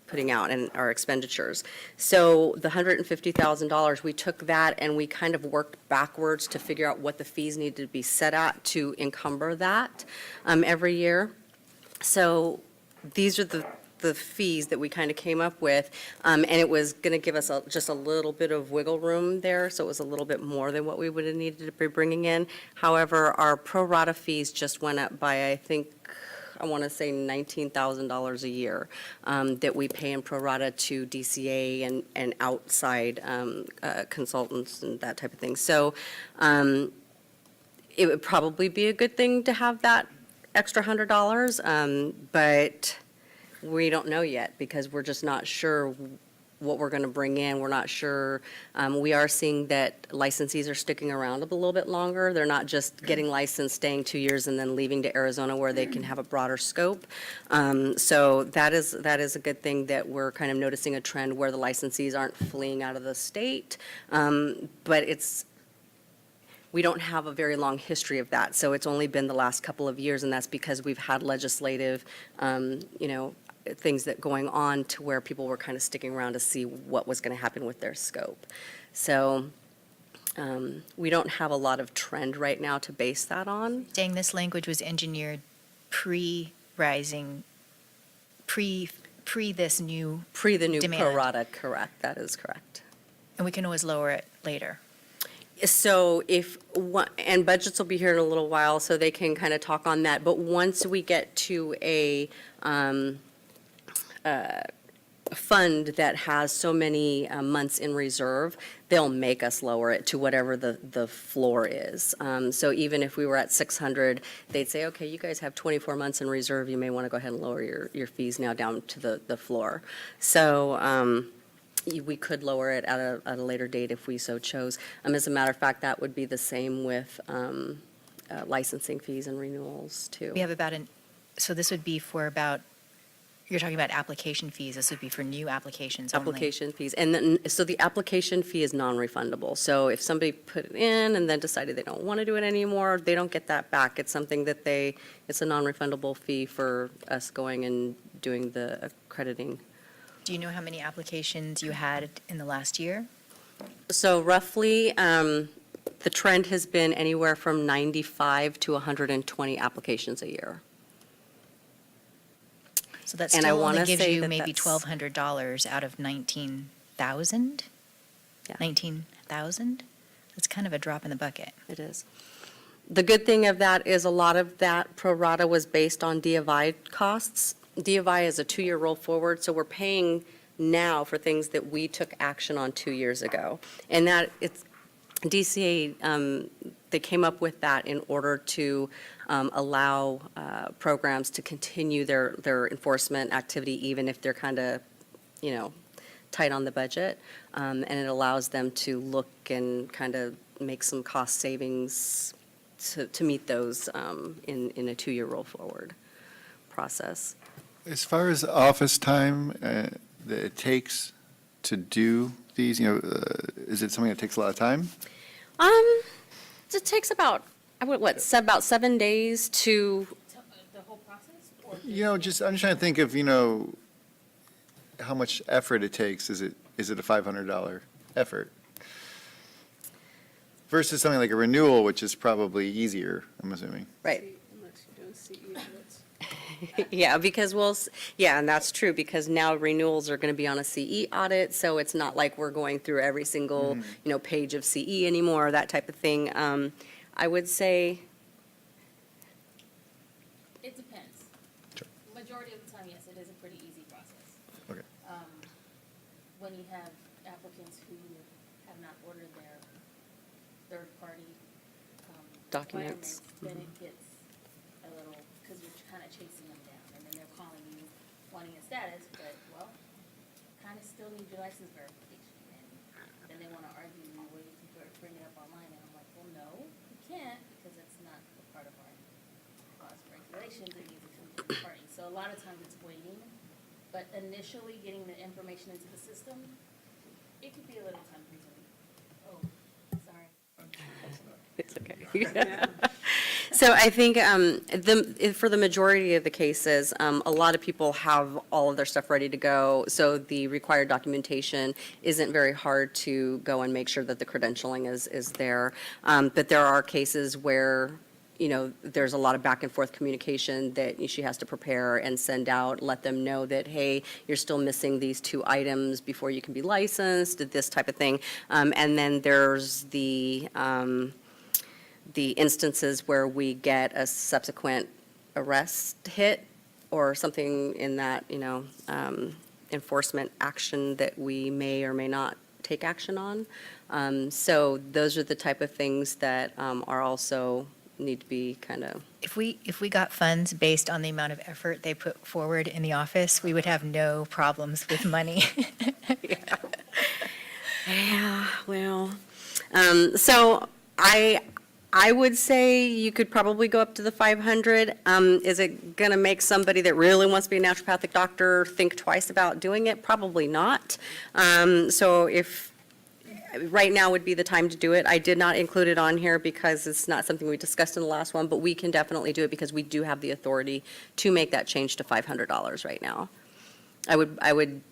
[SPEAKER 1] putting out in our expenditures. So the $150,000, we took that and we kind of worked backwards to figure out what the fees needed to be set at to encumber that every year. So these are the fees that we kind of came up with, and it was going to give us just a little bit of wiggle room there, so it was a little bit more than what we would have needed to be bringing in. However, our pro rata fees just went up by, I want to say $19,000 a year that we pay in pro rata to DCA and outside consultants and that type of thing. So it would probably be a good thing to have that extra $100, but we don't know yet because we're just not sure what we're going to bring in. We're not sure. We are seeing that licensees are sticking around a little bit longer. They're not just getting licensed, staying 2 years, and then leaving to Arizona where they can have a broader scope. So that is a good thing that we're kind of noticing a trend where the licensees aren't fleeing out of the state. But we don't have a very long history of that. So it's only been the last couple of years, and that's because we've had legislative, things that going on to where people were kind of sticking around to see what was going to happen with their scope. So we don't have a lot of trend right now to base that on.
[SPEAKER 2] Saying this language was engineered pre-rising, pre this new,
[SPEAKER 1] Pre the new pro
[SPEAKER 2] Demand.
[SPEAKER 1] rata, correct, that is correct.
[SPEAKER 2] and we can always lower it later.
[SPEAKER 1] So and budgets will be here in a little while, so they can kind of talk on that. But once we get to a fund that has so many months in reserve, they'll make us lower it to whatever the floor is. So even if we were at 600, they'd say, okay, you guys have 24 months in reserve, you may want to go ahead and lower your fees now down to the floor. So we could lower it at a later date if we so chose. As a matter of fact, that would be the same with licensing fees and renewals too.
[SPEAKER 2] We have so this would be for about You're talking about application fees. This would be for new applications only.
[SPEAKER 1] Application fees. And then, so the application fee is non-refundable. So if somebody put it in and then decided they don't want to do it anymore, they don't get that back. It's something that it's a non-refundable fee for us going and doing the accrediting.
[SPEAKER 2] Do you know how many applications you had in the last year?
[SPEAKER 1] So roughly, the trend has been anywhere from 95 to 120 applications a year.
[SPEAKER 2] So that
[SPEAKER 1] And I
[SPEAKER 2] still only
[SPEAKER 1] wanna
[SPEAKER 2] gives
[SPEAKER 1] say
[SPEAKER 2] you
[SPEAKER 1] that
[SPEAKER 2] maybe
[SPEAKER 1] that's-
[SPEAKER 2] $1,200 out of 19,000?
[SPEAKER 1] Yeah.
[SPEAKER 2] 19,000? That's kind of a drop in the bucket.
[SPEAKER 1] It is. The good thing of that is a lot of that pro rata was based on DFI costs. DFI is a 2-year roll forward, so we're paying now for things that we took action on 2 years ago. And that, it's, DCA, they came up with that in order to allow programs to continue their enforcement activity, even if they're kind of, tight on the budget. And it allows them to look and kind of make some cost savings to meet those in a 2-year roll forward process.
[SPEAKER 10] As far as office time that it takes to do these, is it something that takes a lot of time?
[SPEAKER 1] It takes about, about 7 days to,
[SPEAKER 9] The whole process? Or
[SPEAKER 10] I'm just trying to think of, how much effort it takes. Is it a $500 effort? Versus something like a renewal, which is probably easier, I'm assuming.
[SPEAKER 1] right.
[SPEAKER 4] Unless you're doing CE audits.
[SPEAKER 1] Yeah, because and that's true, because now renewals are going to be on a CE audit, so it's not like we're going through every single, page of CE anymore, that type of thing. I would say,
[SPEAKER 9] It depends.
[SPEAKER 10] Sure.
[SPEAKER 9] Majority of the time, yes, it is a pretty easy process.
[SPEAKER 10] Okay.
[SPEAKER 9] When you have applicants who have not ordered their third-party
[SPEAKER 1] Documents.
[SPEAKER 9] requirements, then it gets a little, because you're kind of chasing them down, and then they're calling you wanting a status, but, well, kind of still need your license verification, and then they want to argue, well, you can bring it up online, and I'm like, well, no, you can't, because it's not a part of our laws and regulations, it needs to come to the party. So a lot of times it's waiting, but initially getting the information into the system, it could be a little time consuming. Oh, sorry.
[SPEAKER 1] it's okay. So I think for the majority of the cases, a lot of people have all of their stuff ready to go, so the required documentation isn't very hard to go and make sure that the credentialing is there. But there are cases where, there's a lot of back and forth communication that she has to prepare and send out, let them know that, hey, you're still missing these 2 items before you can be licensed, this type of thing. And then there's the instances where we get a subsequent arrest hit or something in that, enforcement action that we may or may not take action on. So those are the type of things that are also need to be kind of,
[SPEAKER 2] If we got funds based on the amount of effort they put forward in the office, we would have no problems with money.
[SPEAKER 1] yeah, well, so I would say you could probably go up to the 500. Is it going to make somebody that really wants to be a naturopathic doctor think twice about doing it? Probably not. So right now would be the time to do it. I did not include it on here because it's not something we discussed in the last one, but we can definitely do it because we do have the authority to make that change to $500 right now. I would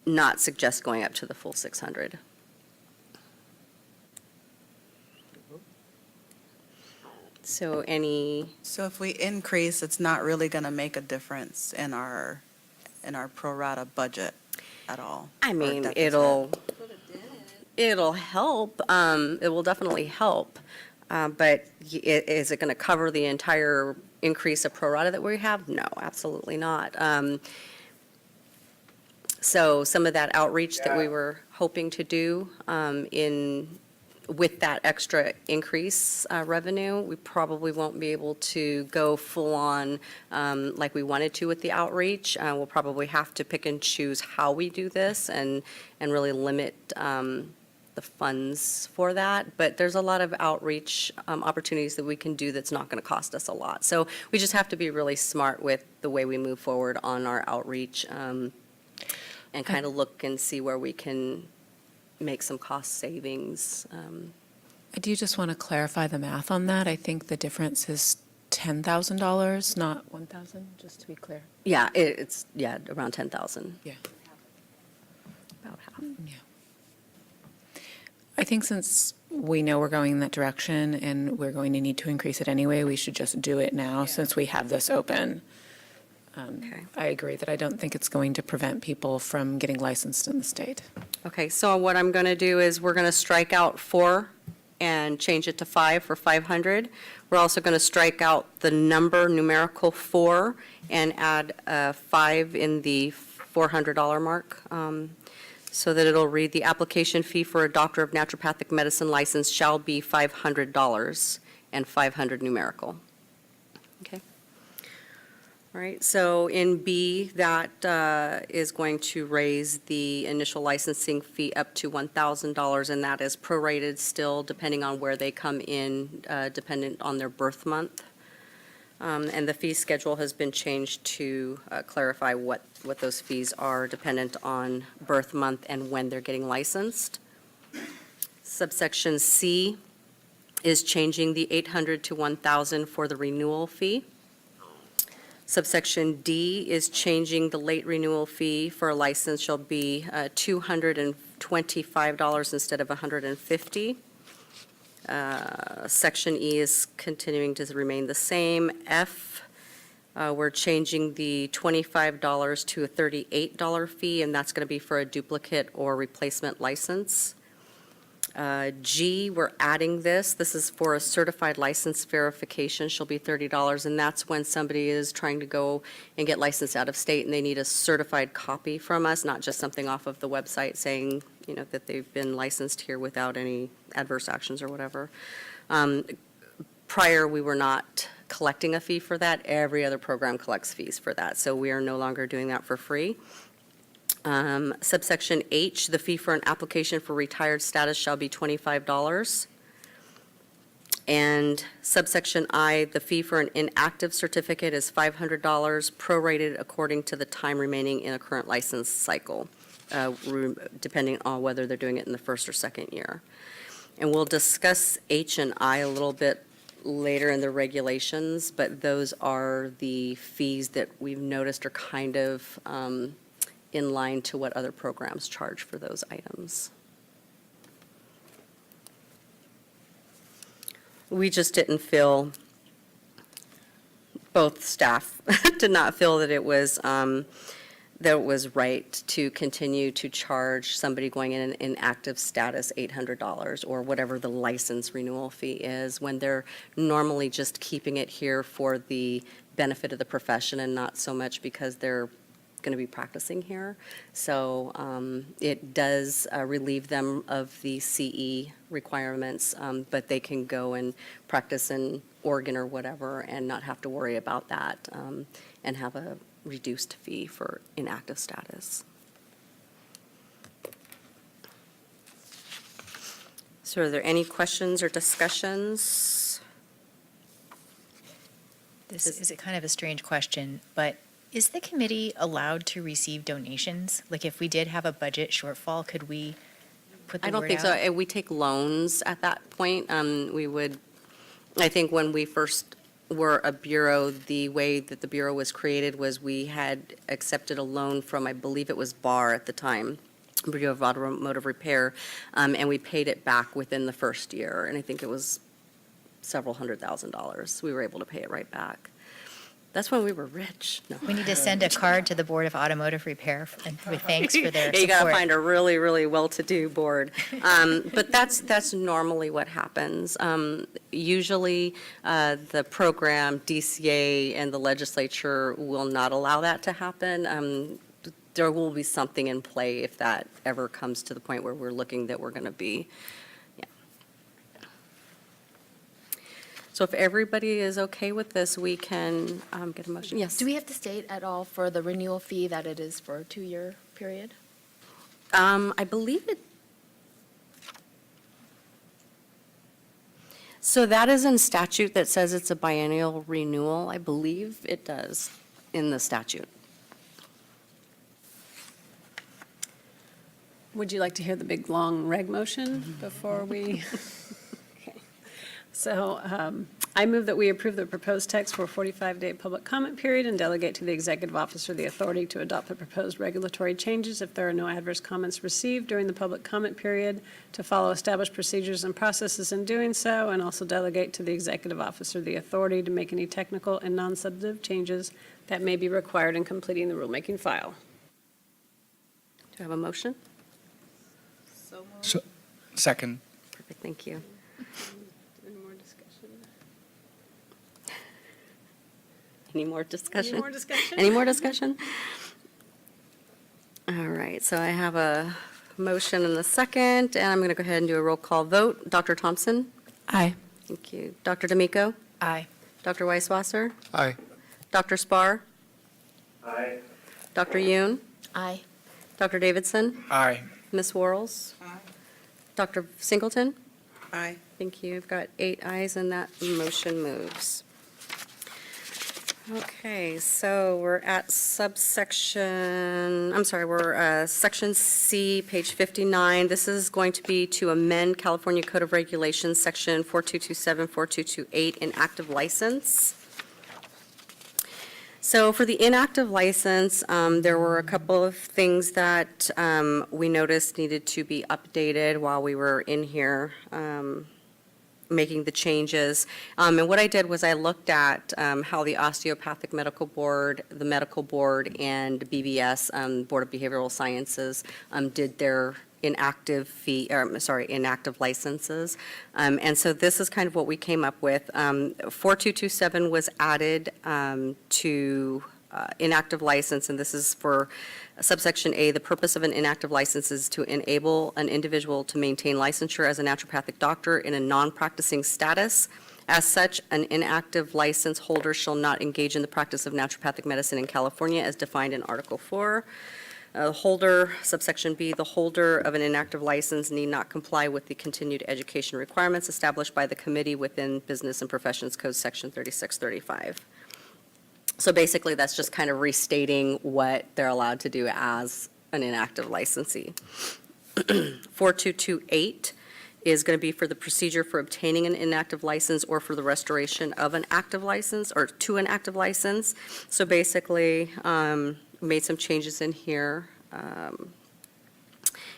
[SPEAKER 1] not suggest going up to the full 600. So
[SPEAKER 11] So if we increase, it's not really going to make a difference in our pro rata budget at all?
[SPEAKER 1] I
[SPEAKER 11] or
[SPEAKER 1] mean,
[SPEAKER 11] deficit?
[SPEAKER 1] it'll help. It will definitely help. But is it going to cover the entire increase of pro rata that we have? No, absolutely not. So some of that outreach that we were hoping to do with that extra increase revenue, we probably won't be able to go full-on like we wanted to with the outreach. We'll probably have to pick and choose how we do this and really limit the the funds for that, but there's a lot of outreach opportunities that we can do that's not going to cost us a lot. So we just have to be really smart with the way we move forward on our outreach, and kind of look and see where we can make some cost savings.
[SPEAKER 5] I do just want to clarify the math on that. I think the difference is $10,000, not 1,000, just to be clear.
[SPEAKER 1] Yeah, it's, yeah, around 10,000,
[SPEAKER 5] Yeah.
[SPEAKER 1] about half.
[SPEAKER 5] Yeah. I think since we know we're going in that direction and we're going to need to increase it anyway, we should just do it now since we have this open.
[SPEAKER 1] Okay.
[SPEAKER 5] I agree that I don't think it's going to prevent people from getting licensed in the state.
[SPEAKER 1] Okay, so what I'm going to do is we're going to strike out 4 and change it to 5 for 500. We're also going to strike out the number numerical 4 and add 5 in the $400 mark, so that it'll read, the application fee for a doctor of naturopathic medicine license shall be $500 and 500 numerical. Okay. All right, so in B, that is going to raise the initial licensing fee up to $1,000, and that is prorated still, depending on where they come in, dependent on their birth month. And the fee schedule has been changed to clarify what those fees are, dependent on birth month and when they're getting licensed. Subsection C is changing the 800 to 1,000 for the renewal fee. Subsection D is changing the late renewal fee for a license shall be $225 instead of $150. Section E is continuing to remain the same. F, we're changing the $25 to a $38 fee, and that's going to be for a duplicate or replacement license. G, we're adding this. This is for a certified license verification, shall be $30, and that's when somebody is trying to go and get licensed out of state, and they need a certified copy from us, not just something off of the website saying, you know, that they've been licensed here without any adverse actions or whatever. Prior, we were not collecting a fee for that. Every other program collects fees for that, so we are no longer doing that for free. Subsection H, the fee for an application for retired status shall be $25. And subsection I, the fee for an inactive certificate is $500, prorated according to the time remaining in a current license cycle, depending on whether they're doing it in the first or second year. And we'll discuss H and I a little bit later in the regulations, but those are the fees that we've noticed are kind of in line to what other programs charge for those items. We just didn't feel, both staff did not feel that it was right to continue to charge somebody going in an inactive status $800 or whatever the license renewal fee is, when they're normally just keeping it here for the benefit of the profession and not so much because they're going to be practicing here. So it does relieve them of the CE requirements, but they can go and practice in Oregon or whatever and not have to worry about that, and have a reduced fee for inactive status. So are there any questions or discussions?
[SPEAKER 2] This is a kind of a strange question, but is the committee allowed to receive donations? Like if we did have a budget shortfall, could we put the
[SPEAKER 1] I don't
[SPEAKER 2] word
[SPEAKER 1] think
[SPEAKER 2] out?
[SPEAKER 1] so. We take loans at that point. We would, I think when we first were a bureau, the way that the bureau was created was we had accepted a loan from, I believe it was BAR at the time, Bureau of Automotive Repair, and we paid it back within the first year. And I think it was several $100,000. We were able to pay it right back. That's when we were rich. No.
[SPEAKER 2] We need to send a card to the Board of Automotive Repair with thanks for their
[SPEAKER 1] Yeah, you got to
[SPEAKER 2] support.
[SPEAKER 1] find a really, really well-to-do board. But that's normally what happens. Usually, the program, DCA, and the legislature will not allow that to happen. There will be something in play if that ever comes to the point where we're looking that we're going to be. So if everybody is okay with this, we can get a motion. Yes.
[SPEAKER 7] Do we have to state at all for the renewal fee that it is for a 2-year period?
[SPEAKER 1] I believe it So that is in statute that says it's a biennial renewal. I believe it does in the statute.
[SPEAKER 4] Would you like to hear the big, long reg motion before we? Okay. So I move that we approve the proposed text for a 45-day public comment period and delegate to the executive officer the authority to adopt the proposed regulatory changes if there are no adverse comments received during the public comment period, to follow established procedures and processes in doing so, and also delegate to the executive officer the authority to make any technical and non-substantive changes that may be required in completing the rulemaking file.
[SPEAKER 1] Do I have a motion?
[SPEAKER 6] So, second.
[SPEAKER 1] Perfect, thank you.
[SPEAKER 4] Any more discussion?
[SPEAKER 1] Any more discussion?
[SPEAKER 4] Any more discussion?
[SPEAKER 1] Any more discussion? All right, so I have a motion and a second, and I'm going to go ahead and do a roll call vote. Dr. Thompson?
[SPEAKER 5] Aye.
[SPEAKER 1] Thank you. Dr. D'Amico?
[SPEAKER 2] Aye.
[SPEAKER 1] Dr. Weisswasser?
[SPEAKER 10] Aye.
[SPEAKER 1] Dr. Spar?
[SPEAKER 3] Aye.
[SPEAKER 1] Dr. Yoon?
[SPEAKER 7] Aye.
[SPEAKER 1] Dr. Davidson?
[SPEAKER 6] Aye.
[SPEAKER 1] Ms. Worrells? Dr. Singleton?
[SPEAKER 11] Aye.
[SPEAKER 1] Thank you. I've got 8 ayes, and that motion moves. Okay, so we're at we're Section C, page 59. This is going to be to amend California Code of Regulations, Section 4227, 4228, inactive license. So for the inactive license, there were a couple of things that we noticed needed to be updated while we were in here making the changes. And what I did was I looked at how the Osteopathic Medical Board, the Medical Board, and BBS, Board of Behavioral Sciences, did their inactive licenses. And so this is kind of what we came up with. 4227 was added to inactive license, and this is for subsection A. The purpose of an inactive license is to enable an individual to maintain licensure as a naturopathic doctor in a non-practicing status. As such, an inactive license holder shall not engage in the practice of naturopathic medicine in California as defined in Article 4. Holder, subsection B, the holder of an inactive license need not comply with the continued education requirements established by the committee within Business and Professions Code, Section 3635. So basically, that's just kind of restating what they're allowed to do as an inactive licensee. 4228 is going to be for the procedure for obtaining an inactive license or for the restoration of an active license or to an active license. So basically, made some changes in here.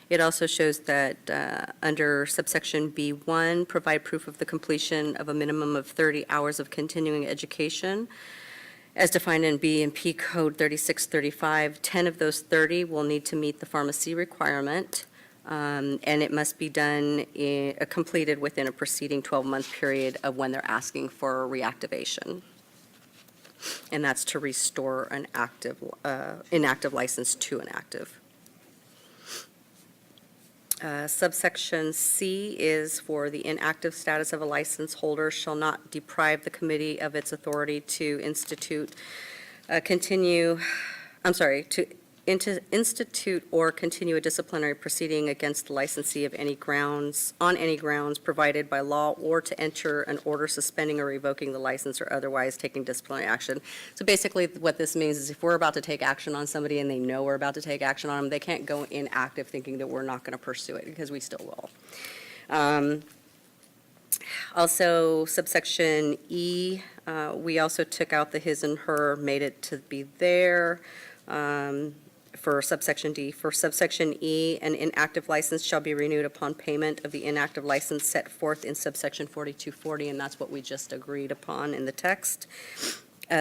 [SPEAKER 1] It also shows that under subsection B1, provide proof of the completion of a minimum of 30 hours of continuing education. As defined in B and P Code 3635, 10 of those 30 will need to meet the pharmacy requirement, and it must be done, completed within a preceding 12-month period of when they're asking for reactivation. And that's to restore an inactive license to an active. Subsection C is for the inactive status of a license holder shall not deprive the committee of its authority to institute or continue a disciplinary proceeding against the licensee of on any grounds provided by law, or to enter an order suspending or revoking the license or otherwise taking disciplinary action. So basically, what this means is if we're about to take action on somebody and they know we're about to take action on them, they can't go inactive thinking that we're not going to pursue it, because we still will. Also, subsection E, we also took out the his and her, made it to be there. For subsection D. For subsection E, an inactive license shall be renewed upon payment of the inactive license set forth in subsection 4240, and that's what we just agreed upon in the text.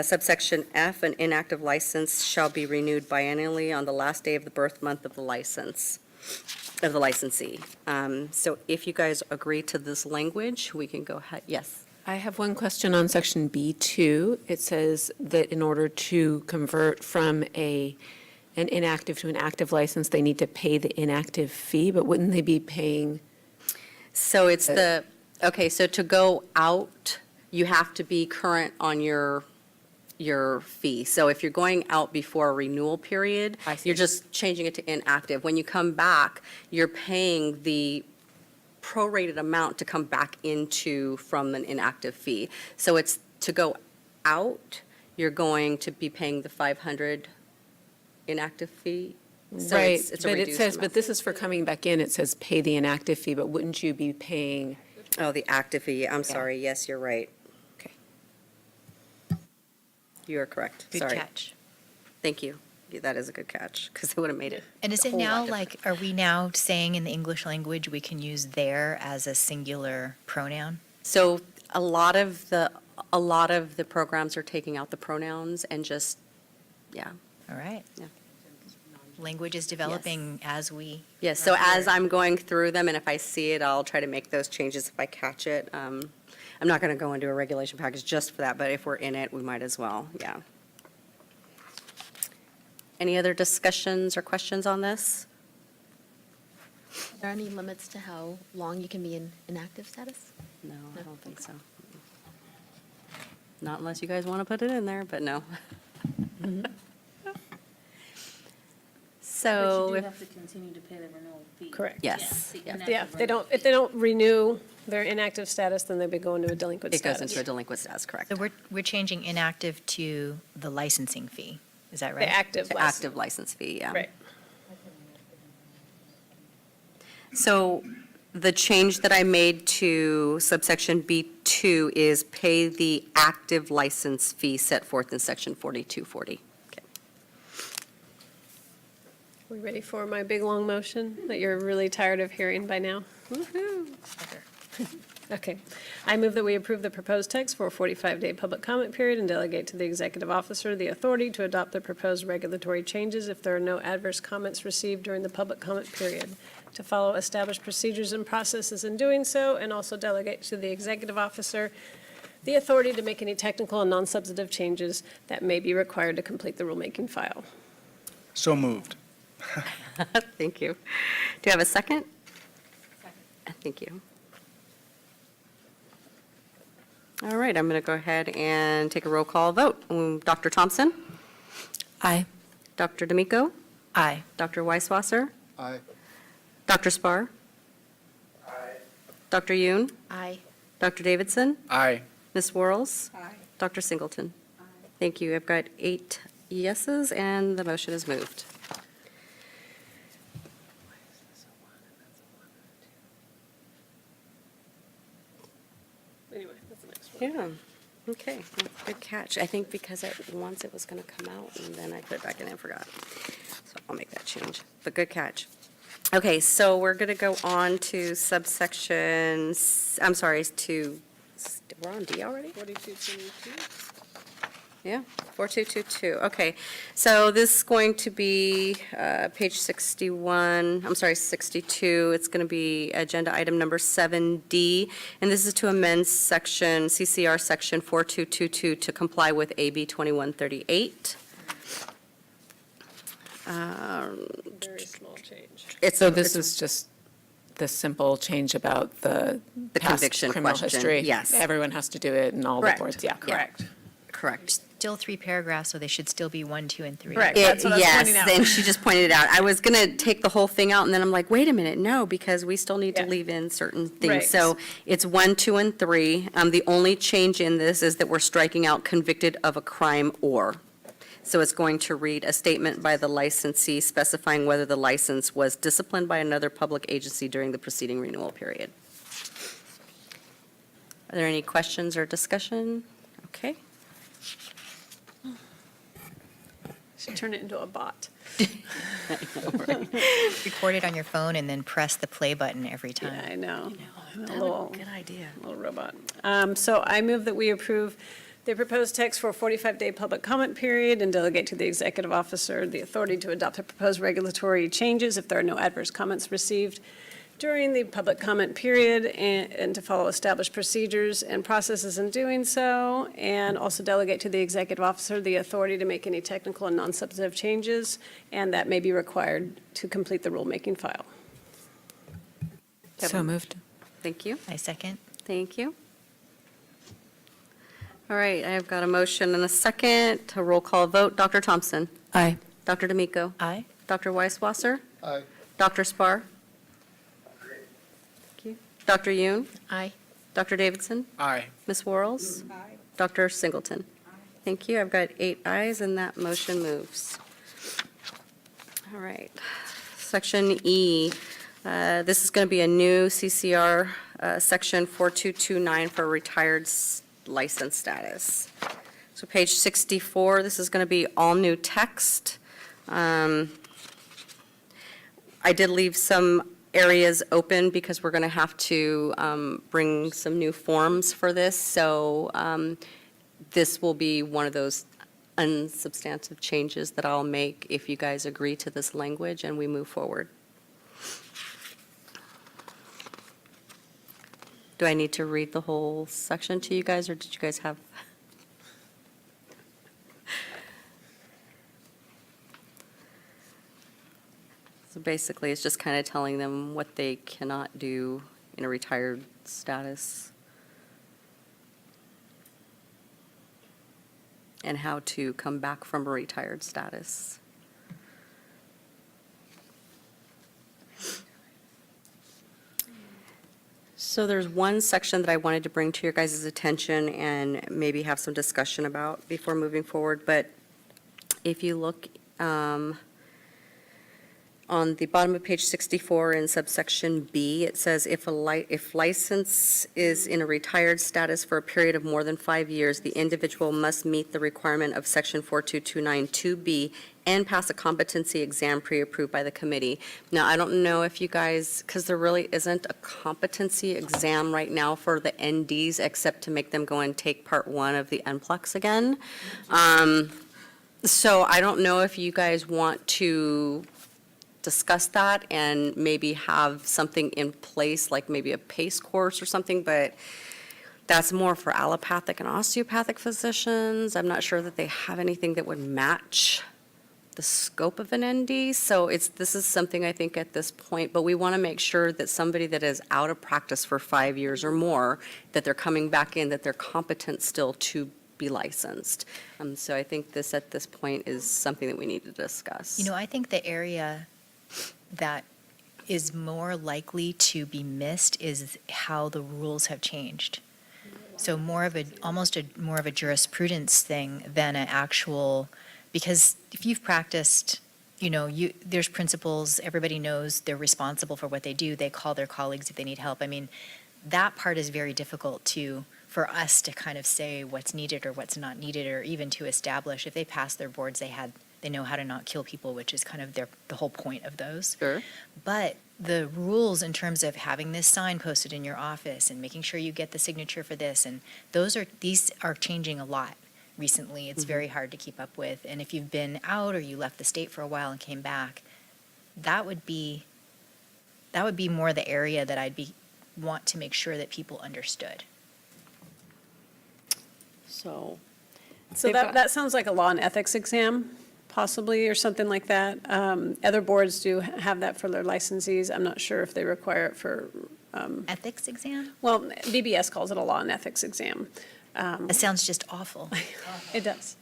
[SPEAKER 1] Subsection F, an inactive license shall be renewed biennially on the last day of the birth month of the licensee. So if you guys agree to this language, we can go ahead. Yes.
[SPEAKER 5] I have one question on section B2. It says that in order to convert from an inactive to an active license, they need to pay the inactive fee, but wouldn't they be paying?
[SPEAKER 1] So it's so to go out, you have to be current on your fee. So if you're going out before a renewal period, you're just changing it to inactive. When you come back, you're paying the prorated amount to come back into from an inactive fee. So it's to go out, you're going to be paying the 500 inactive fee. So
[SPEAKER 5] Right,
[SPEAKER 1] it's a
[SPEAKER 5] but it
[SPEAKER 1] reduced
[SPEAKER 5] says,
[SPEAKER 1] amount.
[SPEAKER 5] but this is for coming back in, it says pay the inactive fee, but wouldn't you be paying?
[SPEAKER 1] Oh, the active fee, I'm sorry, yes, you're right.
[SPEAKER 5] Okay.
[SPEAKER 1] You are correct,
[SPEAKER 2] Good
[SPEAKER 1] sorry.
[SPEAKER 2] catch.
[SPEAKER 1] Thank you. Yeah, that is a good catch, because they would have made it.
[SPEAKER 2] And is
[SPEAKER 1] a
[SPEAKER 2] it
[SPEAKER 1] whole lot
[SPEAKER 2] now
[SPEAKER 1] different.
[SPEAKER 2] like, are we now saying in the English language we can use there as a singular pronoun?
[SPEAKER 1] So a lot of the programs are taking out the pronouns and just, yeah.
[SPEAKER 2] All right.
[SPEAKER 1] Yeah.
[SPEAKER 2] Language is developing as we.
[SPEAKER 1] Yes, so
[SPEAKER 2] are
[SPEAKER 1] as
[SPEAKER 2] here.
[SPEAKER 1] I'm going through them, and if I see it, I'll try to make those changes if I catch it. I'm not going to go into a regulation package just for that, but if we're in it, we might as well, yeah. Any other discussions or questions on this?
[SPEAKER 7] Are there any limits to how long you can be in inactive status?
[SPEAKER 1] No, I don't think so. Not unless you guys want to put it in there, but no. So,
[SPEAKER 9] But you do
[SPEAKER 1] if-
[SPEAKER 9] have to continue to pay the renewal fee.
[SPEAKER 4] Correct.
[SPEAKER 1] Yes.
[SPEAKER 9] the
[SPEAKER 1] Yeah.
[SPEAKER 9] inactive
[SPEAKER 4] Yeah,
[SPEAKER 9] renewal
[SPEAKER 4] if they don't renew their inactive status, then they'd be going to a delinquent
[SPEAKER 1] it
[SPEAKER 4] status.
[SPEAKER 1] goes into a delinquent status, correct?
[SPEAKER 2] So we're changing inactive to the licensing fee. Is that
[SPEAKER 4] The
[SPEAKER 2] right?
[SPEAKER 4] active
[SPEAKER 1] To
[SPEAKER 4] license.
[SPEAKER 1] active license fee, yeah.
[SPEAKER 4] Right.
[SPEAKER 1] So the change that I made to subsection B2 is pay the active license fee set forth in section 4240. Okay.
[SPEAKER 4] We ready for my big, long motion that you're really tired of hearing by now? Okay. I move that we approve the proposed text for a 45-day public comment period and delegate to the executive officer the authority to adopt the proposed regulatory changes if there are no adverse comments received during the public comment period, to follow established procedures and processes in doing so, and also delegate to the executive officer the authority to make any technical and non-substantive changes that may be required to complete the rulemaking file.
[SPEAKER 6] So moved.
[SPEAKER 1] Thank you. Do you have a second? Thank you. All right, I'm going to go ahead and take a roll call vote. Dr. Thompson?
[SPEAKER 5] Aye.
[SPEAKER 1] Dr. D'Amico?
[SPEAKER 2] Aye.
[SPEAKER 1] Dr. Weisswasser?
[SPEAKER 10] Aye.
[SPEAKER 1] Dr. Spar?
[SPEAKER 3] Aye.
[SPEAKER 1] Dr. Yoon?
[SPEAKER 7] Aye.
[SPEAKER 1] Dr. Davidson?
[SPEAKER 6] Aye.
[SPEAKER 1] Ms. Worrells? Dr. Singleton? Thank you. I've got 8 yeses, and the motion is moved.
[SPEAKER 4] Anyway, that's the next one.
[SPEAKER 1] Yeah, okay, good catch. I think because once it was going to come out, and then I put it back in and forgot. So I'll make that change, but good catch. Okay, so we're going to go on to subsection, I'm sorry, we're on D already?
[SPEAKER 4] 4222.
[SPEAKER 1] Yeah, 4222, okay. So this is going to be page 61, I'm sorry, 62. It's going to be agenda item number 7D, and this is to amend section, CCR section 4222 to comply with AB 2138.
[SPEAKER 4] Very small change.
[SPEAKER 5] So this is just the simple change about the
[SPEAKER 1] The
[SPEAKER 5] past
[SPEAKER 1] conviction
[SPEAKER 5] criminal
[SPEAKER 1] question,
[SPEAKER 5] history.
[SPEAKER 1] yes.
[SPEAKER 5] Everyone has to do it in all the
[SPEAKER 4] Correct.
[SPEAKER 5] boards, yeah.
[SPEAKER 4] Correct.
[SPEAKER 1] Correct.
[SPEAKER 2] Still 3 paragraphs, so they should still be 1, 2, and 3.
[SPEAKER 4] Correct. That's what I was pointing out.
[SPEAKER 1] Yes, and she just pointed it out. I was going to take the whole thing out, and then I'm like, wait a minute, no, because we still need to
[SPEAKER 4] Yeah.
[SPEAKER 1] leave in certain
[SPEAKER 4] Right.
[SPEAKER 1] things. So it's 1, 2, and 3. The only change in this is that we're striking out convicted of a crime or. So it's going to read a statement by the licensee specifying whether the license was disciplined by another public agency during the preceding renewal period. Are there any questions or discussion? Okay.
[SPEAKER 4] Should turn it into a bot.
[SPEAKER 2] Record it on your phone and then press the play button every
[SPEAKER 4] Yeah,
[SPEAKER 2] time.
[SPEAKER 4] I know. A
[SPEAKER 1] Good
[SPEAKER 4] little,
[SPEAKER 1] idea.
[SPEAKER 4] little robot. So I move that we approve the proposed text for a 45-day public comment period and delegate to the executive officer the authority to adopt the proposed regulatory changes if there are no adverse comments received during the public comment period, and to follow established procedures and processes in doing so, and also delegate to the executive officer the authority to make any technical and non-substantive changes, and that may be required to complete the rulemaking file.
[SPEAKER 5] So moved.
[SPEAKER 1] Thank you.
[SPEAKER 2] I second.
[SPEAKER 1] Thank you. All right, I've got a motion and a second. A roll call vote. Dr. Thompson?
[SPEAKER 5] Aye.
[SPEAKER 1] Dr. D'Amico?
[SPEAKER 2] Aye.
[SPEAKER 1] Dr. Weisswasser?
[SPEAKER 10] Aye.
[SPEAKER 1] Dr. Spar? Thank you. Dr. Yoon?
[SPEAKER 7] Aye.
[SPEAKER 1] Dr. Davidson?
[SPEAKER 6] Aye.
[SPEAKER 1] Ms. Quarles? Dr. Singleton? Thank you. I've got 8 ayes, and that motion moves. All right. Section E, this is going to be a new CCR, Section 4229 for retired license status. So page 64, this is going to be all new text. I did leave some areas open because we're going to have to bring some new forms for this. So this will be one of those unsubstantive changes that I'll make if you guys agree to this language and we move forward. Do I need to read the whole section to you guys, or did you guys have? So basically, it's just kind of telling them what they cannot do in a retired status and how to come back from a retired status. So there's one section that I wanted to bring to your guys' attention and maybe have some discussion about before moving forward. But if you look on the bottom of page 64 in subsection B, it says if license is in a retired status for a period of more than 5 years, the individual must meet the requirement of section 42292B and pass a competency exam pre-approved by the committee. Now, I don't know if you guys, because there really isn't a competency exam right now for the NDs except to make them go and take part 1 of the NPLEX again. So I don't know if you guys want to discuss that and maybe have something in place, like maybe a PACE course or something, but that's more for allopathic and osteopathic physicians. I'm not sure that they have anything that would match the scope of an ND. So this is something I think at this point, but we want to make sure that somebody that is out of practice for 5 years or more, that they're coming back in, that they're competent still to be licensed. So I think this at this point is something that we need to discuss.
[SPEAKER 2] You know, I think the area that is more likely to be missed is how the rules have changed. So more of a jurisprudence thing than an actual, because if you've practiced, there's principles, everybody knows they're responsible for what they do, they call their colleagues if they need help. I mean, that part is very difficult for us to kind of say what's needed or what's not needed, or even to establish if they pass their boards, they know how to not kill people, which is kind of the whole point of those.
[SPEAKER 1] Sure.
[SPEAKER 2] But the rules in terms of having this sign posted in your office and making sure you get the signature for this, and these are changing a lot recently. It's very hard to keep up with. And if you've been out or you left the state for a while and came back, that would be more the area that want to make sure that people understood.
[SPEAKER 1] So
[SPEAKER 4] So that sounds like a law and ethics exam, possibly, or something like that. Other boards do have that for their licensees. I'm not sure if they require it for,
[SPEAKER 2] Ethics exam?
[SPEAKER 4] well, BBS calls it a law and ethics exam.
[SPEAKER 2] That sounds just awful.
[SPEAKER 4] It does.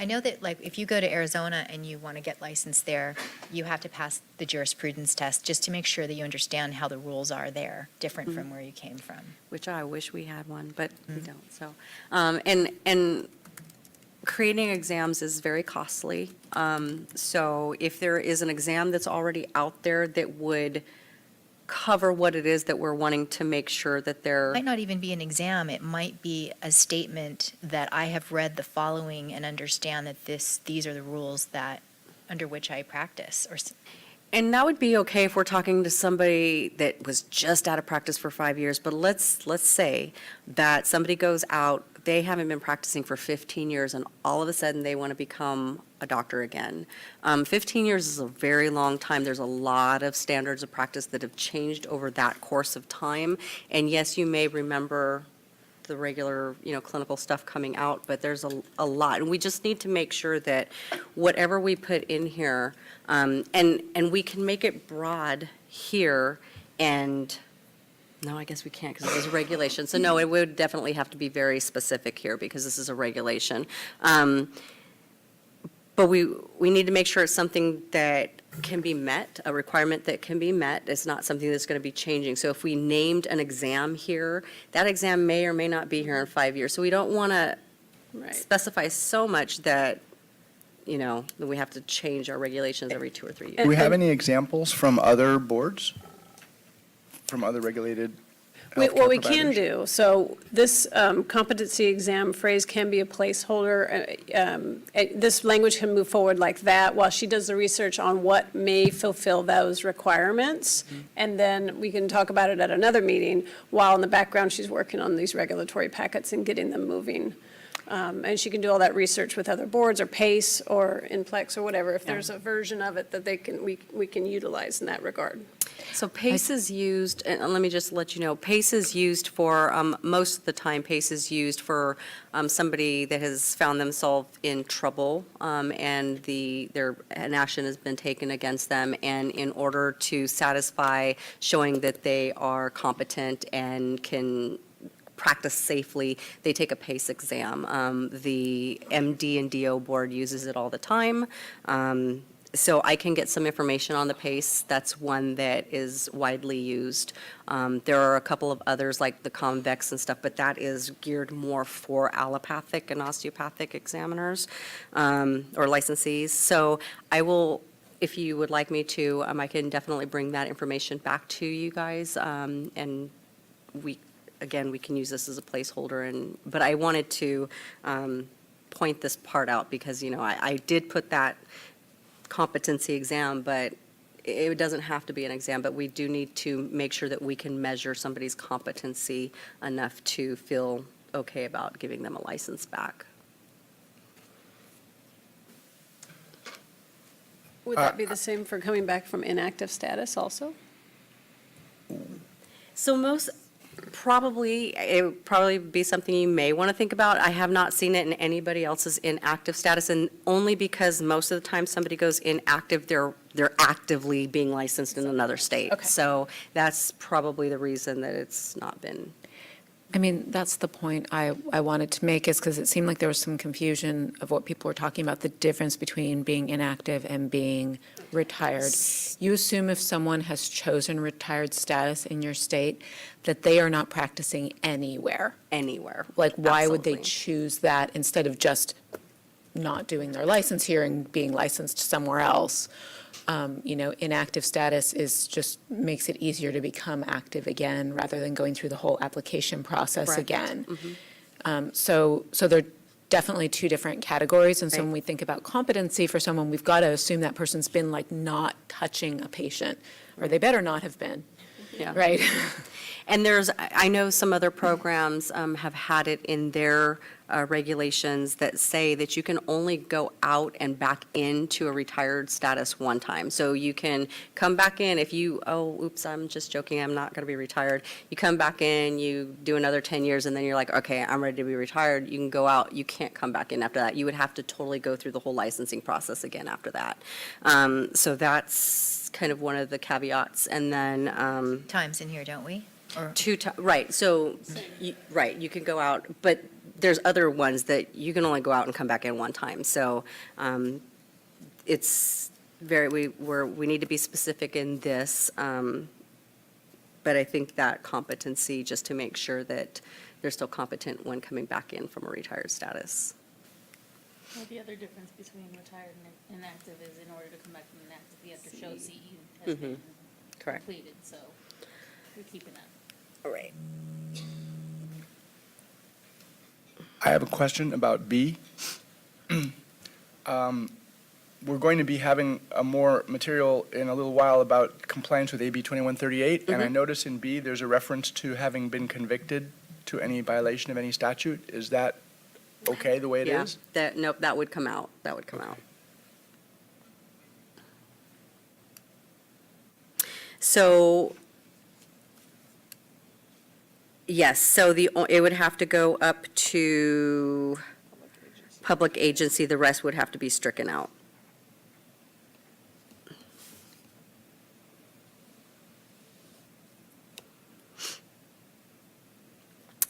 [SPEAKER 2] I know that, like, if you go to Arizona and you want to get licensed there, you have to pass the jurisprudence test just to make sure that you understand how the rules are there, different from where you came from.
[SPEAKER 1] which I wish we had one, but we don't. So, and creating exams is very costly. So if there is an exam that's already out there that would cover what it is that we're wanting to make sure that
[SPEAKER 2] It
[SPEAKER 1] they're,
[SPEAKER 2] might not even be an exam. It might be a statement that I have read the following and understand that these are the rules under which I practice,
[SPEAKER 1] and that would be okay if we're talking to somebody that was just out of practice for 5 years, but let's say that somebody goes out, they haven't been practicing for 15 years, and all of a sudden they want to become a doctor again. 15 years is a very long time. There's a lot of standards of practice that have changed over that course of time. And yes, you may remember the regular, clinical stuff coming out, but there's a lot. And we just need to make sure that whatever we put in here, and we can make it broad here, and no, I guess we can't because this is a regulation. So no, it would definitely have to be very specific here because this is a regulation. But we need to make sure it's something that can be met, a requirement that can be met. It's not something that's going to be changing. So if we named an exam here, that exam may or may not be here in 5 years. So we don't want to
[SPEAKER 4] Right.
[SPEAKER 1] specify so much that, that we have to change our regulations every 2 or 3 years.
[SPEAKER 6] Do we have any examples from other boards? From other regulated healthcare
[SPEAKER 4] What we can
[SPEAKER 6] providers?
[SPEAKER 4] do, so this competency exam phrase can be a placeholder. This language can move forward like that while she does the research on what may fulfill those requirements. And then we can talk about it at another meeting while in the background she's working on these regulatory packets and getting them moving. And she can do all that research with other boards or PACE or NPLEX or whatever, if there's a version of it that we can utilize in that regard.
[SPEAKER 1] So PACE is used, and let me just let you know, PACE is used for, most of the time, PACE is used for somebody that has found themselves in trouble, and an action has been taken against them, and in order to satisfy showing that they are competent and can practice safely, they take a PACE exam. The MD and DO board uses it all the time. So I can get some information on the PACE. That's one that is widely used. There are a couple of others like the Convex and stuff, but that is geared more for allopathic and osteopathic examiners or licensees. So I will, if you would like me to, I can definitely bring that information back to you guys. And we can use this as a placeholder. But I wanted to point this part out because, I did put that competency exam, but it doesn't have to be an exam, but we do need to make sure that we can measure somebody's competency enough to feel okay about giving them a license back.
[SPEAKER 4] Would that be the same for coming back from inactive status also?
[SPEAKER 1] So it would probably be something you may want to think about. I have not seen it in anybody else's inactive status, and only because most of the time somebody goes inactive, they're actively being licensed in another state.
[SPEAKER 4] Okay.
[SPEAKER 1] So that's probably the reason that it's not been.
[SPEAKER 5] I mean, that's the point I wanted to make, is because it seemed like there was some confusion of what people were talking about, the difference between being inactive and being retired. You assume if someone has chosen retired status in your state, that they are not practicing anywhere.
[SPEAKER 1] Anywhere.
[SPEAKER 5] Like, why would they
[SPEAKER 1] Absolutely.
[SPEAKER 5] choose that instead of just not doing their license here and being licensed somewhere else? Inactive status makes it easier to become active again rather than going through the whole application process
[SPEAKER 1] Correct.
[SPEAKER 5] again.
[SPEAKER 1] Mm-hmm.
[SPEAKER 5] So they're definitely two different categories. And so
[SPEAKER 1] Right.
[SPEAKER 5] when we think about competency for someone, we've got to assume that person's been like not touching a patient, or they better not have been,
[SPEAKER 1] Yeah.
[SPEAKER 5] right?
[SPEAKER 1] And I know some other programs have had it in their regulations that say that you can only go out and back into a retired status one time. So you can come back in if I'm just joking, I'm not going to be retired. You come back in, you do another 10 years, and then you're like, okay, I'm ready to be retired. You can go out. You can't come back in after that. You would have to totally go through the whole licensing process again after that. So that's kind of one of the caveats. And then
[SPEAKER 2] Times in here, don't we? Or
[SPEAKER 1] right, so, you can go out, but there's other ones that you can only go out and come back in one time. So it's we need to be specific in this, but I think that competency, just to make sure that they're still competent when coming back in from a retired status.
[SPEAKER 9] Well, the other difference between retired and inactive is in order to come back from inactive, you have to show CE has been
[SPEAKER 1] Correct.
[SPEAKER 9] completed, so we're keeping that.
[SPEAKER 1] All right.
[SPEAKER 6] I have a question about B. We're going to be having more material in a little while about compliance with AB 2138, and I notice in B, there's a reference to having been convicted to any violation of any statute. Is that okay the way it is?
[SPEAKER 1] Nope, that would come out. That would come out. So, yes, so it would have to go up to public agency. The rest would have to be stricken out.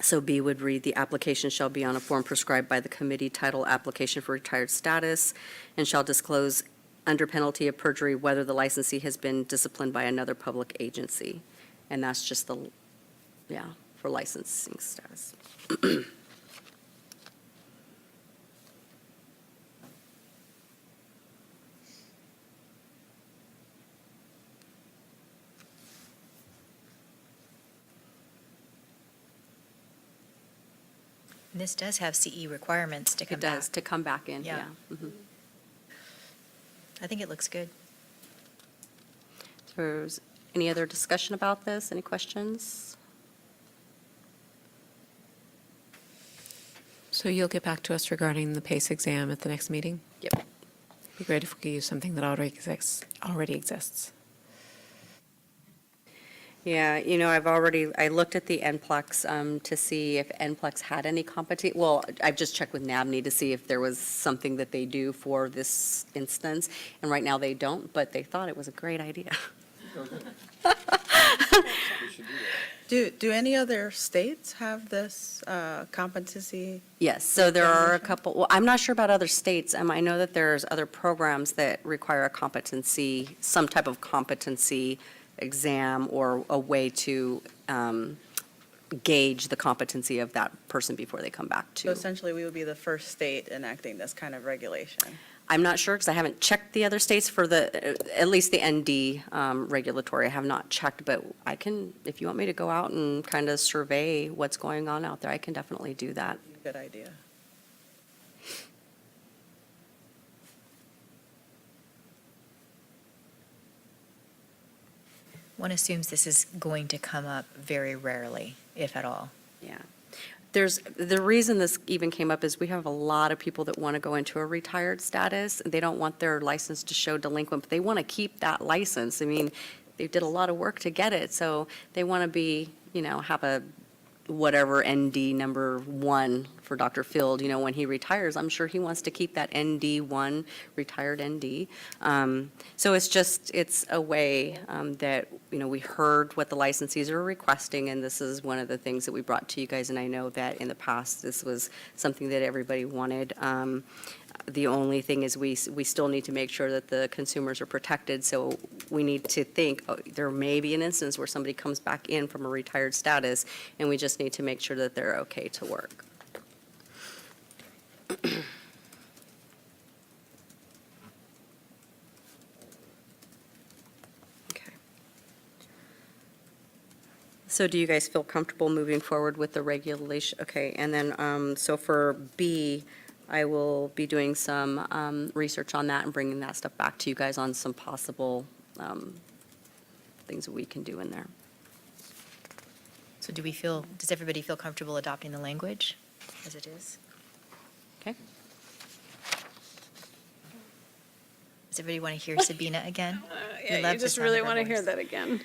[SPEAKER 1] So B would read, "The application shall be on a form prescribed by the committee titled Application for Retired Status, and shall disclose under penalty of perjury whether the licensee has been disciplined by another public agency." And that's just the, yeah, for licensing status.
[SPEAKER 2] And this does have CE requirements to come
[SPEAKER 1] It
[SPEAKER 2] back.
[SPEAKER 1] does, to come back in,
[SPEAKER 2] Yeah.
[SPEAKER 1] yeah. Mhm.
[SPEAKER 2] I think it looks good.
[SPEAKER 1] So is any other discussion about this? Any questions?
[SPEAKER 5] So you'll get back to us regarding the PACE exam at the next meeting?
[SPEAKER 1] Yep.
[SPEAKER 5] Be great if we could use something that already exists.
[SPEAKER 1] Yeah, I looked at the NPLEX to see if NPLEX had any well, I've just checked with NABNY to see if there was something that they do for this instance, and right now they don't, but they thought it was a great idea.
[SPEAKER 11] Do any other states have this competency?
[SPEAKER 1] Yes, so there are a
[SPEAKER 11] Examination?
[SPEAKER 1] couple, well, I'm not sure about other states. I know that there's other programs that require a competency, some type of competency exam or a way to gauge the competency of that person before they come back
[SPEAKER 11] So
[SPEAKER 1] to.
[SPEAKER 11] essentially, we would be the first state enacting this kind of regulation.
[SPEAKER 1] I'm not sure because I haven't checked the other states for at least the ND regulatory. I have not checked, but I can, if you want me to go out and kind of survey what's going on out there, I can definitely do that.
[SPEAKER 11] Good idea.
[SPEAKER 2] One assumes this is going to come up very rarely, if at all.
[SPEAKER 1] Yeah. The reason this even came up is we have a lot of people that want to go into a retired status. They don't want their license to show delinquent, but they want to keep that license. I mean, they did a lot of work to get it, so they want to be, have a whatever ND number 1 for Dr. Field, when he retires, I'm sure he wants to keep that ND1, retired ND. So it's a way that, we heard what the licensees are requesting, and this is one of the things that we brought to you guys, and I know that in the past, this was something that everybody wanted. The only thing is we still need to make sure that the consumers are protected, so we need to think, there may be an instance where somebody comes back in from a retired status, and we just need to make sure that they're okay to work. Okay. So do you guys feel comfortable moving forward with the regulation? Okay, and then, so for B, I will be doing some research on that and bringing that stuff back to you guys on some possible things that we can do in there.
[SPEAKER 2] So does everybody feel comfortable adopting the language as it is?
[SPEAKER 1] Okay?
[SPEAKER 2] Does everybody want to hear Sabina again? We
[SPEAKER 4] Yeah,
[SPEAKER 2] love
[SPEAKER 4] you
[SPEAKER 2] the
[SPEAKER 4] just
[SPEAKER 2] sound
[SPEAKER 4] really
[SPEAKER 2] of her
[SPEAKER 4] want to hear
[SPEAKER 2] voice.
[SPEAKER 4] that again.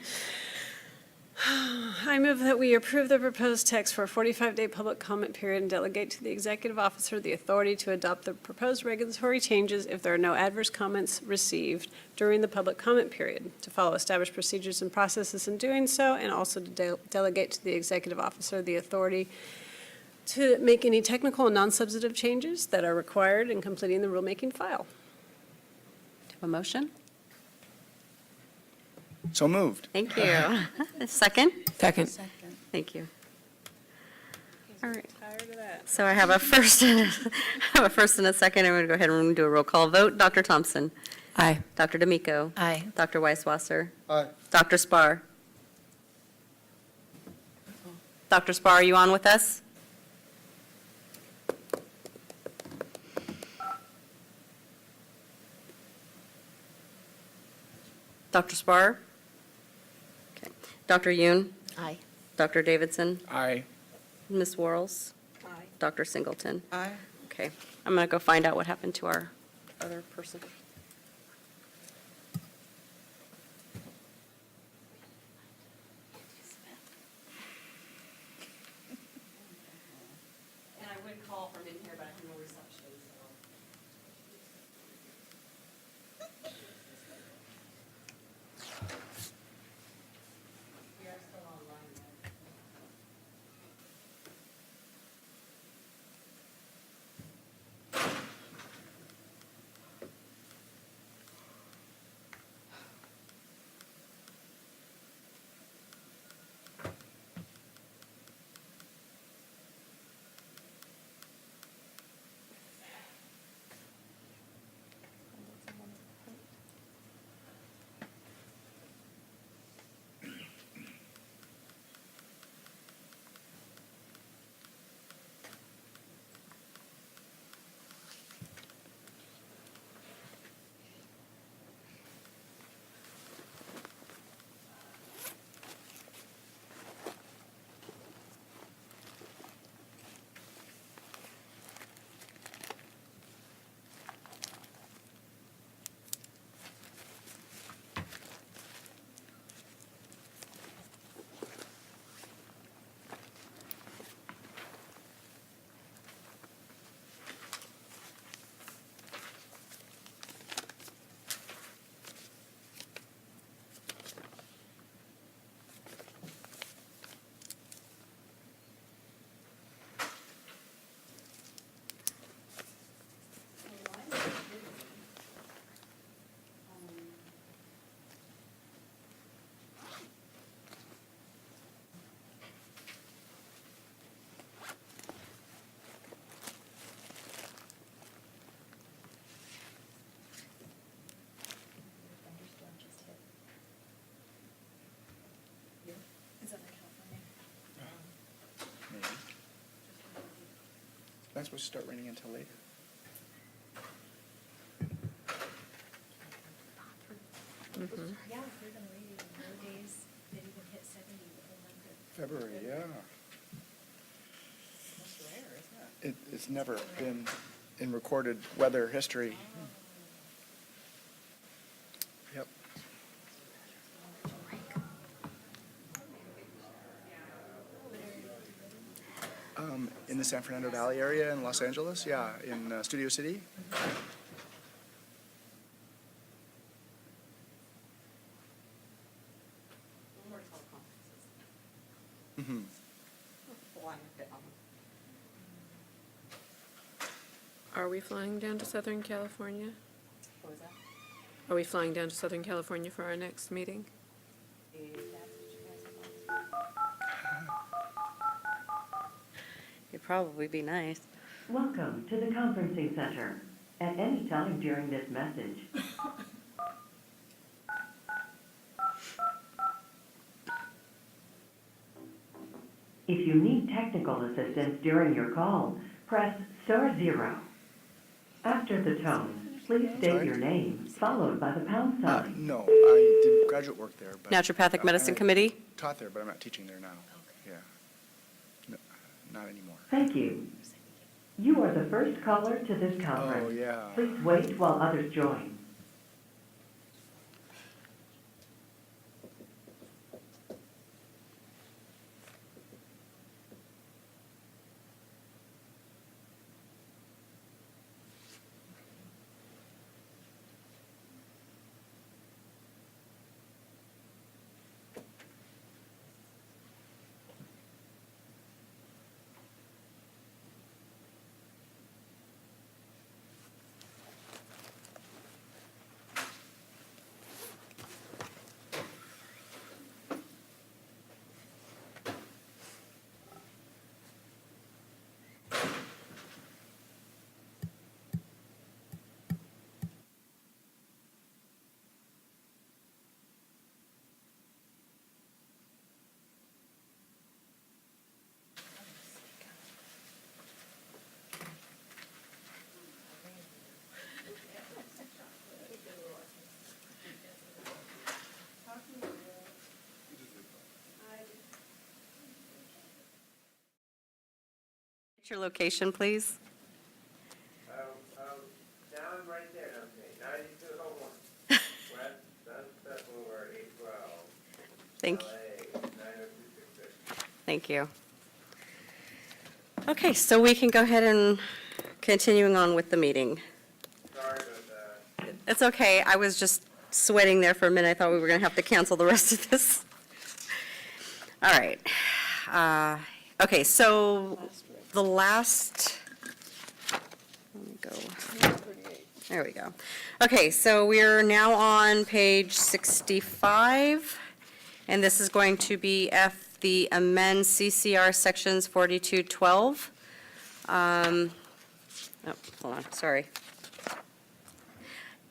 [SPEAKER 4] I move that we approve the proposed text for a 45-day public comment period and delegate to the executive officer the authority to adopt the proposed regulatory changes if there are no adverse comments received during the public comment period, to follow established procedures and processes in doing so, and also to delegate to the executive officer the authority to make any technical and non-substantive changes that are required in completing the rulemaking file.
[SPEAKER 1] Do you have a motion?
[SPEAKER 6] So moved.
[SPEAKER 1] Thank you. Second?
[SPEAKER 5] Second.
[SPEAKER 1] Thank you. All right.
[SPEAKER 4] Tired of that.
[SPEAKER 1] So I have a first and a second. I'm going to go ahead and do a roll call vote. Dr. Thompson?
[SPEAKER 5] Aye.
[SPEAKER 1] Dr. D'Amico?
[SPEAKER 2] Aye.
[SPEAKER 1] Dr. Weiswasser?
[SPEAKER 10] Aye.
[SPEAKER 1] Dr. Spar? Dr. Spar, are you on with us? Dr. Spar? Okay. Dr. Yoon?
[SPEAKER 7] Aye.
[SPEAKER 1] Dr. Davidson?
[SPEAKER 6] Aye.
[SPEAKER 1] Ms. Worrells?
[SPEAKER 4] Aye.
[SPEAKER 1] Dr. Singleton?
[SPEAKER 11] Aye.
[SPEAKER 1] Okay, I'm going to go find out what happened to our other person. And I would call from in here, but I have no reception, so. We are still online, right?
[SPEAKER 6] not supposed to start raining until later.
[SPEAKER 9] Yeah, if they're gonna read it in no days, they even hit 70 within like
[SPEAKER 6] February, yeah. It's never been in recorded weather history. Yep. In the San Fernando Valley area in Los Angeles, yeah, in Studio City. Mm-hmm.
[SPEAKER 5] Are we flying down to Southern California? Are we flying down to Southern California for our next meeting?
[SPEAKER 1] It'd probably be nice.
[SPEAKER 12] Welcome to the conferencing center. At any time during this message, if you need technical assistance during your call, press *0. After the tone, please state
[SPEAKER 6] Sorry?
[SPEAKER 12] your name, followed by the pound sign.
[SPEAKER 6] No, I did graduate work there, but.
[SPEAKER 1] Naturopathic Medicine
[SPEAKER 6] I
[SPEAKER 1] Committee?
[SPEAKER 6] Taught there, but I'm not teaching there now. Yeah. No, not anymore.
[SPEAKER 12] Thank you. You are the first caller to this conference.
[SPEAKER 6] Oh, yeah.
[SPEAKER 12] Please wait while others join.
[SPEAKER 1] Your location, please.
[SPEAKER 3] Down right there, okay, 92 Homewood, West Sunset Boulevard, 812,
[SPEAKER 1] Thank you.
[SPEAKER 3] LA, 90266.
[SPEAKER 1] Thank you. Okay, so we can go ahead and continuing on with the meeting.
[SPEAKER 3] Sorry about that.
[SPEAKER 1] It's okay. I was just sweating there for a minute. I thought we were going to have to cancel the rest of this. All right. Okay, so the last, let me go. There we go. Okay, so we're now on page 65, and this is going to be the amend CCR sections 4212. Oh, hold on, sorry.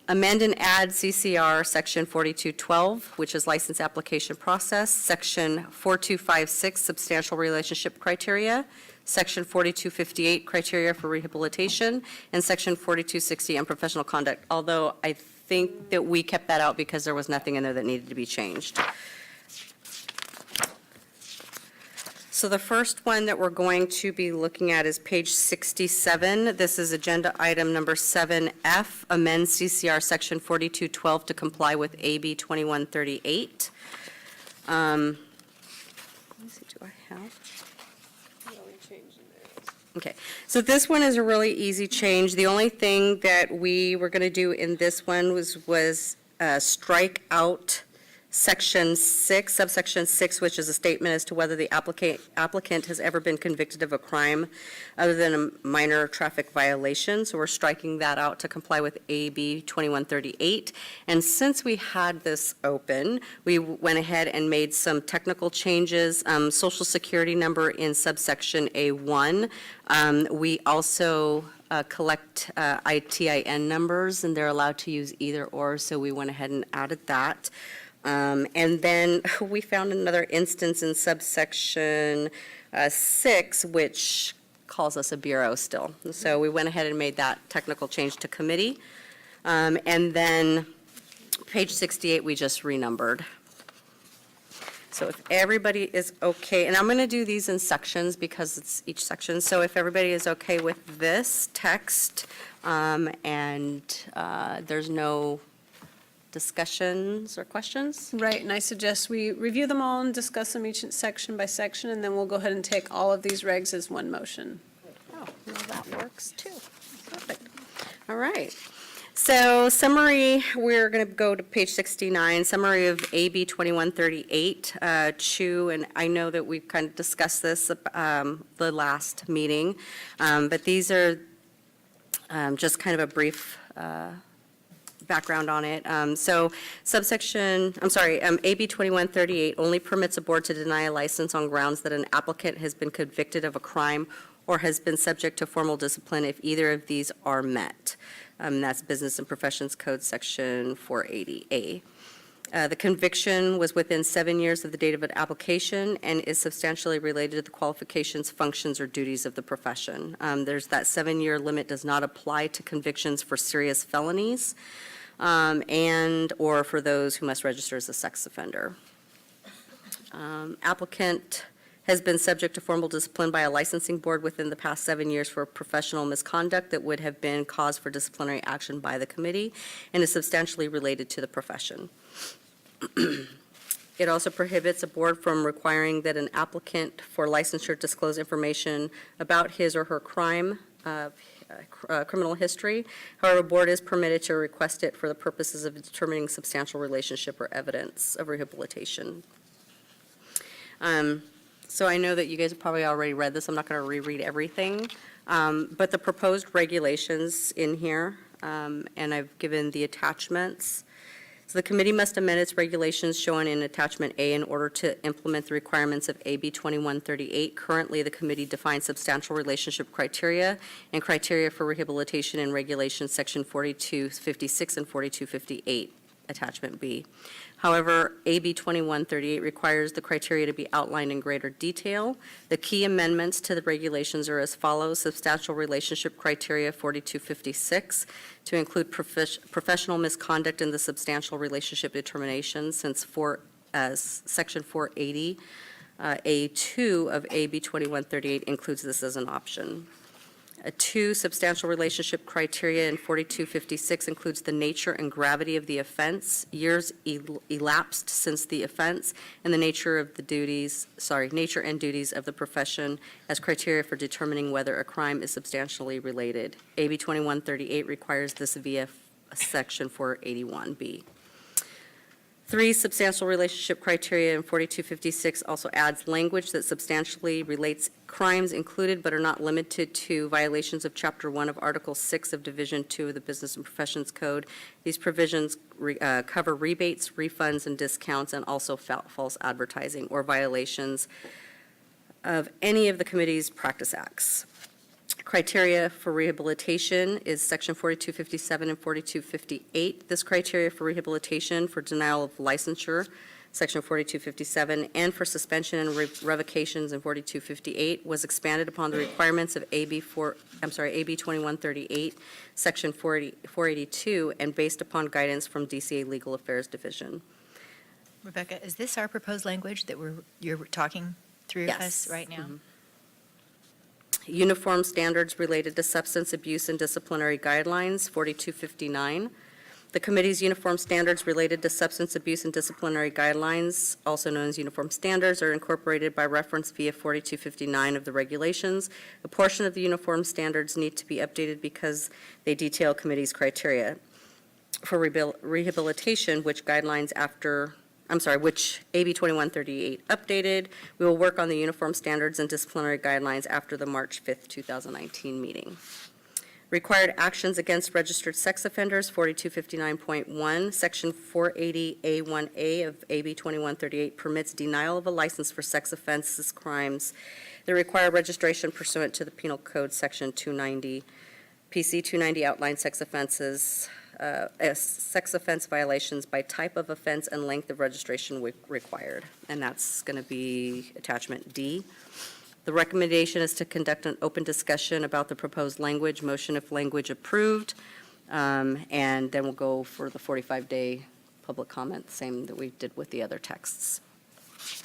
[SPEAKER 1] Amend and add CCR Section 4212, which is license application process, Section 4256, substantial relationship criteria, Section 4258, criteria for rehabilitation, and Section 4260, unprofessional conduct, although I think that we kept that out because there was nothing in there that needed to be changed. So the first one that we're going to be looking at is page 67. This is agenda item number 7F, amend CCR section 4212 to comply with AB 2138. Let me see, do I have? Okay, so this one is a really easy change. The only thing that we were going to do in this one was strike out Section 6, subsection 6, which is a statement as to whether the applicant has ever been convicted of a crime other than a minor traffic violation. So we're striking that out to comply with AB 2138. And since we had this open, we went ahead and made some technical changes. Social Security number in subsection A1. We also collect ITIN numbers, and they're allowed to use either or, so we went ahead and added that. And then we found another instance in subsection 6, which calls us a bureau still. So we went ahead and made that technical change to committee. And then page 68, we just renumbered. So if everybody is okay, and I'm going to do these in sections because it's each section. So if everybody is okay with this text, and there's no discussions or questions?
[SPEAKER 4] Right, and I suggest we review them all and discuss them each section by section, and then we'll go ahead and take all of these regs as one motion.
[SPEAKER 1] Oh, well, that works too. Perfect. All right. So summary, we're going to go to page 69, summary of AB 2138, CHU, and I know that we've kind of discussed this the last meeting, but these are just kind of a brief background on it. So subsection, AB 2138 only permits a board to deny a license on grounds that an applicant has been convicted of a crime or has been subject to formal discipline if either of these are met. That's Business and Professions Code, Section 480A. The conviction was within 7 years of the date of an application and is substantially related to the qualifications, functions, or duties of the profession. There's that 7-year limit does not apply to convictions for serious felonies and/or for those who must register as a sex offender. Applicant has been subject to formal discipline by a licensing board within the past 7 years for professional misconduct that would have been cause for disciplinary action by the committee and is substantially related to the profession. It also prohibits a board from requiring that an applicant for licensure disclose information about his or her crime, criminal history. However, a board is permitted to request it for the purposes of determining substantial relationship or evidence of rehabilitation. So I know that you guys have probably already read this. I'm not going to reread everything. But the proposed regulations in here, and I've given the attachments. So the committee must amend its regulations shown in attachment A in order to implement the requirements of AB 2138. Currently, the committee defines substantial relationship criteria and criteria for rehabilitation in regulations section 4256 and 4258, attachment B. However, AB 2138 requires the criteria to be outlined in greater detail. The key amendments to the regulations are as follows: substantial relationship criteria 4256 to include professional misconduct in the substantial relationship determination, since section 480 A2 of AB 2138 includes this as an option. 2, substantial relationship criteria in 4256 includes the nature and gravity of the offense, years elapsed since the offense, and the nature and duties of the profession as criteria for determining whether a crime is substantially related. AB 2138 requires this via section 481B. 3, substantial relationship criteria in 4256 also adds language that substantially relates crimes included but are not limited to violations of Chapter 1 of Article 6 of Division 2 of the Business and Professions Code. These provisions cover rebates, refunds, and discounts, and also false advertising or violations of any of the committee's practice acts. Criteria for rehabilitation is section 4257 and 4258. This criteria for rehabilitation for denial of licensure, section 4257, and for suspension and revocations in 4258 was expanded upon the requirements of AB 2138, section 482, and based upon guidance from DCA Legal Affairs Division.
[SPEAKER 2] Rebecca, is this our proposed language that you're talking through
[SPEAKER 1] Yes.
[SPEAKER 2] us right now?
[SPEAKER 1] Mhm. Uniform standards related to substance abuse and disciplinary guidelines, 4259. The committee's uniform standards related to substance abuse and disciplinary guidelines, also known as uniform standards, are incorporated by reference via 4259 of the regulations. A portion of the uniform standards need to be updated because they detail committee's criteria. For rehabilitation, which AB 2138 updated. We will work on the uniform standards and disciplinary guidelines after the March 5th, 2019 meeting. Required actions against registered sex offenders, 4259.1, Section 480A1A of AB 2138 permits denial of a license for sex offenses crimes that require registration pursuant to the Penal Code, Section 290. PC 290 outlines sex offenses, sex offense violations by type of offense and length of registration required, and that's going to be attachment D. The recommendation is to conduct an open discussion about the proposed language, motion if language approved, and then we'll go for the 45-day public comment, same that we did with the other texts.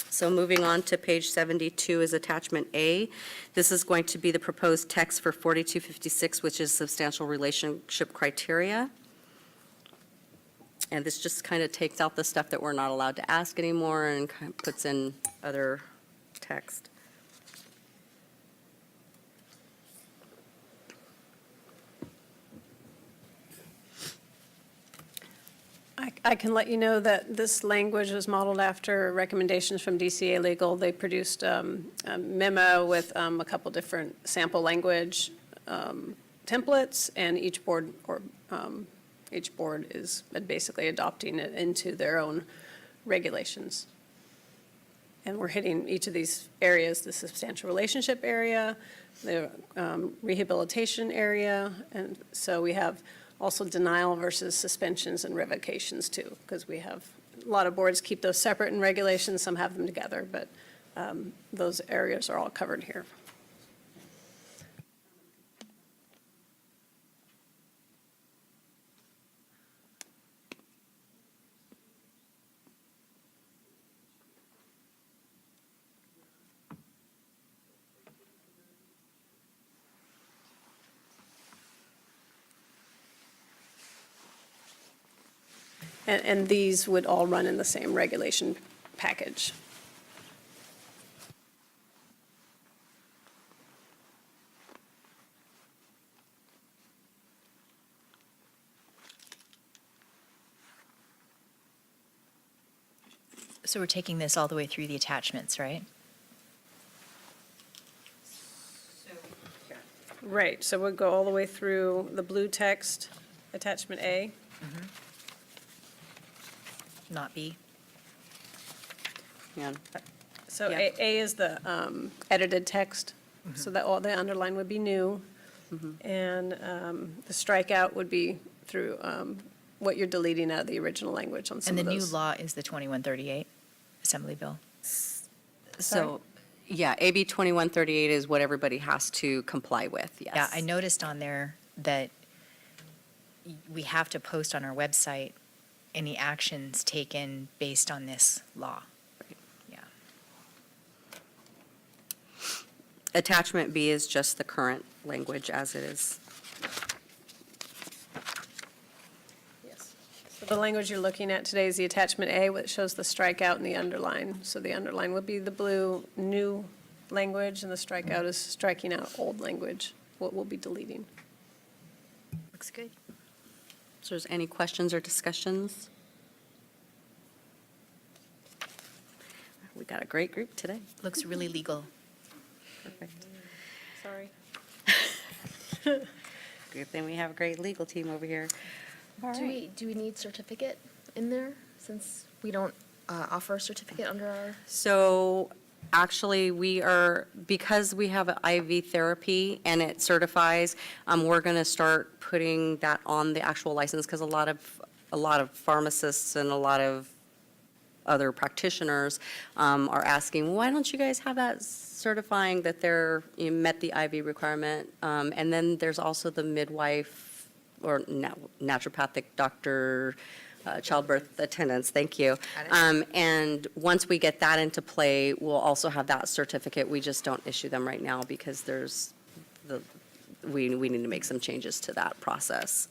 [SPEAKER 1] So moving on to page 72 is attachment A. This is going to be the proposed text for 4256, which is substantial relationship criteria. And this just kind of takes out the stuff that we're not allowed to ask anymore and kind of puts in other text.
[SPEAKER 4] I can let you know that this language was modeled after recommendations from DCA Legal. They produced a memo with a couple different sample language templates, and each board is basically adopting it into their own regulations. And we're hitting each of these areas, the substantial relationship area, the rehabilitation area, and so we have also denial versus suspensions and revocations too, because we have, a lot of boards keep those separate in regulations, some have them together, but those areas are all covered here. And these would all run in the same regulation package.
[SPEAKER 2] So we're taking this all the way through the attachments, right?
[SPEAKER 4] Right, so we'll go all the way through the blue text, attachment A.
[SPEAKER 2] Not B?
[SPEAKER 1] Yeah.
[SPEAKER 4] So
[SPEAKER 1] Yeah.
[SPEAKER 4] A is the edited text, so that all the underline would be new. And the strikeout would be through what you're deleting out of the original language on some
[SPEAKER 2] And
[SPEAKER 4] of
[SPEAKER 2] the new
[SPEAKER 4] those.
[SPEAKER 2] law is the 2138 Assembly Bill.
[SPEAKER 1] So, yeah, AB 2138 is what everybody has to comply with, yes.
[SPEAKER 2] Yeah, I noticed on there that we have to post on our website any actions taken based on this law. Yeah.
[SPEAKER 1] Attachment B is just the current language as it is.
[SPEAKER 4] Yes. So the language you're looking at today is the attachment A, which shows the strikeout and the underline. So the underline would be the blue new language, and the strikeout is striking out old language, what we'll be deleting.
[SPEAKER 2] Looks good.
[SPEAKER 1] So is there any questions or discussions? We got a great group today.
[SPEAKER 2] Looks really legal.
[SPEAKER 1] Perfect.
[SPEAKER 4] Sorry.
[SPEAKER 1] Good thing we have a great legal team over here. All right.
[SPEAKER 7] Do we need certificate in there, since we don't offer a certificate under our?
[SPEAKER 1] So actually, we are, because we have an IV therapy and it certifies, we're going to start putting that on the actual license, because a lot of pharmacists and a lot of other practitioners are asking, why don't you guys have that certifying that you met the IV requirement? And then there's also the midwife or naturopathic doctor, childbirth attendants, thank you. And once we get that into play, we'll also have that certificate. We just don't issue them right now because we need to make some changes to that process.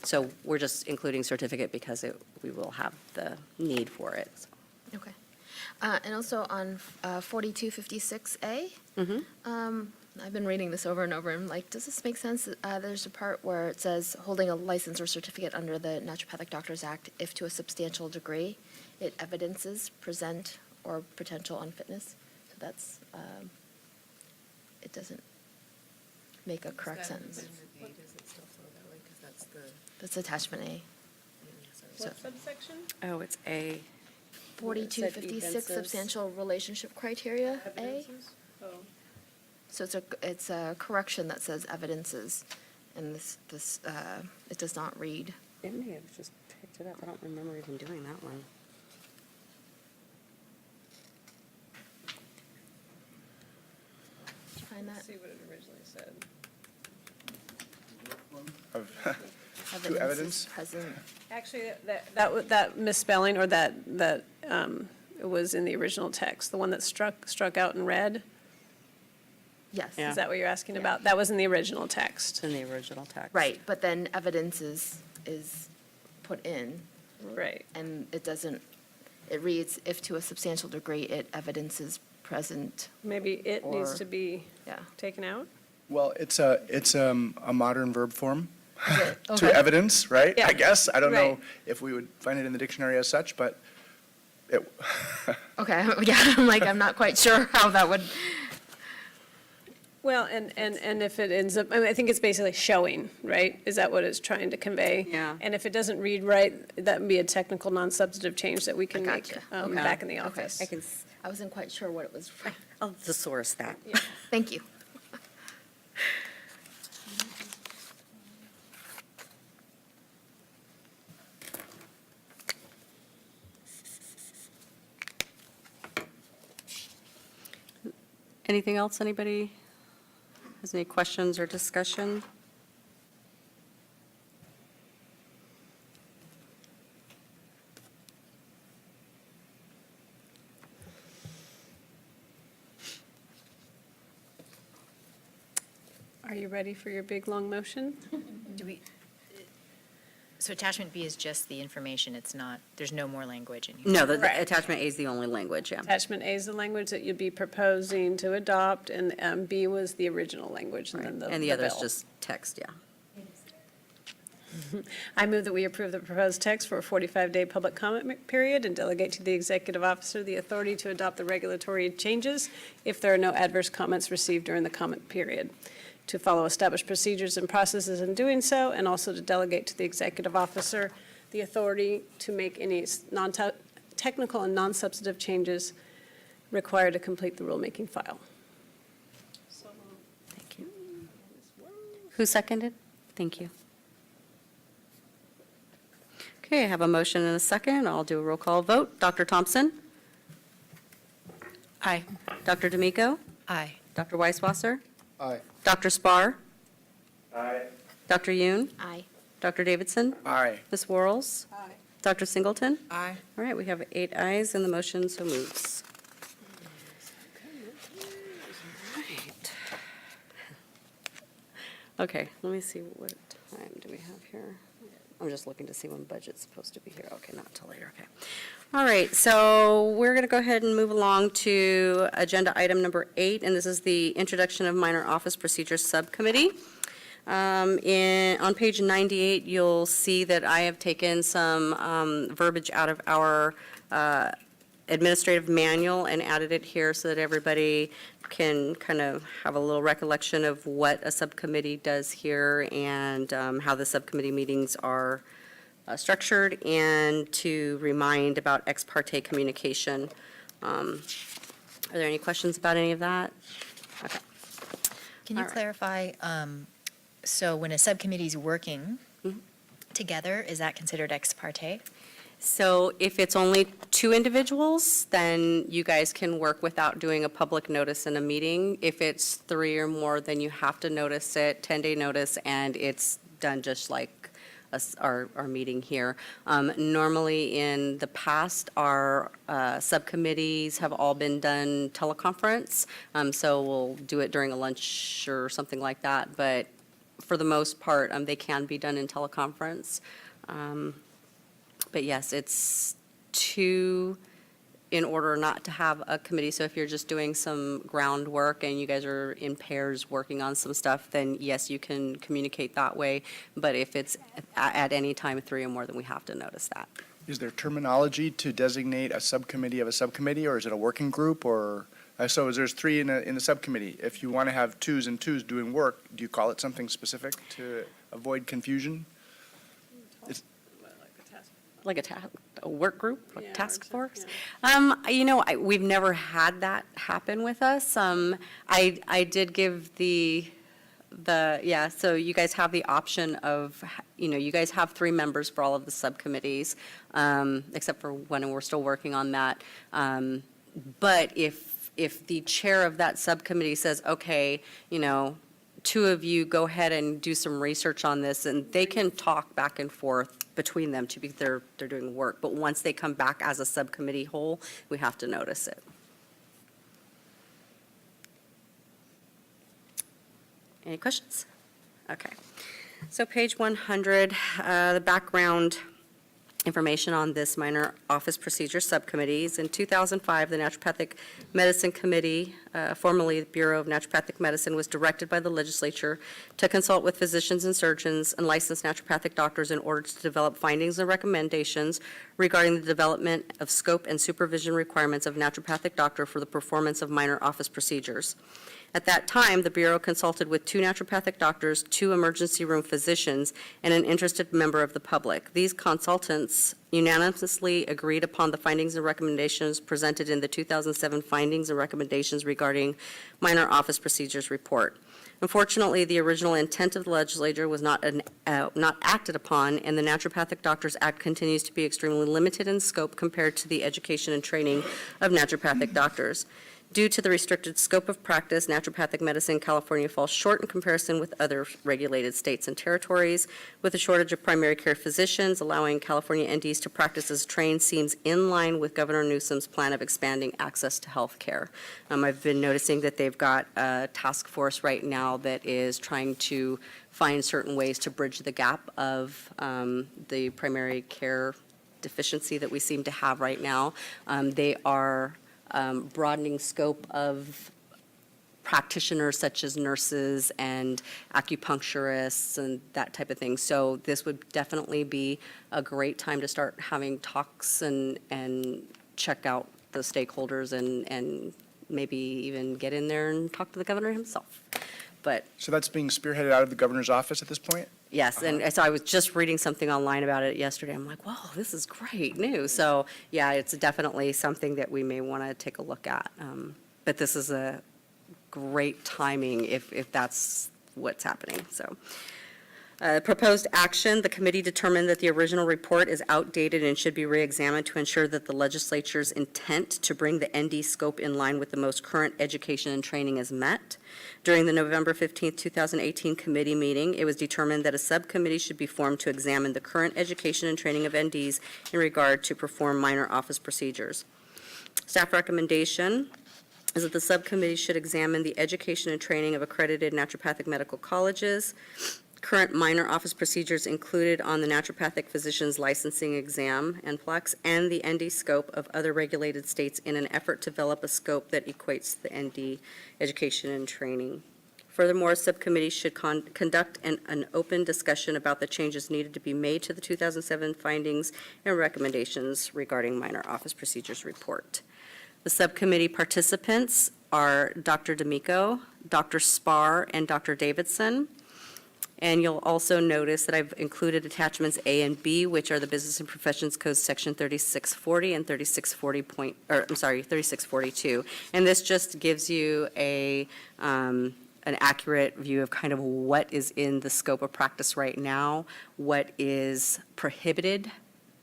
[SPEAKER 1] So we're just including certificate because we will have the need for it.
[SPEAKER 7] Okay. And also on 4256A, I've been reading this over and over, and like, does this make sense? There's a part where it says holding a license or certificate under the Naturopathic Doctors Act if to a substantial degree it evidences present or potential unfitness. So that's, it doesn't make a correct sentence. That's attachment A.
[SPEAKER 4] What subsection?
[SPEAKER 1] Oh, it's A.
[SPEAKER 7] 4256
[SPEAKER 1] evinces.
[SPEAKER 7] substantial relationship criteria, A.
[SPEAKER 4] Oh.
[SPEAKER 7] So it's a correction that says evidences, and this it does not read.
[SPEAKER 1] It may have just picked it up. I don't remember even doing that one.
[SPEAKER 7] find that?
[SPEAKER 4] See what it originally said.
[SPEAKER 6] To evidence?
[SPEAKER 7] Present.
[SPEAKER 4] Actually, that misspelling, or that it was in the original text, the one that struck out in red.
[SPEAKER 7] Yes.
[SPEAKER 1] Yeah.
[SPEAKER 4] Is that what you're asking about? That was in the original text.
[SPEAKER 1] In the original text.
[SPEAKER 7] Right, but then evidence is put in,
[SPEAKER 4] Right.
[SPEAKER 7] and it doesn't, it reads, if to a substantial degree it evidences present,
[SPEAKER 4] Maybe it needs
[SPEAKER 7] Or-
[SPEAKER 4] to be
[SPEAKER 7] yeah.
[SPEAKER 4] taken out?
[SPEAKER 6] Well, it's a modern verb form
[SPEAKER 7] Okay.
[SPEAKER 6] to evidence, right?
[SPEAKER 4] Yeah.
[SPEAKER 6] I guess. I don't know
[SPEAKER 4] Right.
[SPEAKER 6] if we would find it in the dictionary as such, but it,
[SPEAKER 7] Okay, yeah, I'm like, I'm not quite sure how that would,
[SPEAKER 4] Well, and if it ends up, I mean, I think it's basically showing, right? Is that what it's trying to convey?
[SPEAKER 1] Yeah.
[SPEAKER 4] And if it doesn't read right, that would be a technical, non-substantive change that we can
[SPEAKER 7] I
[SPEAKER 4] make
[SPEAKER 7] gotcha.
[SPEAKER 4] um,
[SPEAKER 7] Okay.
[SPEAKER 4] back in the
[SPEAKER 7] Okay.
[SPEAKER 4] office.
[SPEAKER 7] I wasn't quite sure what it was.
[SPEAKER 1] I'll thesaurus that.
[SPEAKER 7] Thank you.
[SPEAKER 1] Anything else, anybody has any questions or discussion?
[SPEAKER 4] Are you ready for your big, long motion?
[SPEAKER 2] Do we, so attachment B is just the information, it's not, there's no more language in here?
[SPEAKER 1] No, the
[SPEAKER 4] Correct.
[SPEAKER 1] attachment A is the only language, yeah.
[SPEAKER 4] Attachment A is the language that you'd be proposing to adopt, and B was the original language, and then the
[SPEAKER 1] And the other is
[SPEAKER 4] bill.
[SPEAKER 1] just text, yeah.
[SPEAKER 4] I move that we approve the proposed text for a 45-day public comment period and delegate to the executive officer the authority to adopt the regulatory changes if there are no adverse comments received during the comment period, to follow established procedures and processes in doing so, and also to delegate to the executive officer the authority to make any non-technical and non-substantive changes required to complete the rulemaking file.
[SPEAKER 1] Thank you. Who seconded? Thank you. Okay, I have a motion and a second. I'll do a roll call vote. Dr. Thompson?
[SPEAKER 2] Aye.
[SPEAKER 1] Dr. D'Amico?
[SPEAKER 2] Aye.
[SPEAKER 1] Dr. Weisswasser?
[SPEAKER 10] Aye.
[SPEAKER 1] Dr. Spar?
[SPEAKER 3] Aye.
[SPEAKER 1] Dr. Yoon?
[SPEAKER 7] Aye.
[SPEAKER 1] Dr. Davidson?
[SPEAKER 6] aye.
[SPEAKER 1] Ms. Worrells?
[SPEAKER 4] Aye.
[SPEAKER 1] Dr. Singleton?
[SPEAKER 11] Aye.
[SPEAKER 1] All right, we have 8 ayes, and the motion so moves. Okay, let me see, what time do we have here? I'm just looking to see when budget's supposed to be here. Okay, not until later, okay. All right, so we're going to go ahead and move along to agenda item number 8, and this is the introduction of minor office procedures subcommittee. On page 98, you'll see that I have taken some verbiage out of our administrative manual and added it here so that everybody can kind of have a little recollection of what a subcommittee does here and how the subcommittee meetings are structured, and to remind about ex parte communication. Are there any questions about any of that? Okay.
[SPEAKER 2] Can you
[SPEAKER 1] All right.
[SPEAKER 2] clarify, so when a subcommittee's working
[SPEAKER 1] Mhm.
[SPEAKER 2] together, is that considered ex parte?
[SPEAKER 1] So if it's only 2 individuals, then you guys can work without doing a public notice in a meeting. If it's 3 or more, then you have to notice it, 10-day notice, and it's done just like our meeting here. Normally, in the past, our subcommittees have all been done teleconference, so we'll do it during a lunch or something like that, but for the most part, they can be done in teleconference. But yes, it's 2 in order not to have a committee. So if you're just doing some groundwork and you guys are in pairs working on some stuff, then yes, you can communicate that way. But if it's at any time 3 or more, then we have to notice that.
[SPEAKER 6] Is there terminology to designate a subcommittee of a subcommittee, or is it a working group, or, so is there's 3 in the subcommittee? If you want to have 2s and 2s doing work, do you call it something specific to avoid confusion?
[SPEAKER 1] Like a work group, a
[SPEAKER 4] Yeah,
[SPEAKER 1] task
[SPEAKER 4] or
[SPEAKER 1] force?
[SPEAKER 4] something,
[SPEAKER 1] We've never had that happen with us. I did give so you guys have the option of, you guys have 3 members for all of the subcommittees, except for when we're still working on that. But if if the chair of that subcommittee says, okay, two of you go ahead and do some research on this, and they can talk back and forth between them to be, they're doing work. But once they come back as a subcommittee whole, we have to notice it. Any questions? Okay. So page 100, the background information on this minor office procedure subcommittees. In 2005, the Naturopathic Medicine Committee, formerly the Bureau of Naturopathic Medicine, was directed by the legislature to consult with physicians and surgeons and licensed naturopathic doctors in order to develop findings and recommendations regarding the development of scope and supervision requirements of naturopathic doctor for the performance of minor office procedures. At that time, the Bureau consulted with 2 naturopathic doctors, 2 emergency room physicians, and an interested member of the public. These consultants unanimously agreed upon the findings and recommendations presented in the 2007 Findings and Recommendations Regarding Minor Office Procedures Report. Unfortunately, the original intent of the legislature was not acted upon, and the Naturopathic Doctors Act continues to be extremely limited in scope compared to the education and training of naturopathic doctors. Due to the restricted scope of practice, naturopathic medicine in California falls short in comparison with other regulated states and territories. With a shortage of primary care physicians, allowing California NDs to practice as trained seems in line with Governor Newsom's plan of expanding access to health care. I've been noticing that they've got a task force right now that is trying to find certain ways to bridge the gap of the primary care deficiency that we seem to have right now. They are broadening scope of practitioners such as nurses and acupuncturists and that type of thing. So this would definitely be a great time to start having talks and check out the stakeholders and maybe even get in there and talk to the governor himself. But
[SPEAKER 6] So that's being spearheaded out of the governor's office at this point?
[SPEAKER 1] yes, and so I was just reading something online about it yesterday. I'm like, wow, this is great news. So, yeah, it's definitely something that we may want to take a look at. But this is a great timing if that's what's happening, so. Proposed action, the committee determined that the original report is outdated and should be reexamined to ensure that the legislature's intent to bring the ND scope in line with the most current education and training is met. During the November 15, 2018 committee meeting, it was determined that a subcommittee should be formed to examine the current education and training of NDs in regard to perform minor office procedures. Staff recommendation is that the subcommittee should examine the education and training of accredited naturopathic medical colleges, current minor office procedures included on the naturopathic physician's licensing exam, NPLEX, and the ND scope of other regulated states in an effort to develop a scope that equates the ND education and training. Furthermore, subcommittee should conduct an open discussion about the changes needed to be made to the 2007 findings and recommendations regarding minor office procedures report. The subcommittee participants are Dr. D'Amico, Dr. Spar, and Dr. Davidson. And you'll also notice that I've included attachments A and B, which are the Business and Professions Code Section 3640 and 3642. And this just gives you an accurate view of kind of what is in the scope of practice right now, what is prohibited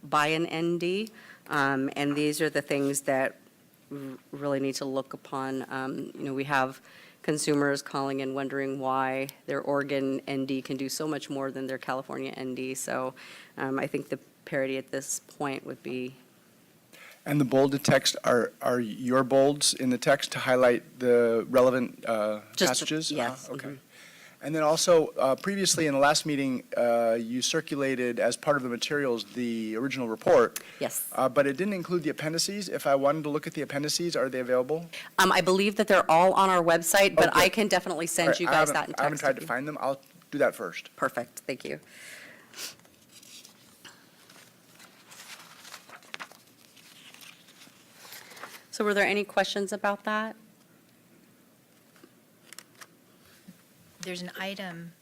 [SPEAKER 1] by an ND, and these are the things that really need to look upon. We have consumers calling and wondering why their Oregon ND can do so much more than their California ND. So I think the parity at this point would be.
[SPEAKER 6] And the bolded text are your bolds in the text to highlight the relevant passages?
[SPEAKER 1] Yes.
[SPEAKER 6] Okay. And then also, previously in the last meeting, you circulated as part of the materials the original report.
[SPEAKER 1] Yes.
[SPEAKER 6] But it didn't include the appendices. If I wanted to look at the appendices, are they available?
[SPEAKER 1] I believe that they're all on our website, but
[SPEAKER 6] Okay.
[SPEAKER 1] I can definitely send you guys that in text.
[SPEAKER 6] I haven't tried to
[SPEAKER 1] if you-
[SPEAKER 6] find them. I'll do that first.
[SPEAKER 1] Perfect, thank you. So were there any questions about that?
[SPEAKER 2] There's an item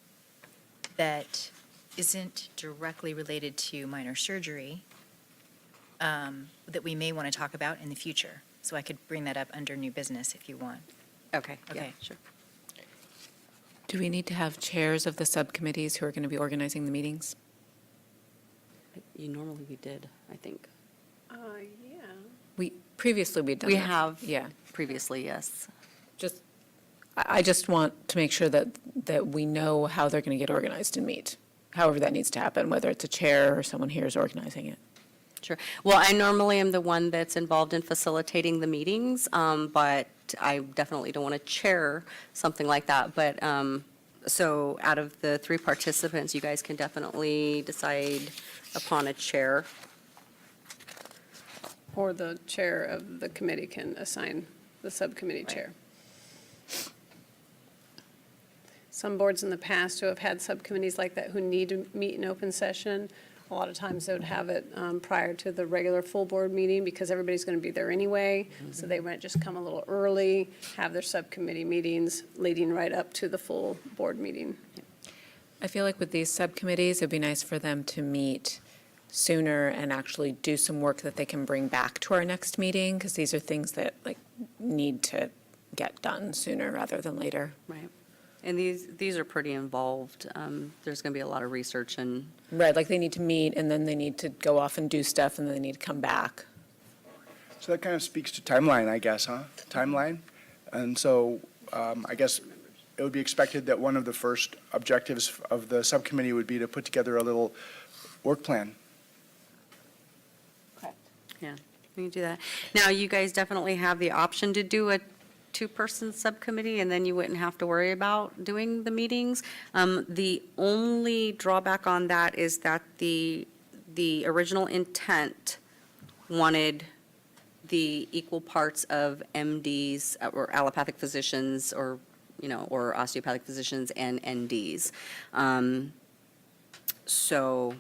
[SPEAKER 2] that isn't directly related to minor surgery that we may want to talk about in the future. So I could bring that up under new business if you want.
[SPEAKER 1] Okay, yeah,
[SPEAKER 2] Okay.
[SPEAKER 1] sure.
[SPEAKER 5] Do we need to have chairs of the subcommittees who are going to be organizing the meetings?
[SPEAKER 1] We did, I think.
[SPEAKER 4] Yeah.
[SPEAKER 5] Previously, we'd done
[SPEAKER 1] We
[SPEAKER 5] that.
[SPEAKER 1] have
[SPEAKER 5] Yeah.
[SPEAKER 1] previously, yes.
[SPEAKER 5] Just, I just want to make sure that we know how they're going to get organized and meet, however that needs to happen, whether it's a chair or someone here is organizing it.
[SPEAKER 1] Sure. Well, I normally am the one that's involved in facilitating the meetings, but I definitely don't want to chair something like that. But, so out of the 3 participants, you guys can definitely decide upon a chair.
[SPEAKER 4] Or the chair of the committee can assign the subcommittee chair. Some boards in the past who have had subcommittees like that who need to meet in open session, a lot of times they would have it prior to the regular full board meeting because everybody's going to be there anyway. So they might just come a little early, have their subcommittee meetings leading right up to the full board meeting.
[SPEAKER 5] I feel like with these subcommittees, it'd be nice for them to meet sooner and actually do some work that they can bring back to our next meeting, because these are things that like need to get done sooner rather than later.
[SPEAKER 1] Right. And these are pretty involved. There's going to be a lot of research and,
[SPEAKER 5] Right, like they need to meet and then they need to go off and do stuff and then they need to come back.
[SPEAKER 6] So that kind of speaks to timeline, I guess, huh? Timeline? And so I guess it would be expected that one of the first objectives of the subcommittee would be to put together a little work plan.
[SPEAKER 1] yeah, we can do that. Now, you guys definitely have the option to do a 2-person subcommittee, and then you wouldn't have to worry about doing the meetings. The only drawback on that is that the original intent wanted the equal parts of MDs or allopathic physicians or, or osteopathic physicians and NDs. So,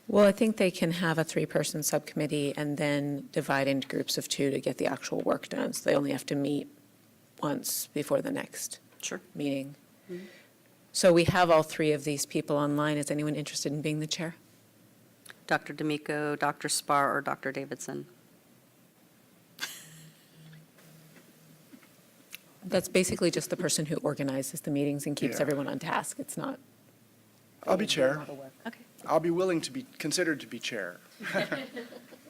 [SPEAKER 5] Well, I think they can have a 3-person subcommittee and then divide into groups of 2 to get the actual work done. So they only have to meet once before the next
[SPEAKER 1] sure.
[SPEAKER 5] meeting. So we have all 3 of these people online. Is anyone interested in being the chair?
[SPEAKER 1] Dr. D'Amico, Dr. Spar, or Dr. Davidson?
[SPEAKER 5] That's basically just the person who organizes the meetings and keeps
[SPEAKER 6] Yeah.
[SPEAKER 5] everyone on task. It's not.
[SPEAKER 6] I'll be chair.
[SPEAKER 1] Okay.
[SPEAKER 6] I'll be willing to be considered to be chair.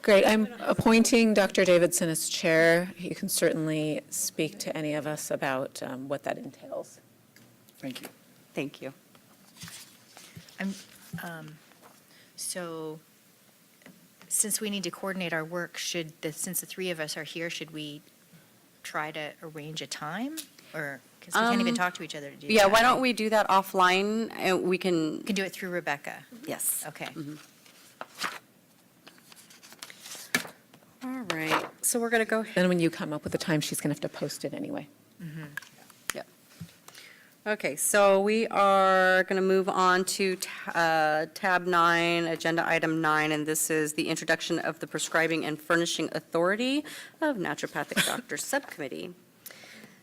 [SPEAKER 5] Great. I'm appointing Dr. Davidson as chair. You can certainly speak to any of us about what that entails.
[SPEAKER 6] Thank you.
[SPEAKER 1] Thank you.
[SPEAKER 2] So, since we need to coordinate our work, since the 3 of us are here, should we try to arrange a time? Or, because we can't even talk to each other to do that.
[SPEAKER 1] Yeah, why don't we do that offline, and we can,
[SPEAKER 2] We can do it through Rebecca.
[SPEAKER 1] yes.
[SPEAKER 2] Okay.
[SPEAKER 1] All right, so we're going to go,
[SPEAKER 5] Then when you come up with the time, she's going to have to post it anyway.
[SPEAKER 1] yep. Okay, so we are going to move on to tab 9, agenda item 9, and this is the introduction of the prescribing and furnishing authority of Naturopathic Doctors Subcommittee.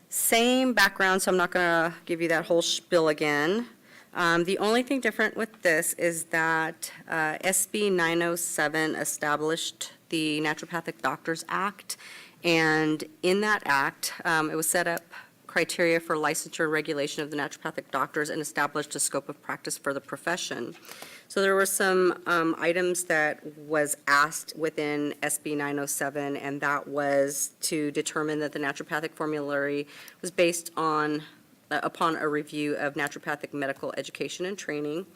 [SPEAKER 1] Same background, so I'm not going to give you that whole spiel again. The only thing different with this is that SB 907 established the Naturopathic Doctors Act, and in that act, it was set up criteria for licensure and regulation of the naturopathic doctors and established a scope of practice for the profession. So there were some items that was asked within SB 907, and that was to determine that the naturopathic formulary was based on, upon a review of naturopathic medical education and training.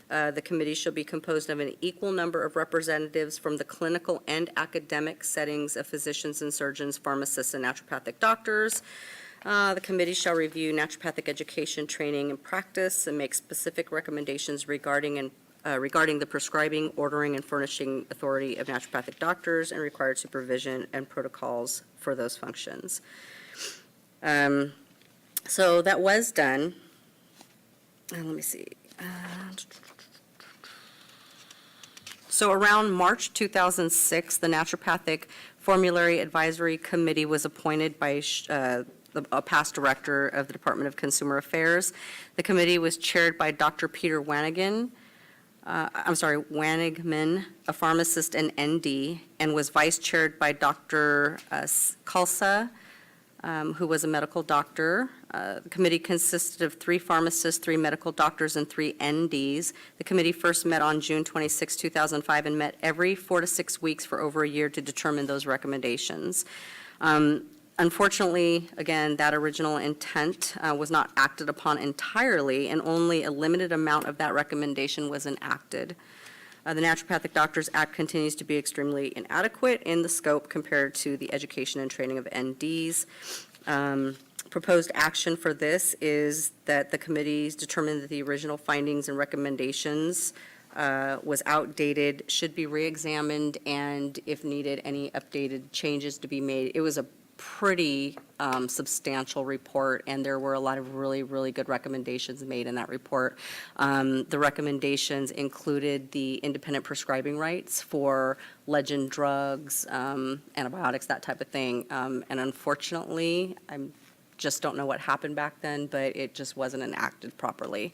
[SPEAKER 1] The committee shall be composed of an equal number of representatives from the clinical and academic settings of physicians and surgeons, pharmacists, and naturopathic doctors. The committee shall review naturopathic education, training, and practice, and make specific recommendations regarding the prescribing, ordering, and furnishing authority of naturopathic doctors and required supervision and protocols for those functions. So that was done. Let me see. So around March 2006, the Naturopathic Formulary Advisory Committee was appointed by a past director of the Department of Consumer Affairs. The committee was chaired by Dr. Peter Wanigman, a pharmacist and ND, and was vice chaired by Dr. Kalsa who was a medical doctor. The committee consisted of 3 pharmacists, 3 medical doctors, and 3 NDs. The committee first met on June 26, 2005, and met every 4 to 6 weeks for over a year to determine those recommendations. Unfortunately, again, that original intent was not acted upon entirely, and only a limited amount of that recommendation was enacted. The Naturopathic Doctors Act continues to be extremely inadequate in the scope compared to the education and training of NDs. Proposed action for this is that the committees determine that the original findings and recommendations was outdated, should be reexamined, and if needed, any updated changes to be made. It was a pretty substantial report, and there were a lot of really, really good recommendations made in that report. The recommendations included the independent prescribing rights for legend drugs, antibiotics, that type of thing. And unfortunately, I just don't know what happened back then, but it just wasn't enacted properly.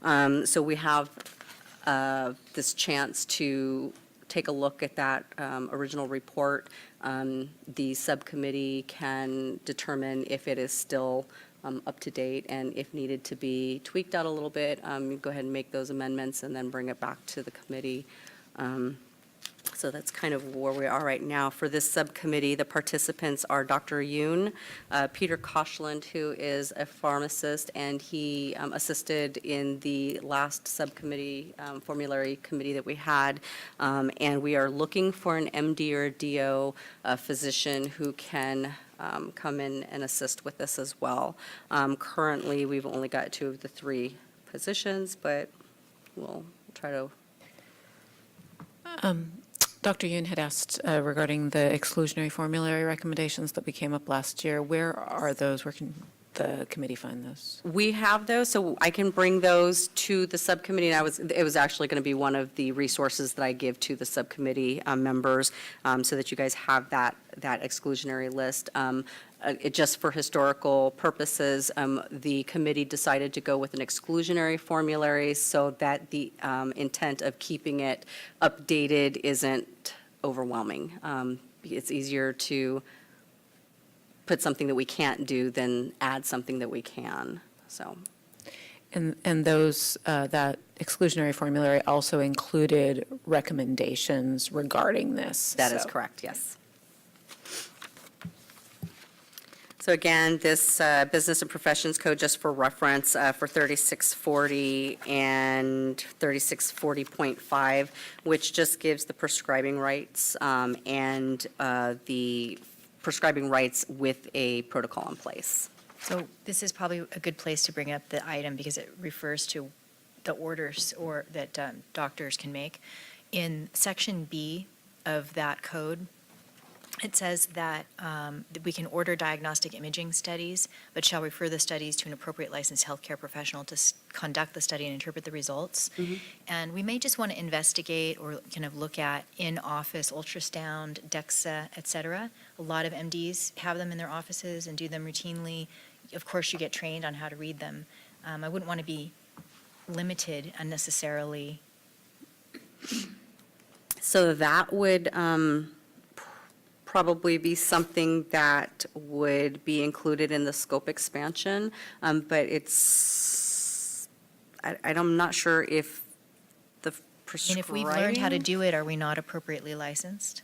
[SPEAKER 1] So we have this chance to take a look at that original report. The subcommittee can determine if it is still up to date, and if needed to be tweaked out a little bit, go ahead and make those amendments and then bring it back to the committee. So that's kind of where we are right now. For this subcommittee, the participants are Dr. Yoon, Peter Koshland, who is a pharmacist, and he assisted in the last subcommittee, formulary committee that we had. And we are looking for an MD or a DO physician who can come in and assist with this as well. Currently, we've only got 2 of the 3 positions, but we'll try to.
[SPEAKER 5] Dr. Yoon had asked regarding the exclusionary formulary recommendations that we came up last year. Where are those? Where can the committee find those?
[SPEAKER 1] We have those, so I can bring those to the subcommittee. And it was actually going to be one of the resources that I give to the subcommittee members, so that you guys have that exclusionary list. Just for historical purposes, the committee decided to go with an exclusionary formulary so that the intent of keeping it updated isn't overwhelming. It's easier to put something that we can't do than add something that we can, so.
[SPEAKER 5] And those, that exclusionary formulary also included recommendations regarding this.
[SPEAKER 1] That is correct, yes. So again, this Business and Professions Code, just for reference, for 3640 and 3640.5, which just gives the prescribing rights and the prescribing rights with a protocol in place.
[SPEAKER 2] So this is probably a good place to bring up the item because it refers to the orders or that doctors can make. In Section B of that code, it says that we can order diagnostic imaging studies, but shall refer the studies to an appropriate licensed healthcare professional to conduct the study and interpret the results. And we may just want to investigate or kind of look at in-office ultrasound, DEXA, et cetera. A lot of MDs have them in their offices and do them routinely. Of course, you get trained on how to read them. I wouldn't want to be limited unnecessarily.
[SPEAKER 1] So that would probably be something that would be included in the scope expansion, but I'm not sure if the prescribing.
[SPEAKER 2] And if we've learned how to do it, are we not appropriately licensed?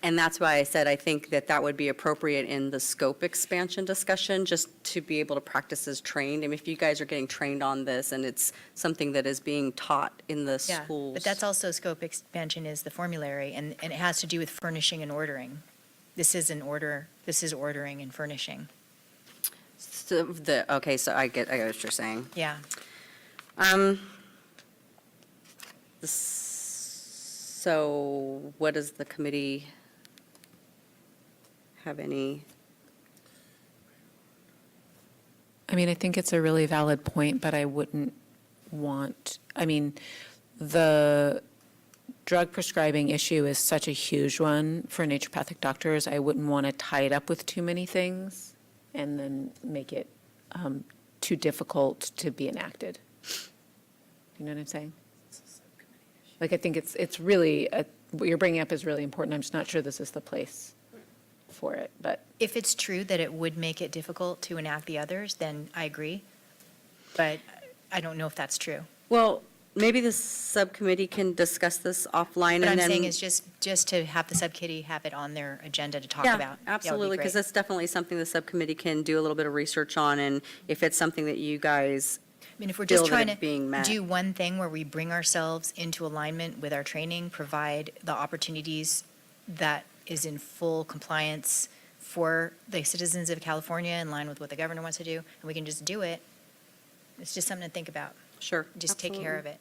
[SPEAKER 1] And that's why I said I think that would be appropriate in the scope expansion discussion, just to be able to practice as trained. I mean, if you guys are getting trained on this and it's something that is being taught in the schools.
[SPEAKER 2] But that's also scope expansion is the formulary, and it has to do with furnishing and ordering. This is ordering and furnishing.
[SPEAKER 1] So okay, so I get what you're saying.
[SPEAKER 2] Yeah.
[SPEAKER 1] So what does the committee have any?
[SPEAKER 5] I mean, I think it's a really valid point, but I wouldn't want, I mean, the drug prescribing issue is such a huge one for naturopathic doctors. I wouldn't want to tie it up with too many things and then make it too difficult to be enacted. You know what I'm saying? Like, I think it's really, what you're bringing up is really important. I'm just not sure this is the place for it, but
[SPEAKER 2] If it's true that it would make it difficult to enact the others, then I agree. But I don't know if that's true.
[SPEAKER 1] Well, maybe the subcommittee can discuss this offline and
[SPEAKER 2] What
[SPEAKER 1] then.
[SPEAKER 2] I'm saying is just to have the subcommittee have it on their agenda to talk
[SPEAKER 1] Yeah,
[SPEAKER 2] about.
[SPEAKER 1] absolutely, because
[SPEAKER 2] great.
[SPEAKER 1] that's definitely something the subcommittee can do a little bit of research on, and if it's something that you guys,
[SPEAKER 2] I mean, if we're
[SPEAKER 1] feel
[SPEAKER 2] just
[SPEAKER 1] that
[SPEAKER 2] trying
[SPEAKER 1] it's being met.
[SPEAKER 2] to do one thing where we bring ourselves into alignment with our training, provide the opportunities that is in full compliance for the citizens of California in line with what the governor wants to do, and we can just do it, it's just something to think about.
[SPEAKER 1] sure.
[SPEAKER 2] Just take care of
[SPEAKER 1] absolutely.
[SPEAKER 2] it.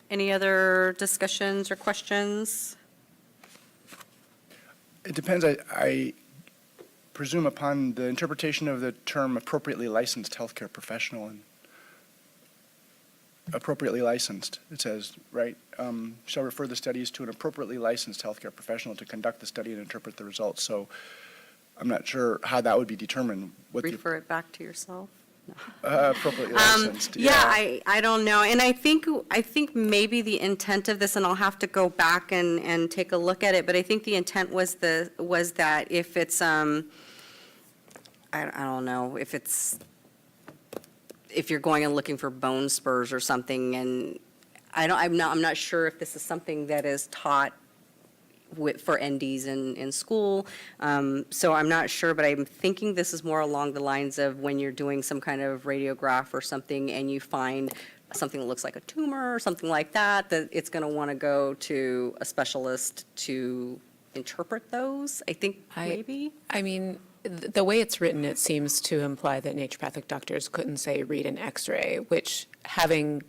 [SPEAKER 1] Any other discussions or questions?
[SPEAKER 6] It depends, I presume upon the interpretation of the term appropriately licensed healthcare professional and appropriately licensed, it says, right? Shall refer the studies to an appropriately licensed healthcare professional to conduct the study and interpret the results. So I'm not sure how that would be determined. What the
[SPEAKER 1] Refer it back to yourself?
[SPEAKER 6] appropriately licensed,
[SPEAKER 1] Yeah, I don't know, and I think maybe the intent of this, and I'll have to go back and take a look at it, but I think the intent was that if it's, I don't know, if you're going and looking for bone spurs or something, and I'm not sure if this is something that is taught for NDs in school, so I'm not sure, but I'm thinking this is more along the lines of when you're doing some kind of radiograph or something and you find something that looks like a tumor or something like that, that it's going to want to go to a specialist to interpret those, I think, maybe?
[SPEAKER 5] I mean, the way it's written, it seems to imply that naturopathic doctors couldn't, say, read an X-ray, which, having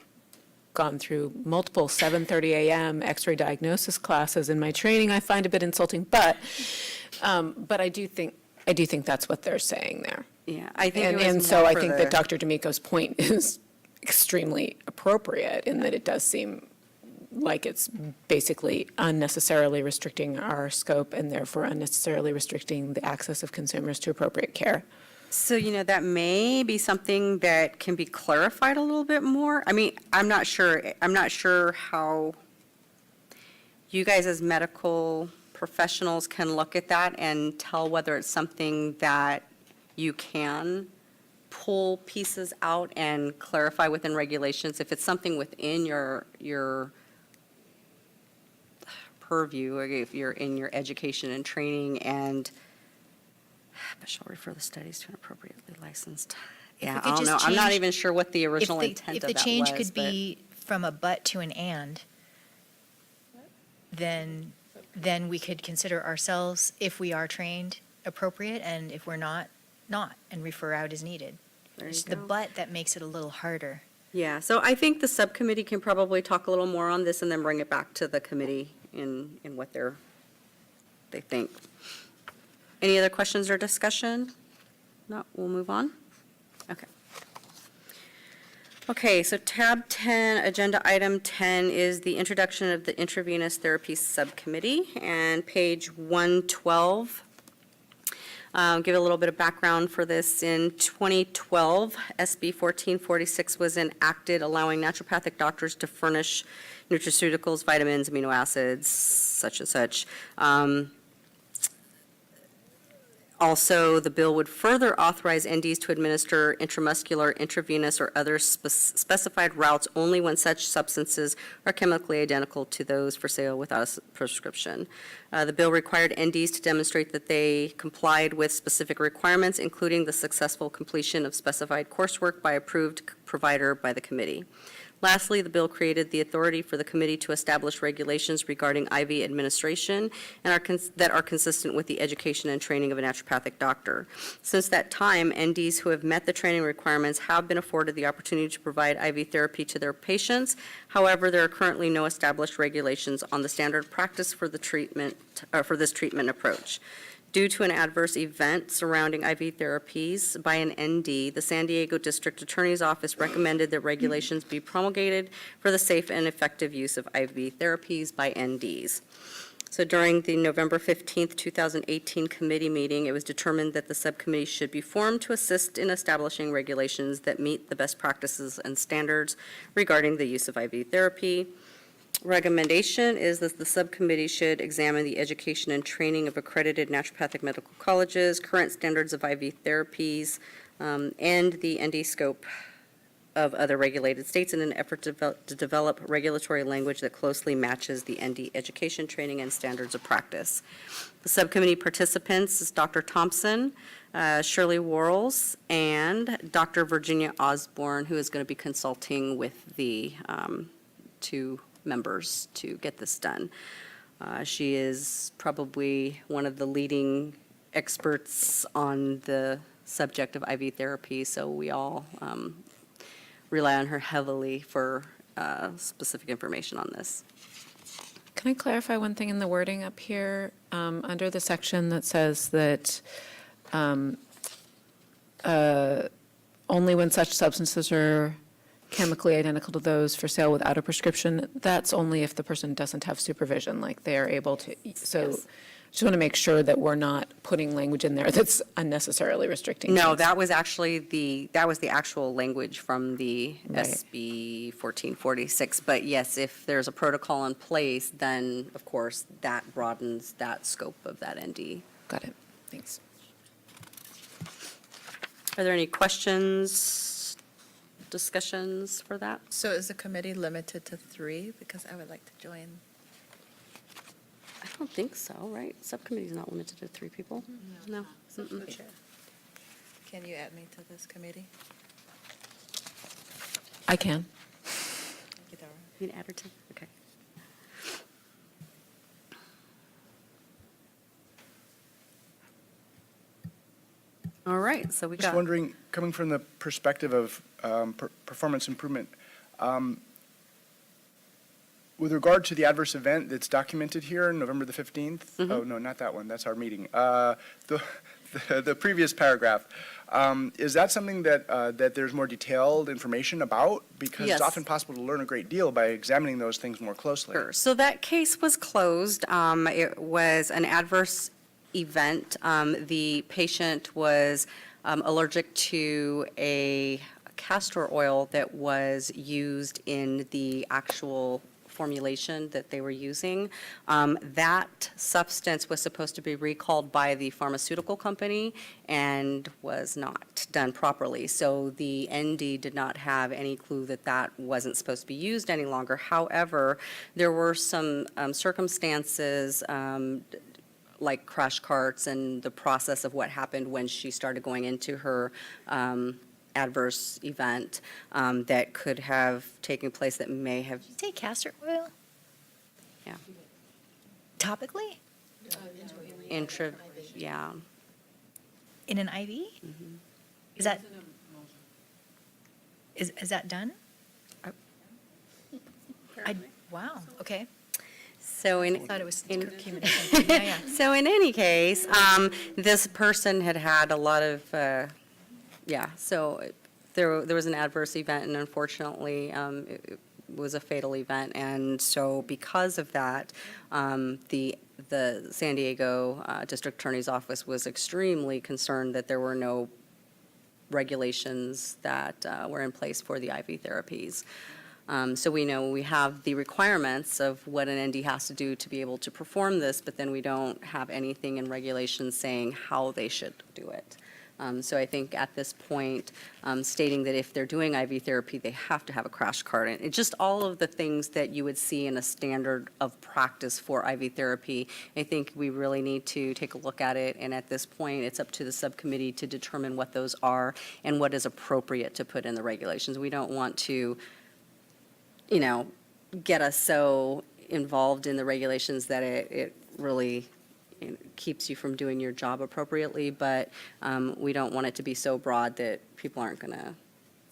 [SPEAKER 5] gone through multiple 7:30 a.m. X-ray diagnosis classes in my training, I find a bit insulting. But I do think that's what they're saying there.
[SPEAKER 1] Yeah, I think it was
[SPEAKER 5] And so
[SPEAKER 1] more
[SPEAKER 5] I
[SPEAKER 1] for
[SPEAKER 5] think
[SPEAKER 1] the-
[SPEAKER 5] that Dr. D'Amico's point is extremely appropriate in that it does seem like it's basically unnecessarily restricting our scope and therefore unnecessarily restricting the access of consumers to appropriate care.
[SPEAKER 1] So, that may be something that can be clarified a little bit more. I mean, I'm not sure how you guys as medical professionals can look at that and tell whether it's something that you can pull pieces out and clarify within regulations. If it's something within your purview, or if you're in your education and training and but shall refer the studies to an appropriately licensed. Yeah,
[SPEAKER 2] could
[SPEAKER 1] I don't
[SPEAKER 2] just
[SPEAKER 1] know. I'm not
[SPEAKER 2] change-
[SPEAKER 1] even sure what the
[SPEAKER 2] If
[SPEAKER 1] original
[SPEAKER 2] the,
[SPEAKER 1] intent
[SPEAKER 2] if
[SPEAKER 1] of
[SPEAKER 2] the
[SPEAKER 1] that
[SPEAKER 2] change
[SPEAKER 1] was,
[SPEAKER 2] could
[SPEAKER 1] but-
[SPEAKER 2] be from a but to an and, then we could consider ourselves, if we are trained, appropriate, and if we're not, and refer out as needed.
[SPEAKER 1] There
[SPEAKER 2] It's
[SPEAKER 1] you
[SPEAKER 2] the
[SPEAKER 1] go.
[SPEAKER 2] but that makes it a little harder.
[SPEAKER 1] Yeah, so I think the subcommittee can probably talk a little more on this and then bring it back to the committee in what they think. Any other questions or discussion? No, we'll move on. Okay. Okay, so tab 10, agenda item 10 is the introduction of the intravenous therapy subcommittee, and page 112. Give a little bit of background for this. In 2012, SB 1446 was enacted, allowing naturopathic doctors to furnish nutraceuticals, vitamins, amino acids, such and such. Also, the bill would further authorize NDs to administer intramuscular, intravenous, or other specified routes only when such substances are chemically identical to those for sale without a prescription. The bill required NDs to demonstrate that they complied with specific requirements, including the successful completion of specified coursework by approved provider by the committee. Lastly, the bill created the authority for the committee to establish regulations regarding IV administration and that are consistent with the education and training of a naturopathic doctor. Since that time, NDs who have met the training requirements have been afforded the opportunity to provide IV therapy to their patients. However, there are currently no established regulations on the standard practice for the treatment, for this treatment approach. Due to an adverse event surrounding IV therapies by an ND, the San Diego District Attorney's Office recommended that regulations be promulgated for the safe and effective use of IV therapies by NDs. So during the November 15th, 2018 committee meeting, it was determined that the subcommittee should be formed to assist in establishing regulations that meet the best practices and standards regarding the use of IV therapy. recommendation is that the subcommittee should examine the education and training of accredited naturopathic medical colleges, current standards of IV therapies, and the ND scope of other regulated states in an effort to develop regulatory language that closely matches the ND education, training, and standards of practice. The subcommittee participants is Dr. Thompson, Shirley Worrells, and Dr. Virginia Osborne, who is going to be consulting with the two members to get this done. She is probably one of the leading experts on the subject of IV therapy, so we all rely on her heavily for specific information on this.
[SPEAKER 5] Can I clarify one thing in the wording up here? Under the section that says that only when such substances are chemically identical to those for sale without a prescription, that's only if the person doesn't have supervision, like they are able to. So just want to make sure that we're not putting language in there that's unnecessarily restricting.
[SPEAKER 1] No,
[SPEAKER 5] things.
[SPEAKER 1] that was actually the actual language from the
[SPEAKER 5] Right.
[SPEAKER 1] SB 1446. But yes, if there's a protocol in place, then of course that broadens that scope of that ND.
[SPEAKER 5] Got it. Thanks.
[SPEAKER 1] Are there any questions, discussions for that?
[SPEAKER 11] So is the committee limited to 3? Because I would like to join.
[SPEAKER 1] I don't think so, right? Subcommittee's not limited to 3 people? No. Mm-mm.
[SPEAKER 11] Can you add me to this committee?
[SPEAKER 5] I can.
[SPEAKER 11] Thank you, Dara.
[SPEAKER 1] You can add her to, okay. All right, so we
[SPEAKER 6] Just
[SPEAKER 1] got.
[SPEAKER 6] wondering, coming from the perspective of performance improvement, with regard to the adverse event that's documented here, November the 15th?
[SPEAKER 1] Mm-hmm.
[SPEAKER 6] Oh, no, not that one, that's our meeting. The previous paragraph, is that something that there's more detailed information about? Because
[SPEAKER 1] Yes.
[SPEAKER 6] it's often possible to learn a great deal by examining those things more closely.
[SPEAKER 1] Sure. So that case was closed. It was an adverse event. The patient was allergic to a castor oil that was used in the actual formulation that they were using. That substance was supposed to be recalled by the pharmaceutical company and was not done properly. So the ND did not have any clue that that wasn't supposed to be used any longer. However, there were some circumstances like crash carts and the process of what happened when she started going into her adverse event that could have taken place that may have,
[SPEAKER 2] Did you say castor oil?
[SPEAKER 1] Yeah.
[SPEAKER 2] Topically?
[SPEAKER 1] yeah.
[SPEAKER 2] In an IV? Is that, is that done? Wow, okay.
[SPEAKER 1] So
[SPEAKER 2] I
[SPEAKER 1] in,
[SPEAKER 2] thought it was
[SPEAKER 1] in-
[SPEAKER 2] curcumin or something. Yeah, yeah.
[SPEAKER 1] so in any case, this person had a lot of, so there was an adverse event, and unfortunately, it was a fatal event. And so because of that, the San Diego District Attorney's Office was extremely concerned that there were no regulations that were in place for the IV therapies. So we know we have the requirements of what an ND has to do to be able to perform this, but then we don't have anything in regulations saying how they should do it. So I think at this point, stating that if they're doing IV therapy, they have to have a crash cart. And it's just all of the things that you would see in a standard of practice for IV therapy. I think we really need to take a look at it, and at this point, it's up to the subcommittee to determine what those are and what is appropriate to put in the regulations. We don't want to get us so involved in the regulations that it really keeps you from doing your job appropriately, but we don't want it to be so broad that people aren't going to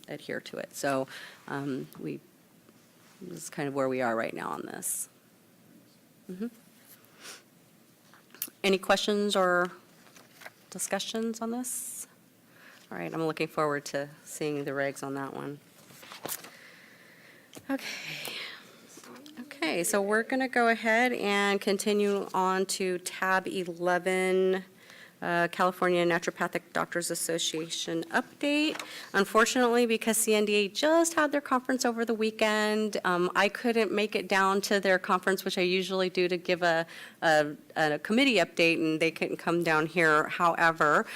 [SPEAKER 1] adhere to it. So this is kind of where we are right now on this. Any questions or discussions on this? All right, I'm looking forward to seeing the regs on that one. Okay, so we're going to go ahead and continue on to tab 11, California Naturopathic Doctors Association update. Unfortunately, because CNDA just had their conference over the weekend, I couldn't make it down to their conference, which I usually do to give a committee update, and they couldn't come down here. However,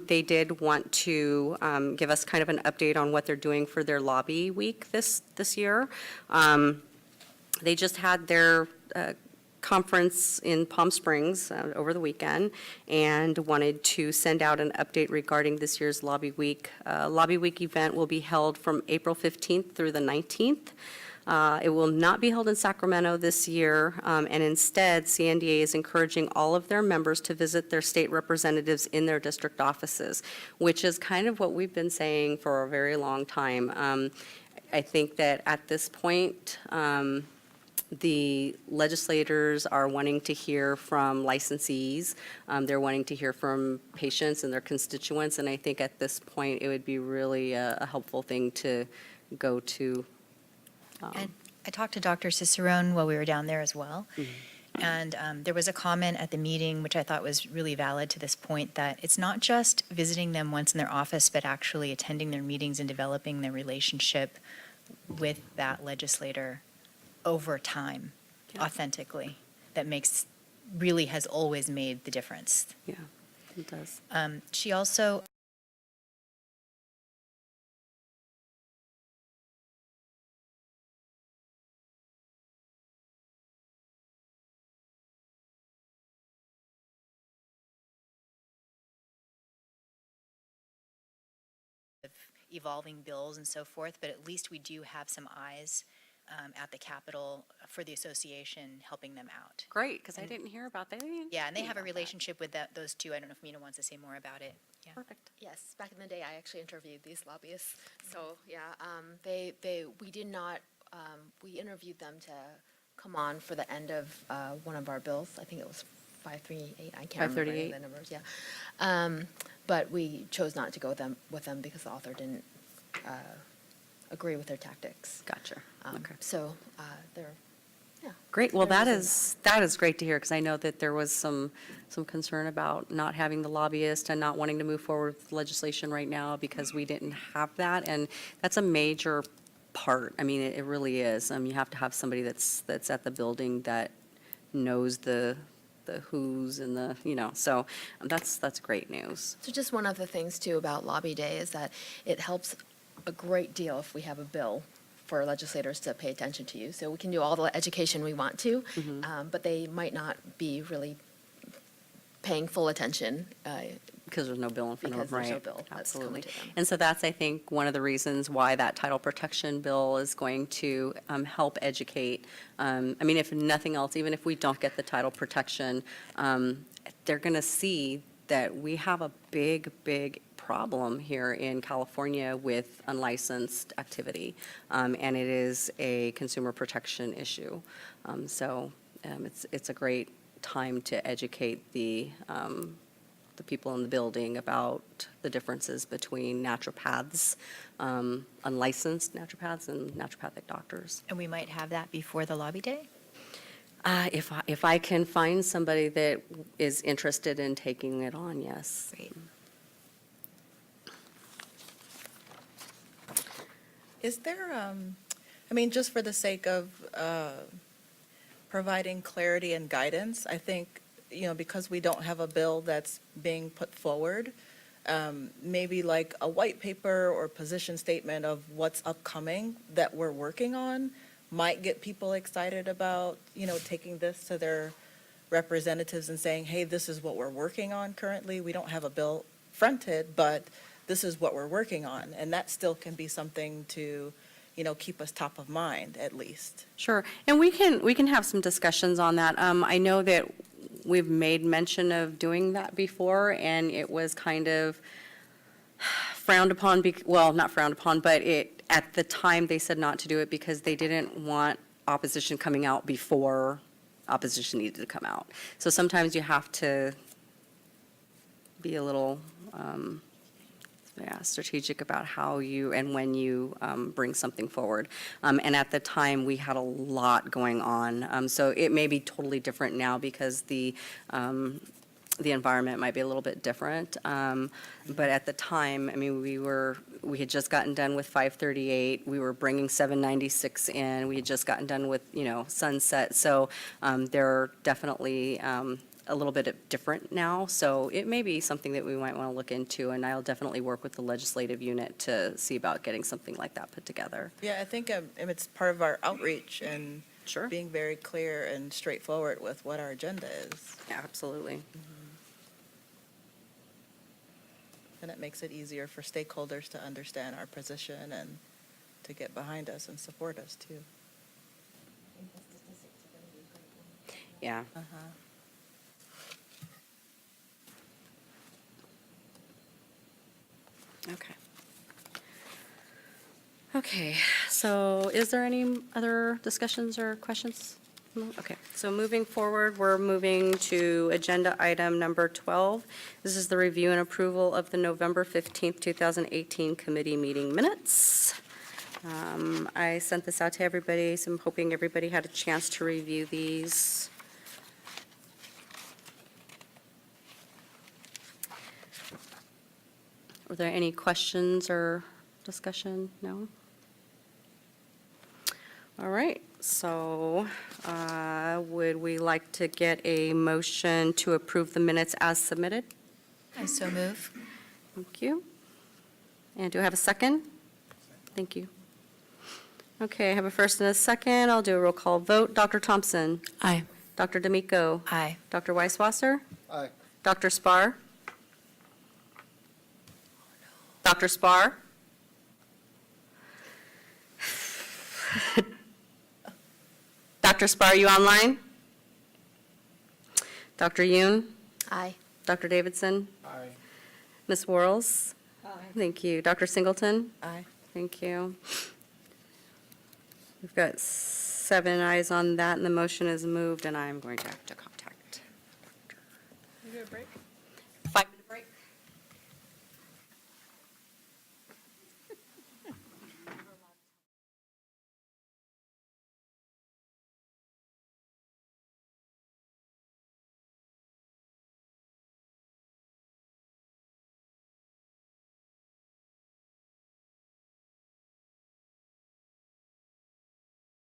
[SPEAKER 1] they did want to give us kind of an update on what they're doing for their lobby week this year. They just had their conference in Palm Springs over the weekend and wanted to send out an update regarding this year's Lobby Week. Lobby Week event will be held from April 15th through the 19th. It will not be held in Sacramento this year, and instead, CNDA is encouraging all of their members to visit their state representatives in their district offices, which is kind of what we've been saying for a very long time. I think that at this point, the legislators are wanting to hear from licensees. They're wanting to hear from patients and their constituents, and I think at this point, it would be really a helpful thing to go to.
[SPEAKER 2] And I talked to Dr. Cicerone while we were down there as well. And there was a comment at the meeting, which I thought was really valid to this point, that it's not just visiting them once in their office, but actually attending their meetings and developing their relationship with that legislator over time, authentically, that really has always made the difference.
[SPEAKER 1] Yeah, it does.
[SPEAKER 2] She also evolving bills and so forth, but at least we do have some eyes at the Capitol for the association helping them out.
[SPEAKER 1] Great, because I didn't hear about that.
[SPEAKER 2] Yeah, and they have a relationship with those two. I don't know if Mina wants to say more about it. Yeah.
[SPEAKER 1] Perfect.
[SPEAKER 7] Yes, back in the day, I actually interviewed these lobbyists. So, yeah, we did not, we interviewed them to come on for the end of one of our bills. I think it was 538, I can't remember any of the numbers, yeah. But we chose not to go with them because the author didn't agree with their tactics.
[SPEAKER 1] Gotcha. Okay.
[SPEAKER 7] So, they're, yeah.
[SPEAKER 1] Great. Well,
[SPEAKER 7] they're
[SPEAKER 1] that
[SPEAKER 7] using
[SPEAKER 1] is great to hear, because I know that there was some concern about not having the lobbyist and not wanting to move forward with legislation right now because we didn't have that, and that's a major part. I mean, it really is. You have to have somebody that's at the building that knows the who's and the, so that's great news.
[SPEAKER 7] So just one of the things too about Lobby Day is that it helps a great deal if we have a bill for legislators to pay attention to you. So we can do all the education we want to, but they might not be really paying full attention.
[SPEAKER 1] Because there's no bill in front of them,
[SPEAKER 7] Because there's no
[SPEAKER 1] right?
[SPEAKER 7] bill that's
[SPEAKER 1] Absolutely.
[SPEAKER 7] coming to them.
[SPEAKER 1] And so that's, I think, one of the reasons why that title protection bill is going to help educate. I mean, if nothing else, even if we don't get the title protection, they're going to see that we have a big, big problem here in California with unlicensed activity, and it is a consumer protection issue. So it's a great time to educate the people in the building about the differences between naturopaths, unlicensed naturopaths, and naturopathic doctors.
[SPEAKER 2] And we might have that before the Lobby Day?
[SPEAKER 1] If I can find somebody that is interested in taking it on, yes.
[SPEAKER 2] Great.
[SPEAKER 11] Is there, I mean, just for the sake of providing clarity and guidance, I think, because we don't have a bill that's being put forward, maybe like a white paper or position statement of what's upcoming that we're working on might get people excited about, taking this to their representatives and saying, hey, this is what we're working on currently. We don't have a bill fronted, but this is what we're working on. And that still can be something to, keep us top of mind, at least.
[SPEAKER 1] Sure, and we can have some discussions on that. I know that we've made mention of doing that before, and it was kind of frowned upon, well, not frowned upon, but at the time, they said not to do it because they didn't want opposition coming out before opposition needed to come out. So sometimes you have to be a little strategic about how you and when you bring something forward. And at the time, we had a lot going on. So it may be totally different now because the the environment might be a little bit different. But at the time, I mean, we had just gotten done with 538. We were bringing 796 in. We had just gotten done with, Sunset. So they're definitely a little bit different now. So it may be something that we might want to look into, and I'll definitely work with the legislative unit to see about getting something like that put together.
[SPEAKER 11] Yeah, I think it's part of our outreach and
[SPEAKER 1] Sure.
[SPEAKER 11] being very clear and straightforward with what our agenda is.
[SPEAKER 1] Yeah, absolutely.
[SPEAKER 11] And it makes it easier for stakeholders to understand our position and to get behind us and support us, too.
[SPEAKER 1] Yeah. Okay. Okay, so is there any other discussions or questions? No? Okay, so moving forward, we're moving to agenda item number 12. This is the review and approval of the November 15th, 2018 committee meeting minutes. I sent this out to everybody, so I'm hoping everybody had a chance to review these. Were there any questions or discussion? No? All right, so would we like to get a motion to approve the minutes as submitted?
[SPEAKER 2] I so move.
[SPEAKER 1] Thank you. And do I have a second? Thank you. Okay, I have a first and a second. I'll do a roll call vote. Dr. Thompson?
[SPEAKER 5] Aye.
[SPEAKER 1] Dr. D'Amico?
[SPEAKER 2] Aye.
[SPEAKER 1] Dr. Weisswasser?
[SPEAKER 10] Aye.
[SPEAKER 1] Dr. Spar? Dr. Spar? Dr. Spar, are you online? Dr. Yoon?
[SPEAKER 7] Aye.
[SPEAKER 1] Dr. Davidson?
[SPEAKER 6] Aye.
[SPEAKER 1] Ms. Worrells? Thank you. Dr. Singleton?
[SPEAKER 11] Aye.
[SPEAKER 1] Thank you. We've got 7 ayes on that, and the motion is moved, and I'm going to have to contact.
[SPEAKER 4] You do a break?